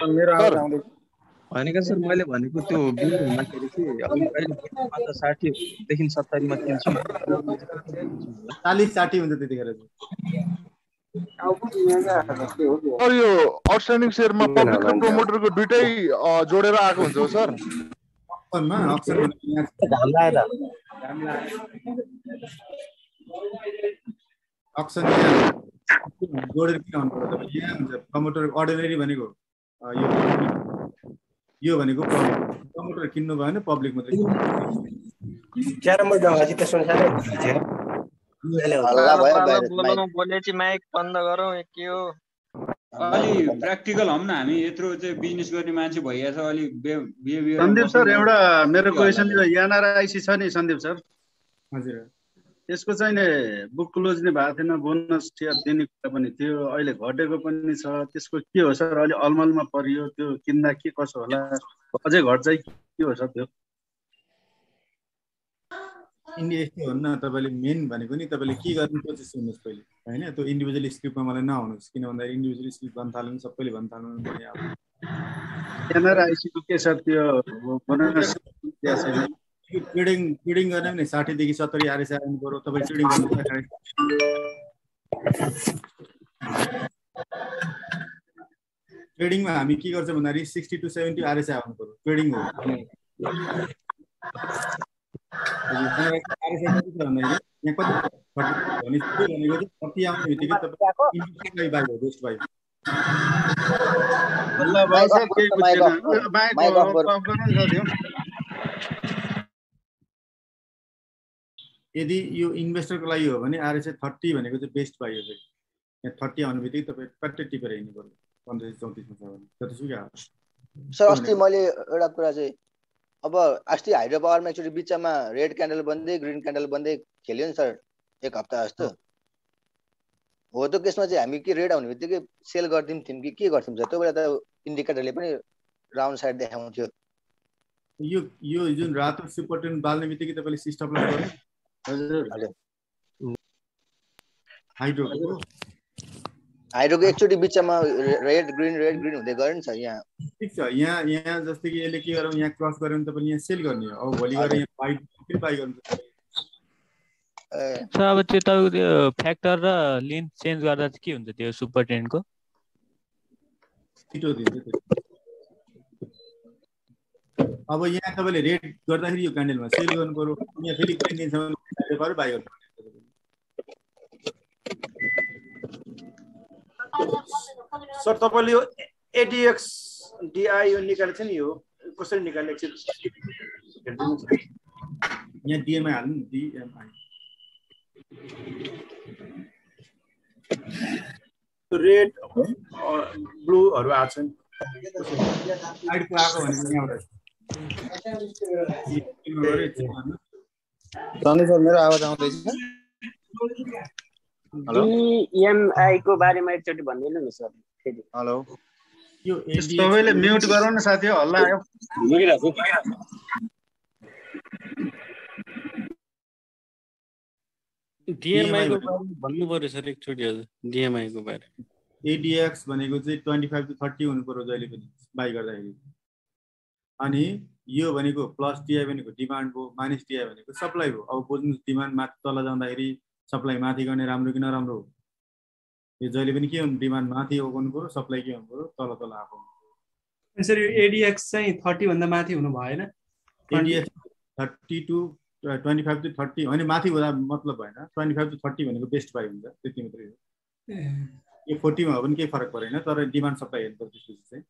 मेरो आवाज आउँदैछ? होइन क्या सर, मैले भनेको त्यो बिल भन्दाखेरि चाहिँ अहिले 60 देखि 70 मा किन्छु 40-60 हुन्छ त्यतिखेर चाहिँ। सर यो आउटस्ट्यान्डिङ शेयरमा पब्लिक र प्रमोटरको दुईटै जोडेर आएको हुन्छ सर? अक्सन जोडेर किन आउनु पर्छ तपाईँ? यहाँ हुन्छ प्रमोटर अर्डिनरी भनेको यो भनेको प्रमोटर किन्नु भएन, पब्लिक मात्रै बोलेपछि माइक बन्द गरौँ के हो? अलि प्र्याक्टिकल हौँ न हामी, यत्रो चाहिँ बिजनेस गर्ने मान्छे भइया छ अलि बिहेभियर। सन्दीप सर एउटा मेरो क्वेसन यो एनआरआईसी छ नि सन्दीप सर, हजुर त्यसको चाहिँ नि बुक क्लोज नै भएको थिएन, बोनस दिने कुरा पनि थियो, अहिले घटेको पनि छ, त्यसको के हो सर? अहिले अलमलमा परियो, त्यो किन्दा के कसो होला, अझै घट्छ के हो सर त्यो? इन्डिया यस्तो हो न, तपाईँले मेन भनेको नि तपाईँले के गर्ने प्रोसेस सुन्नुहोस् पहिले होइन, त्यो इन्डिभिजुअल स्क्रिप्टमा मलाई नआउनुहोस्, किन भन्दाखेरि इन्डिभिजुअल स्क्रिप्ट भन्न थाल्नु सबैले भन्न थाल्नु एनआरआईसीको के सर त्यो बोनस ट्रेडिङ गर्ने पनि 60 देखि 70 आरएसआई आउनु पर्यो। तपाईँ ट्रेडिङ गर्नु ट्रेडिङमा हामी के गर्छ भन्दाखेरि 60 to 70 आरएसआई आउनु पर्यो ट्रेडिङ हो। यहाँ कति आउने बित्तिकै तपाईँ बाई हो, बेस्ट बाई। यदि यो इन्भेस्टरको लागि हो भने आरएसआई 30 भनेको चाहिँ बेस्ट बाई हो। यहाँ 30 आउने बित्तिकै तपाईँ कट्टै टिपेर हिँड्नु पर्यो 1534 मा छ भने त्यतिसुकै आयो। सर अस्ति मैले एउटा कुरा चाहिँ अब अस्ति हाइड्रो पावरमा एकचोटि बिचमा रेड क्यान्डल बन्दै ग्रिन क्यान्डल बन्दै खेल्यो नि सर, एक हप्ता जस्तो हो। त्यो केसमा चाहिँ हामी के रेड आउने बित्तिकै सेल गरिदिउँ थियौँ कि के गर्थ्यौँ सर? त्यो बेला त इन्डिकेटरले पनि राउन्ड साइड देखाउँथ्यो। यो जुन रातो सुपर ट्रेन्ड बाल्ने बित्तिकै तपाईँले स्टप लस गर्नु। हजुर हाइड्रोको एकचोटि बिचमा रेड ग्रिन हुँदै गयो नि सर। यहाँ ठिक छ, यहाँ जस्तै कि यसले के गरौँ, यहाँ क्रस गऱ्यो भने तपाईँले यहाँ सेल गर्ने हो। अब भोलि गएर यहाँ बाई गर्नु सर। अब त्यो तपाईँको त्यो फ्याक्टर र लेन्थ चेन्ज गर्दा चाहिँ के हुन्छ त्यो सुपर ट्रेन्डको? छिटो दिन्छ त्यो। अब यहाँ तपाईँले रेड गर्दाखेरि यो क्यान्डलमा सेल गर्नु पर्यो, यहाँ फेरि ग्रिन दिन्छ भने बाई गर्नु। सर तपाईँले यो एडीएक्स डीआई यो निकालेको छ नि, यो कसरी निकालेको छ? यहाँ डीएमआई हाल्नु नि, डीएमआई रेड ब्लूहरू आएको छ नि साइडको आएको भनेको यहाँबाट सर मेरो आवाज आउँदैछ? हेलो इएमआई को बारेमा एकचोटि भनिदिनु नि सर फेरि। हेलो यो सबैले म्युट गरौँ न साथी, हल्ला आयो। डिएमआई को बारेमा भन्नु पर्यो सर एकचोटि। हजुर डिएमआई को बारे। एडिएक्स भनेको चाहिँ 25 to 30 हुनु पर्यो जहिले पनि बाई गर्दाखेरि। अनि यो भनेको प्लस टिआई भनेको डिमान्ड भयो, माइनस टिआई भनेको सप्लाई भयो। अब बुझ्नु डिमान्ड माथि तल जाँदाखेरि सप्लाई माथि गर्ने राम्रो कि नराम्रो हो? यो जहिले पनि के हुनु, डिमान्ड माथि ओर्नु पर्यो, सप्लाई के हुनु पर्यो, तल तल आएको। सर यो एडिएक्स चाहिँ 30 भन्दा माथि हुनु भएन? एडिएक्स 30 to 25 to 30 अनि माथि हुँदा मतलब भएन। 25 to 30 भनेको बेस्ट बाई हुन्छ, त्यति मात्रै हो। यो 40 मा हो भने केही फरक परेन, तर डिमान्ड सप्लाई हेर्नु पर्छ त्यसपछि चाहिँ।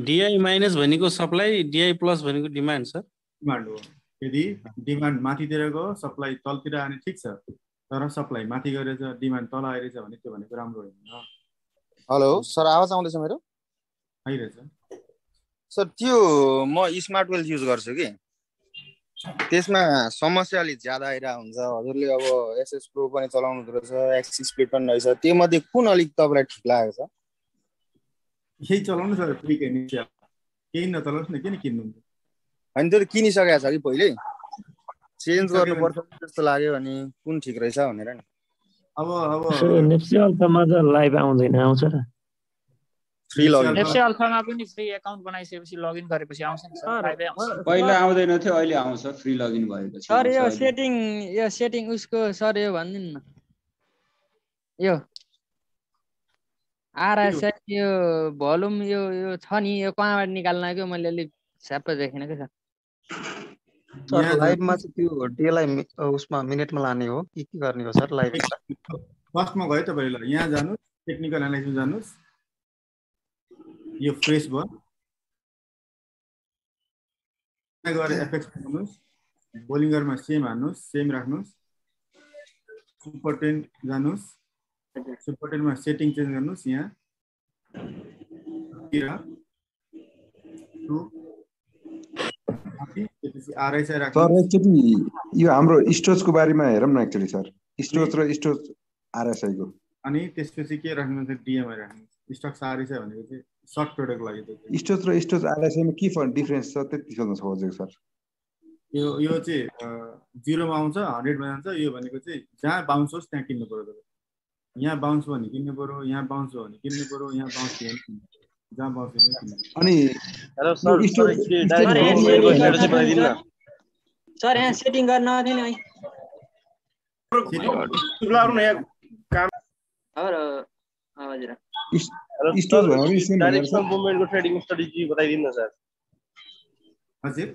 डिआई माइनस भनेको सप्लाई, डिआई प्लस भनेको डिमान्ड सर। डिमान्ड हो। यदि डिमान्ड माथितिर गयो, सप्लाई तलतिर आने ठिक छ, तर सप्लाई माथि गएर डिमान्ड तल आइरहेछ भने त्यो भनेको राम्रो होइन। हेलो सर, आवाज आउँदैछ मेरो? आइरहेछ सर। त्यो म स्मार्ट वेल युज गर्छु कि, त्यसमा समस्या अलिक ज्यादा आइरहेको हुन्छ। हजुरले अब एसएस प्रो पनि चलाउनु रहेछ, एक्सिस स्पिड पनि रहेछ, त्यो मध्ये कुन अलिक तपाईँलाई ठिक लागेको छ? यही चलाउनु सर, फ्री के निस्क्यो, केही नचलाउनुस् न, किन किन्नु? अनि त्यो किनिसकेको छ कि पहिले चेन्ज गर्नुपर्छ जस्तो लाग्यो, अनि कुन ठिक रहेछ भनेर नि। अब नेप्सी अल्फामा त लाइभ आउँदैन, आउँछ र? फ्री लगइन नेप्सी अल्फामा पनि फ्री अकाउन्ट बनाइसकेपछि लगइन गरेपछि आउँछ नि सर, लाइभै आउँछ। पहिला आउँदैन थियो, अहिले आउँछ फ्री लगइन भएपछि। सर यो सेटिङ उसको सर यो भनिदिनु न, यो आरएसआई यो भोल्युम यो छ नि, यो कहाँबाट निकाल्न आयो? मैले अलिक स्याप्पै देखिनँ कि सर। सर लाइभमा चाहिँ त्यो डेलाई उसमा मिनेटमा लाने हो कि के गर्ने हो सर? लाइभ फर्स्टमा गयो तपाईँले, यहाँ जानुहोस्, टेक्निकल एनालाइसिस जानुहोस्, यो फ्रेस भयो, यहाँ गएर एफएक्स गर्नुहोस्, बोलिङ्गरमा सेम हान्नुहोस्, सेम राख्नुहोस्, सुपर 10 जानुहोस्, सुपर 10 मा सेटिङ चेन्ज गर्नुहोस्, यहाँ सर एकचोटि यो हाम्रो स्टोरेजको बारेमा हेरौँ न एकचोटि सर, स्टोरेज र स्टोरेज आरएसआई को। अनि त्यसपछि के राख्नुहुन्छ? डिएमआई राख्नुहुन्छ। स्टक सारी छ भनेको चाहिँ सर्ट प्रोडक्टको लागि त स्टोरेज र स्टोरेज आरएसआई मा के डिफरेन्स छ त्यति सोध्न खोजेको सर। यो चाहिँ 0 मा आउँछ, 100 मा जान्छ। यो भनेको चाहिँ जहाँ बाउन्स होस् त्यहाँ किन्नु पर्यो तपाईँ। यहाँ बाउन्स भयो भने किन्नु पर्यो, यहाँ बाउन्स भयो भने किन्नु पर्यो, यहाँ बाउन्स भयो भने जहाँ बाउन्स भयो भने किन्नु। अनि सर यहाँ सेटिङ गर्न आउँदैन है? डाइरेक्सनल मुभमेन्टको ट्रेडिङ स्ट्रेटेजी बताइदिनु न सर। हजुर,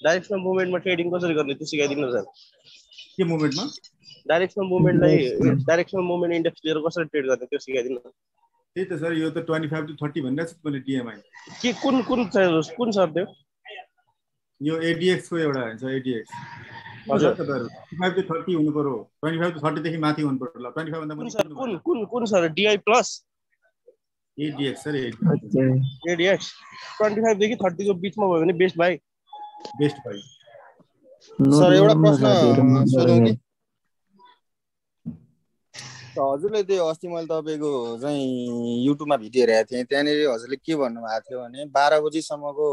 डाइरेक्सनल मुभमेन्टमा ट्रेडिङ कसरी गर्ने त्यो सिकाइदिनु न सर। के मुभमेन्टमा? डाइरेक्सनल मुभमेन्टलाई डाइरेक्सनल मुभमेन्ट इन्डेक्स लिएर कसरी ट्रेड गर्ने त्यो सिकाइदिनु न। त्यही त सर, यो त 25 to 30 भनिरहेको छु मैले। डिएमआई के कुन सर त्यो? यो एडिएक्स को एउटा हुन्छ, एडिएक्स। हजुर तपाईहरु 25 to 30 हुनु पर्यो, 25 to 30 देखि माथि हुनु पर्यो। ल 25 भन्दा माथि कुन सर? डिआई प्लस एडिएक्स सर, एडिएक्स 25 देखि 30 को बीचमा भयो भने बेस्ट बाई। सर एउटा प्रश्न सोधौँ कि? हजुरले त्यो अस्ति मैले तपाईँको चाहिँ युट्युबमा भिडियो हेरेको थिएँ, त्यहाँनिर हजुरले के भन्नुभएको थियो भने 12 बजीसम्मको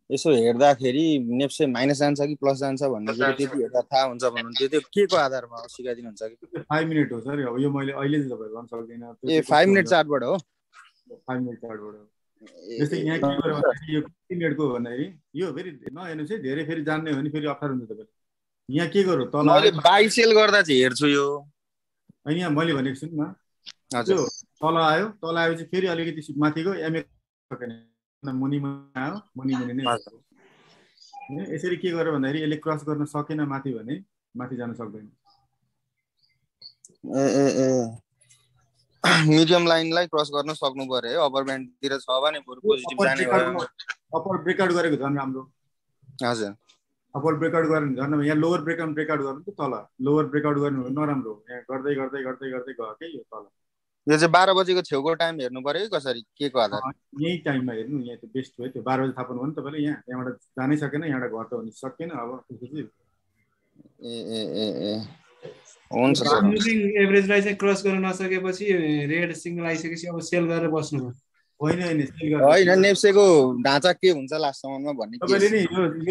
यसो हेर्दाखेरि नेप्से माइनस जान्छ कि प्लस जान्छ भन्ने कुरा त्यति हेर्दा थाहा हुन्छ भन्नुहुन्थ्यो। त्यो के को आधारमा हो सिकाइदिनुहुन्छ कि? 5 मिनेट हो सर। अब यो मैले अहिले चाहिँ तपाईहरु गर्न सक्दिनँ। ए 5 मिनेट चार्टबाट हो? 5 मिनेट चार्टबाट हो। जस्तै यहाँ के गर्यो भने यो 5 मिनेटको भन्दाखेरि यो फेरि नहेर्नुहोस् है, धेरै फेरि जान्ने हो भने फेरि अप्ठ्यारो हुन्छ तपाईले। यहाँ के गर्यो, तल मैले बाइ सेल गर्दा चाहिँ हेर्छु यो। अनि यहाँ मैले भनेको छु नि, हजुर तल आयो, तल आएपछि फेरि अलिकति माथि गयो, एमए सकेन, मुनि आयो, मुनि नै यसरी के गर्यो भन्दाखेरि यसले क्रस गर्न सकेन माथि भने माथि जान सक्दैन। मिडियम लाइनलाई क्रस गर्न सक्नु पर्यो है। अपर ब्यान्डतिर छ भने बरु पोजिटिभ जाने भयो। अपर ब्रेकआउट गरेको झन् राम्रो। हजुर, अपर ब्रेकआउट गर्नु झन्, यहाँ लोवर ब्रेकआउट गर्नु त तल, लोवर ब्रेकआउट गर्नु नराम्रो। यहाँ गर्दै गर्दै गर्दै गर्दै गयो के यो तल। यो चाहिँ 12 बजेको छेउको टाइम हेर्नु पर्यो कि कसरी के को आधार यही टाइममा हेर्नु यहाँ त बेस्ट भयो त्यो 12 बजे थाहा पाउनु भयो नि तपाईँले यहाँबाट जानै सकेन यहाँबाट घर त हुन सकेन अब त्यसपछि ए ए ए ए हुन्छ सर मुभिङ एभरेजलाई चाहिँ क्रस गर्न नसकेपछि रेड सिग्नल आइसकेपछि अब सेल गरेर बस्नु भयो होइन नेप्सेको ढाँचा के हुन्छ लास्टसम्ममा भन्ने तपाईँले नि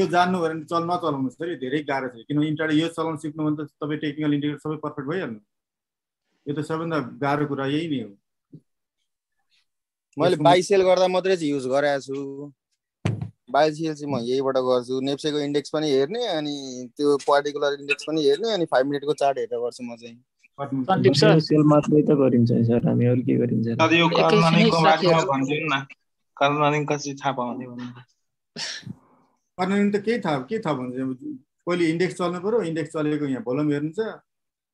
यो जान्नु भयो भने नचलाउनुहोस् है धेरै गाह्रो छ किनभने इन्टरनेट यो चलाउन सिक्नु भने त तपाईँ टेक्निकल इन्डिकेटर सबै पर्फेक्ट भइहाल्नु यो त सबभन्दा गाह्रो कुरा यही नै हो मैले बाइ सेल गर्दा मात्रै चाहिँ युज गरेको छु बाइ सेल चाहिँ म यहीबाट गर्छु नेप्सेको इन्डेक्स पनि हेर्ने अनि त्यो पर्टिकुलर इन्डेक्स पनि हेर्ने अनि 5 मिनेटको चार्ट हेरेर गर्छु म चाहिँ सन्दीप सर सेल मात्रै त गरिन्छ सर हामी अरु के गरिन्छ सर यो कर्नलिङको बारेमा भनिदिनु न कर्नलिङ कसरी थाहा पाउने भन्नु कर्नलिङ त के थाहा भन्छ पहिले इन्डेक्स चल्नु पर्यो इन्डेक्स चलेको यहाँ भोल्युम हेर्नु छ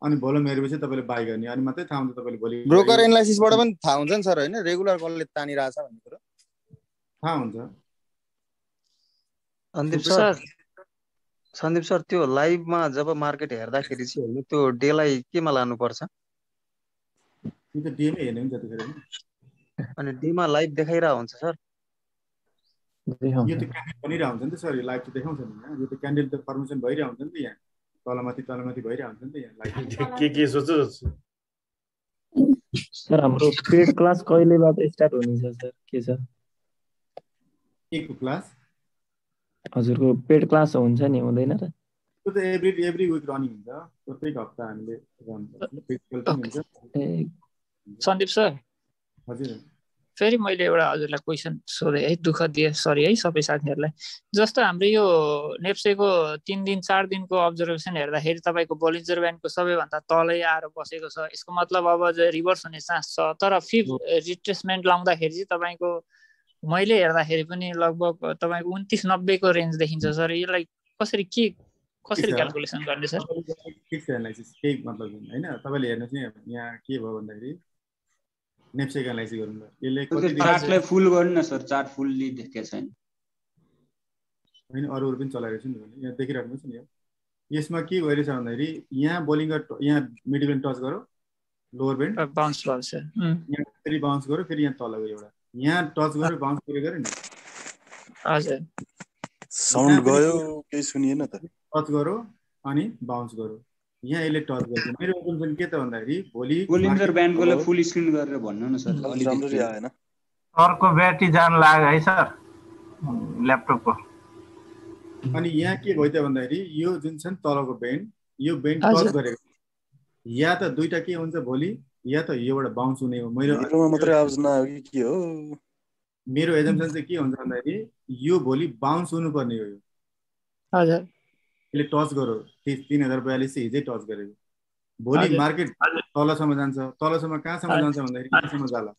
अनि भोल्युम हेरेपछि तपाईले बाइ गर्ने अनि मात्रै थाहा हुन्छ तपाईले भोलि ब्रोकर एनालाइसिसबाट पनि थाहा हुन्छ नि सर हैन रेगुलर कलले तानिरहेछ भन्ने कुरा थाहा हुन्छ सन्दीप सर त्यो लाइभमा जब मार्केट हेर्दाखेरि चाहिँ हैन त्यो डेलाई केमा लानु पर्छ त्यो त डेमै हेर्ने हुन्छ त्यतिखेर अनि डेमा लाइभ देखाइरा हुन्छ सर यो त क्यान्डल बनिरा हुन्छ नि त सर यो लाइभ त देखाउँछ नि यो त क्यान्डल त फर्मेसन भइरा हुन्छ नि त यहाँ तलमाथि भइरा हुन्छ नि त यहाँ लाइभ के सोच्छु सर हाम्रो पेड क्लास कहिलेबाट स्टार्ट हुनेछ सर के छ के को क्लास हजुरको पेड क्लास हुन्छ नि हुँदैन र त्यो त एभ्री विक रनिङ हुन्छ प्रत्येक हप्ता हामीले रन गर्छौँ फिजिकल पनि हुन्छ सन्दीप सर हजुर फेरि मैले एउटा हजुरलाई क्वेसन सोधेँ है दुःख दिए सरी है सबै साथीहरूलाई जस्तो हाम्रो यो नेप्सेको 3 दिन 4 दिनको अब्जर्भेसन हेर्दाखेरि तपाईँको बोलिन्जर ब्यान्डको सबैभन्दा तलै आएर बसेको छ यसको मतलब अब रिभर्स हुने चान्स छ तर फिफ्थ रिट्रेसमेन्ट लाउँदाखेरि चाहिँ तपाईँको मैले हेर्दाखेरि पनि लगभग तपाईँको 29-90 को रेन्ज देखिन्छ सर यसलाई कसरी क्याल्कुलेसन गर्ने सर फिक्स एनालाइसिस केही मतलब हैन तपाईले हेर्नुस् नि यहाँ के भयो भन्दाखेरि नेप्सेको एनालाइसिस गर्नु यसले कति चार्टलाई फुल गर्नु न सर चार्ट फुल्ली देखेको छैन हैन अरु पनि चलाइरहेछ नि यहाँ देखिराख्नुस् नि यसमा के भइरहेछ भन्दाखेरि यहाँ बोलिङर यहाँ मिडल ब्यान्ड टच गरो लोअर ब्यान्ड बाउन्स भयो सर यहाँ फेरि बाउन्स गरो फेरि यहाँ तल गयो एउटा यहाँ टच गरे बाउन्स गरे नि हजुर साउन्ड गयो केही सुनिएन त टच गरो अनि बाउन्स गरो यहाँ यसले टच गर्छ मेरो ओपिनियन के त भन्दाखेरि भोलि बोलिन्जर ब्यान्डकोलाई फुल स्क्रिन गरेर भन्नु न सर राम्ररी आएन अर्को ब्याट्री जान लाग्यो है सर ल्यापटपको अनि यहाँ के भयो त भन्दाखेरि यो जुन छ नि तलको बेन्ड यो बेन्ड टच गरेको या त दुईटा के हुन्छ भोलि या त योबाट बाउन्स हुने हो मेरोमा मात्रै आवाज नआयो कि के हो मेरो एजम्पसन चाहिँ के हुन्छ भन्दाखेरि यो भोलि बाउन्स हुनुपर्ने हो हजुर यसले टच गरो 3042 चाहिँ हिजै टच गरेको भोलि मार्केट तलसम्म जान्छ तलसम्म कहाँसम्म जान्छ भन्दाखेरि कहाँसम्म जाला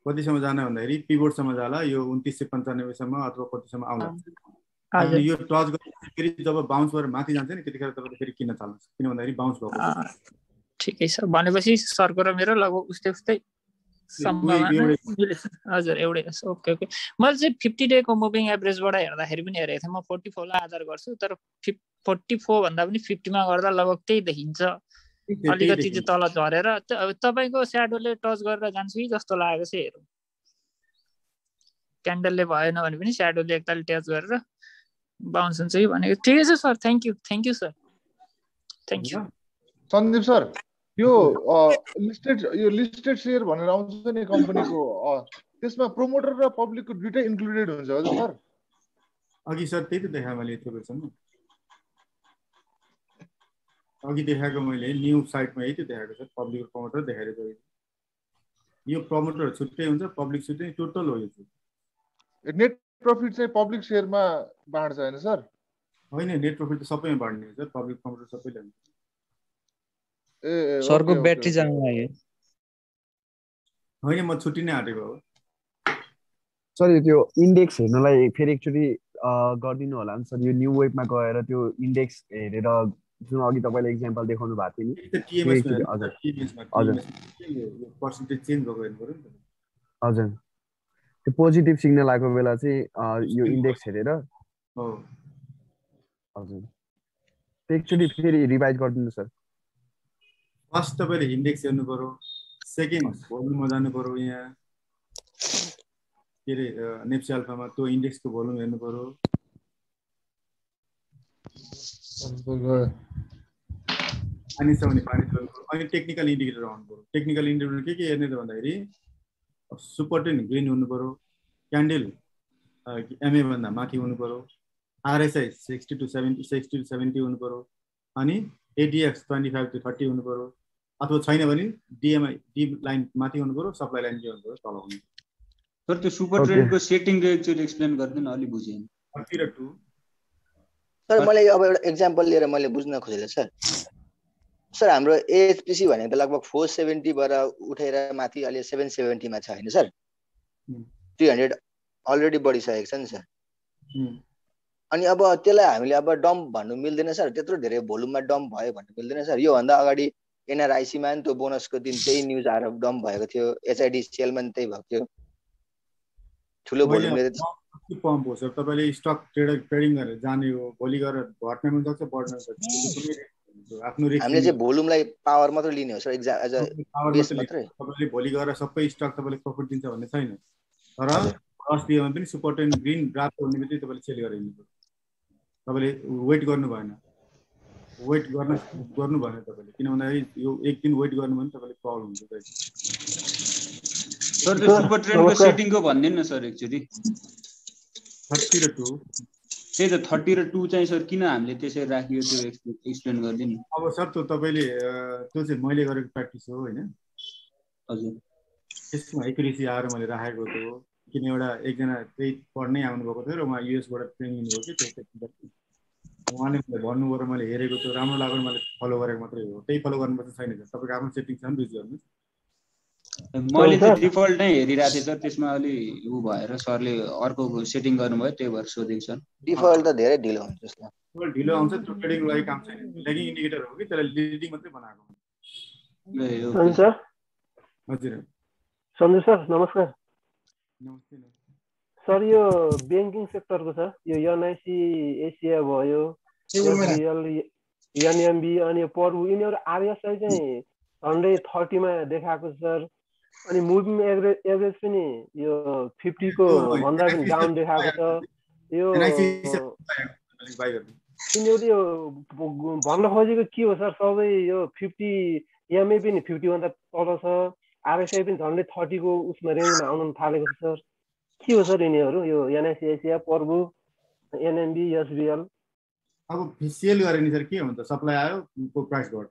कतिसम्म जाने भन्दाखेरि पिभोटसम्म जाला यो 2995 सम्म अथवा कतिसम्म आउला अनि यो टच गरेर फेरि जब बाउन्स गरेर माथि जान्छ नि त्यतिखेर तपाईले फेरि किन चाल्नुहुन्छ किन भन्दाखेरि बाउन्स भएको ठिकै छ भनेपछि सरको र मेरो लगभग उस्तै हजुर एउटै ओके मैले चाहिँ 50 डेको मुभिङ एभरेजबाट हेर्दाखेरि पनि हेरेको थिएँ म 44 लाई आधार गर्छु तर 44 भन्दा पनि 50 मा गर्दा लगभग त्यही देखिन्छ अलिकति चाहिँ तल झरेर तपाईको स्याडोले टच गरेर जान्छ कि जस्तो लागेको चाहिँ हेरौँ क्यान्डलले भएन भने पनि स्याडोले एकताल टच गरेर बाउन्स हुन्छ कि भनेको ठिकै छ sir thank you sir thank you Sandeep sir यो लिस्टेड शेयर भनेर आउँछ नि कम्पनीको त्यसमा प्रोमोटर र पब्लिकको दुईटै इन्क्लुडेड हुन्छ हजुर सर अघि सर त्यही त देखाएँ मैले यत्रो बेरसम्म अघि देखाएको मैले न्यू साइटमा यही त देखाएको छ पब्लिक र प्रमोटर देखाइरहेको यो प्रमोटर छुट्टै हुन्छ पब्लिक छुट्टै टोटल हो यो नेट प्रॉफिट चाहिँ पब्लिक शेयरमा बाँड्छ हैन सर होइन नेट प्रॉफिट त सबैमा बाँड्ने हुन्छ पब्लिक प्रमोटर सबैले हुन्छ सरको ब्याट्री जान लाग्यो होइन म छुट्टी नै आँटेको हो सर त्यो इन्डेक्स हेर्नलाई फेरि एकचोटि गरिदिनु होला नि सर यो न्यू वेबमा गएर त्यो इन्डेक्स हेरेर जुन अघि तपाईँले एक्जाम्पल देखाउनु भएको थियो नि पर्सेन्टेज चेन्ज भएको हेर्नु पर्यो नि त हजुर त्यो पोजिटिभ सिग्नल आएको बेला चाहिँ यो इन्डेक्स हेरेर हजुर एकचोटि फेरि रिभाइज गरिदिनु सर फर्स्ट तपाईले इन्डेक्स हेर्नु पर्यो सेकेन्ड भोल्युममा जानु पर्यो यहाँ के अरे नेप्सी अल्फामा त्यो इन्डेक्सको भोल्युम हेर्नु पर्यो पानी छ भने पानी हेर्नु पर्यो अनि टेक्निकल इन्डिकेटर आउनु पर्यो टेक्निकल इन्डिकेटर के हेर्ने त भन्दाखेरि सुपर ट्रेन ग्रिन हुनु पर्यो क्यान्डल एमए भन्दा माथि हुनु पर्यो आरएसआई 60 to 70 हुनु पर्यो अनि एडीएक्स 25 to 30 हुनु पर्यो अथवा छैन भने डीएमआई डी लाइन माथि हुनु पर्यो सप्लाई लाइन के हुनु पर्यो तल हुनु सर त्यो सुपर ट्रेन्डको सेटिङ को एकचोटी एक्सप्लेन गर्दिनु अलि बुझेन 30 र 2 सर मैले अब एउटा एक्जाम्पल लिएर मैले बुझ्न खोजेँ सर हाम्रो एएचपीसी भनेको त लगभग 470 बाट उठेर माथि अहिले 770 मा छ हैन सर 300 अलरेडी बढिसकेको छ नि सर अनि अब त्यसलाई हामीले अब डम्प भन्नु मिल्दैन सर त्यत्रो धेरै भोल्युममा डम्प भयो भन्नु मिल्दैन सर यो भन्दा अगाडि एनआरआईसी मा त्यो बोनसको दिन त्यही न्यूज आएर डम्प भएको थियो एचआईडी सेलमा त्यही भएको थियो ठुलो भोल्युमले पम्प हो सर तपाईले स्टक ट्रेडिङ गरेर जाने हो भोलि गएर घट्न पनि सक्छ बढ्न सक्छ आफ्नो रिस्क हामीले चाहिँ भोल्युमलाई पावर मात्र लिने हो सर एज अ बेस मात्रै तपाईले भोलि गएर सबै स्टक तपाईले प्रफिट दिन्छ भन्ने छैन तर अस्तिमा पनि सुपर ट्रेन ग्रीन रातो हुने बित्तिकै तपाईले सेल गरेर हिँड्नु पर्यो तपाईले वेट गर्नु भएन तपाईले किन भन्दाखेरि यो एक दिन वेट गर्नु भने तपाईले प्रब्लम हुन्छ सर त्यो सुपर ट्रेनको सेटिङको भन्दिनु न सर एकचोटी 30 र 2 त्यही त 30 र 2 चाहिँ सर किन हामीले त्यसरी राखियो त्यो एक्सप्लेन गर्दिनु अब सर त्यो तपाईले त्यो चाहिँ मैले गरेको प्र्याक्टिस हो हैन हजुर त्यसमा एक्युरेसी आएर मैले राखेको थियो किन एउटा एकजना त्यही पढ्नै आउनु भएको थियो र उहाँ युएस बाट ट्रेनिङ लिनुभयो कि त्यो उहाँले भन्नुभयो र मैले हेरेको थियो राम्रो लाग्यो मैले फलो गरेको मात्रै हो त्यही फलो गर्नुपर्छ छैन तपाईको आफ्नो सेटिङ छ नि बुझ्नु गर्नु मैले चाहिँ डिफल्ट नै हेरिरहेको थिएँ सर त्यसमा अलि उ भएर सरले अर्को सेटिङ गर्नुभयो त्यही भएर सोधेको सर डिफल्ट त धेरै ढिलो हुन्छ त्यसमा ढिलो आउँछ त्यो ट्रेडिङ लागि काम छैन ल्यागिङ इन्डिकेटर हो कि त्यसलाई लिडिङ मात्रै बनाएको हुन्छ हजुर सन्जु सर नमस्कार नमस्ते सर यो ब्याङ्किङ सेक्टरको छ यो एनआईसी एसिया भयो एनएमबी अनि पर्वु यिनीहरू आरएसआई चाहिँ 130 मा देखाएको छ सर अनि मुभिङ एभरेज पनि यो 50 को भन्दा पनि डाउन देखाएको छ यो यिनीहरू यो भन्न खोजेको के हो सर सबै यो 50 एमए पनि 50 भन्दा तल छ आरएसआई पनि झन्डै 30 को उसमा रेन्जमा आउन थालेको छ सर के हो सर यिनीहरू यो एनआईसी एसिया पर्वु एनएमबी एसबीएल अब सेल गरे नि सर के हुन्छ सप्लाई आयो को प्राइस घट्यो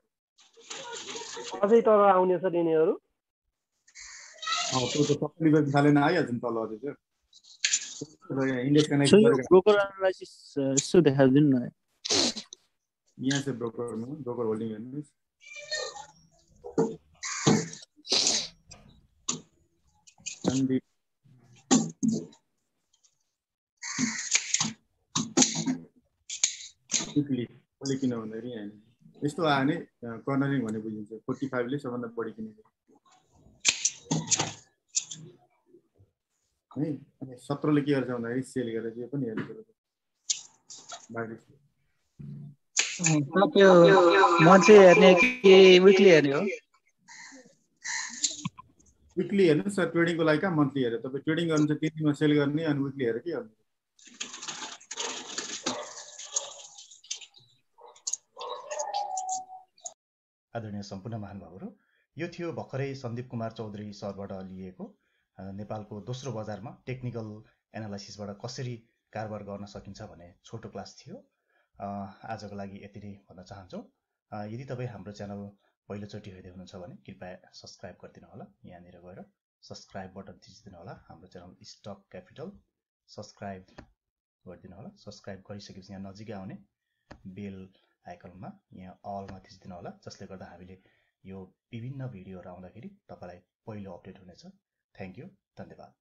अझै तल आउने सर यिनीहरू त्यो त सबै गर्न थालेन आइहाल्छ नि तल अझै सर इन्डेक्स सो यो ब्रोकर एनालाइसिस यसो देखाइदिनु न यहाँ चाहिँ ब्रोकर होल्डिङ हेर्नुहोस् वीकली किन भन्दाखेरि यस्तो आयो भने कर्नरिङ भन्ने बुझिन्छ 45 ले सबभन्दा बढी किनेको है अनि 17 ले के गर्छ भन्दाखेरि सेल गरेर यो पनि हेर्नु पर्यो बाहिर मन्थली हेर्ने कि वीकली हेर्ने हो वीकली हेर्नु सर ट्रेडिङको लागि का मन्थली हेरेर तपाईँ ट्रेडिङ गर्नु चाहिँ 3 दिनमा सेल गर्ने अनि वीकली हेरेर के गर्नु आदरणीय सम्पूर्ण महानुभावहरू यो थियो भर्खरै सन्दीप कुमार चौधरी सरबाट लिएको नेपालको दोस्रो बजारमा टेक्निकल एनालाइसिसबाट कसरी कारबार गर्न सकिन्छ भन्ने छोटो क्लास थियो आजको लागि यति नै भन्न चाहन्छौँ यदि तपाईँ हाम्रो च्यानल पहिलोचोटि हेर्दै हुनुहुन्छ भने कृपया सब्स्क्राइब गरिदिनु होला यहाँनिर गएर सब्स्क्राइब बटन थिचिदिनु होला हाम्रो च्यानल स्टक क्यापिटल सब्स्क्राइब गरिदिनु होला सब्स्क्राइब गरिसकेपछि यहाँ नजिकै आउने बेल आइकनमा यहाँ अलमा थिचिदिनु होला जसले गर्दा हामीले यो विभिन्न भिडियोहरू आउँदाखेरि तपाईलाई पहिलो अपडेट हुनेछ थ्यांक यू धन्यवाद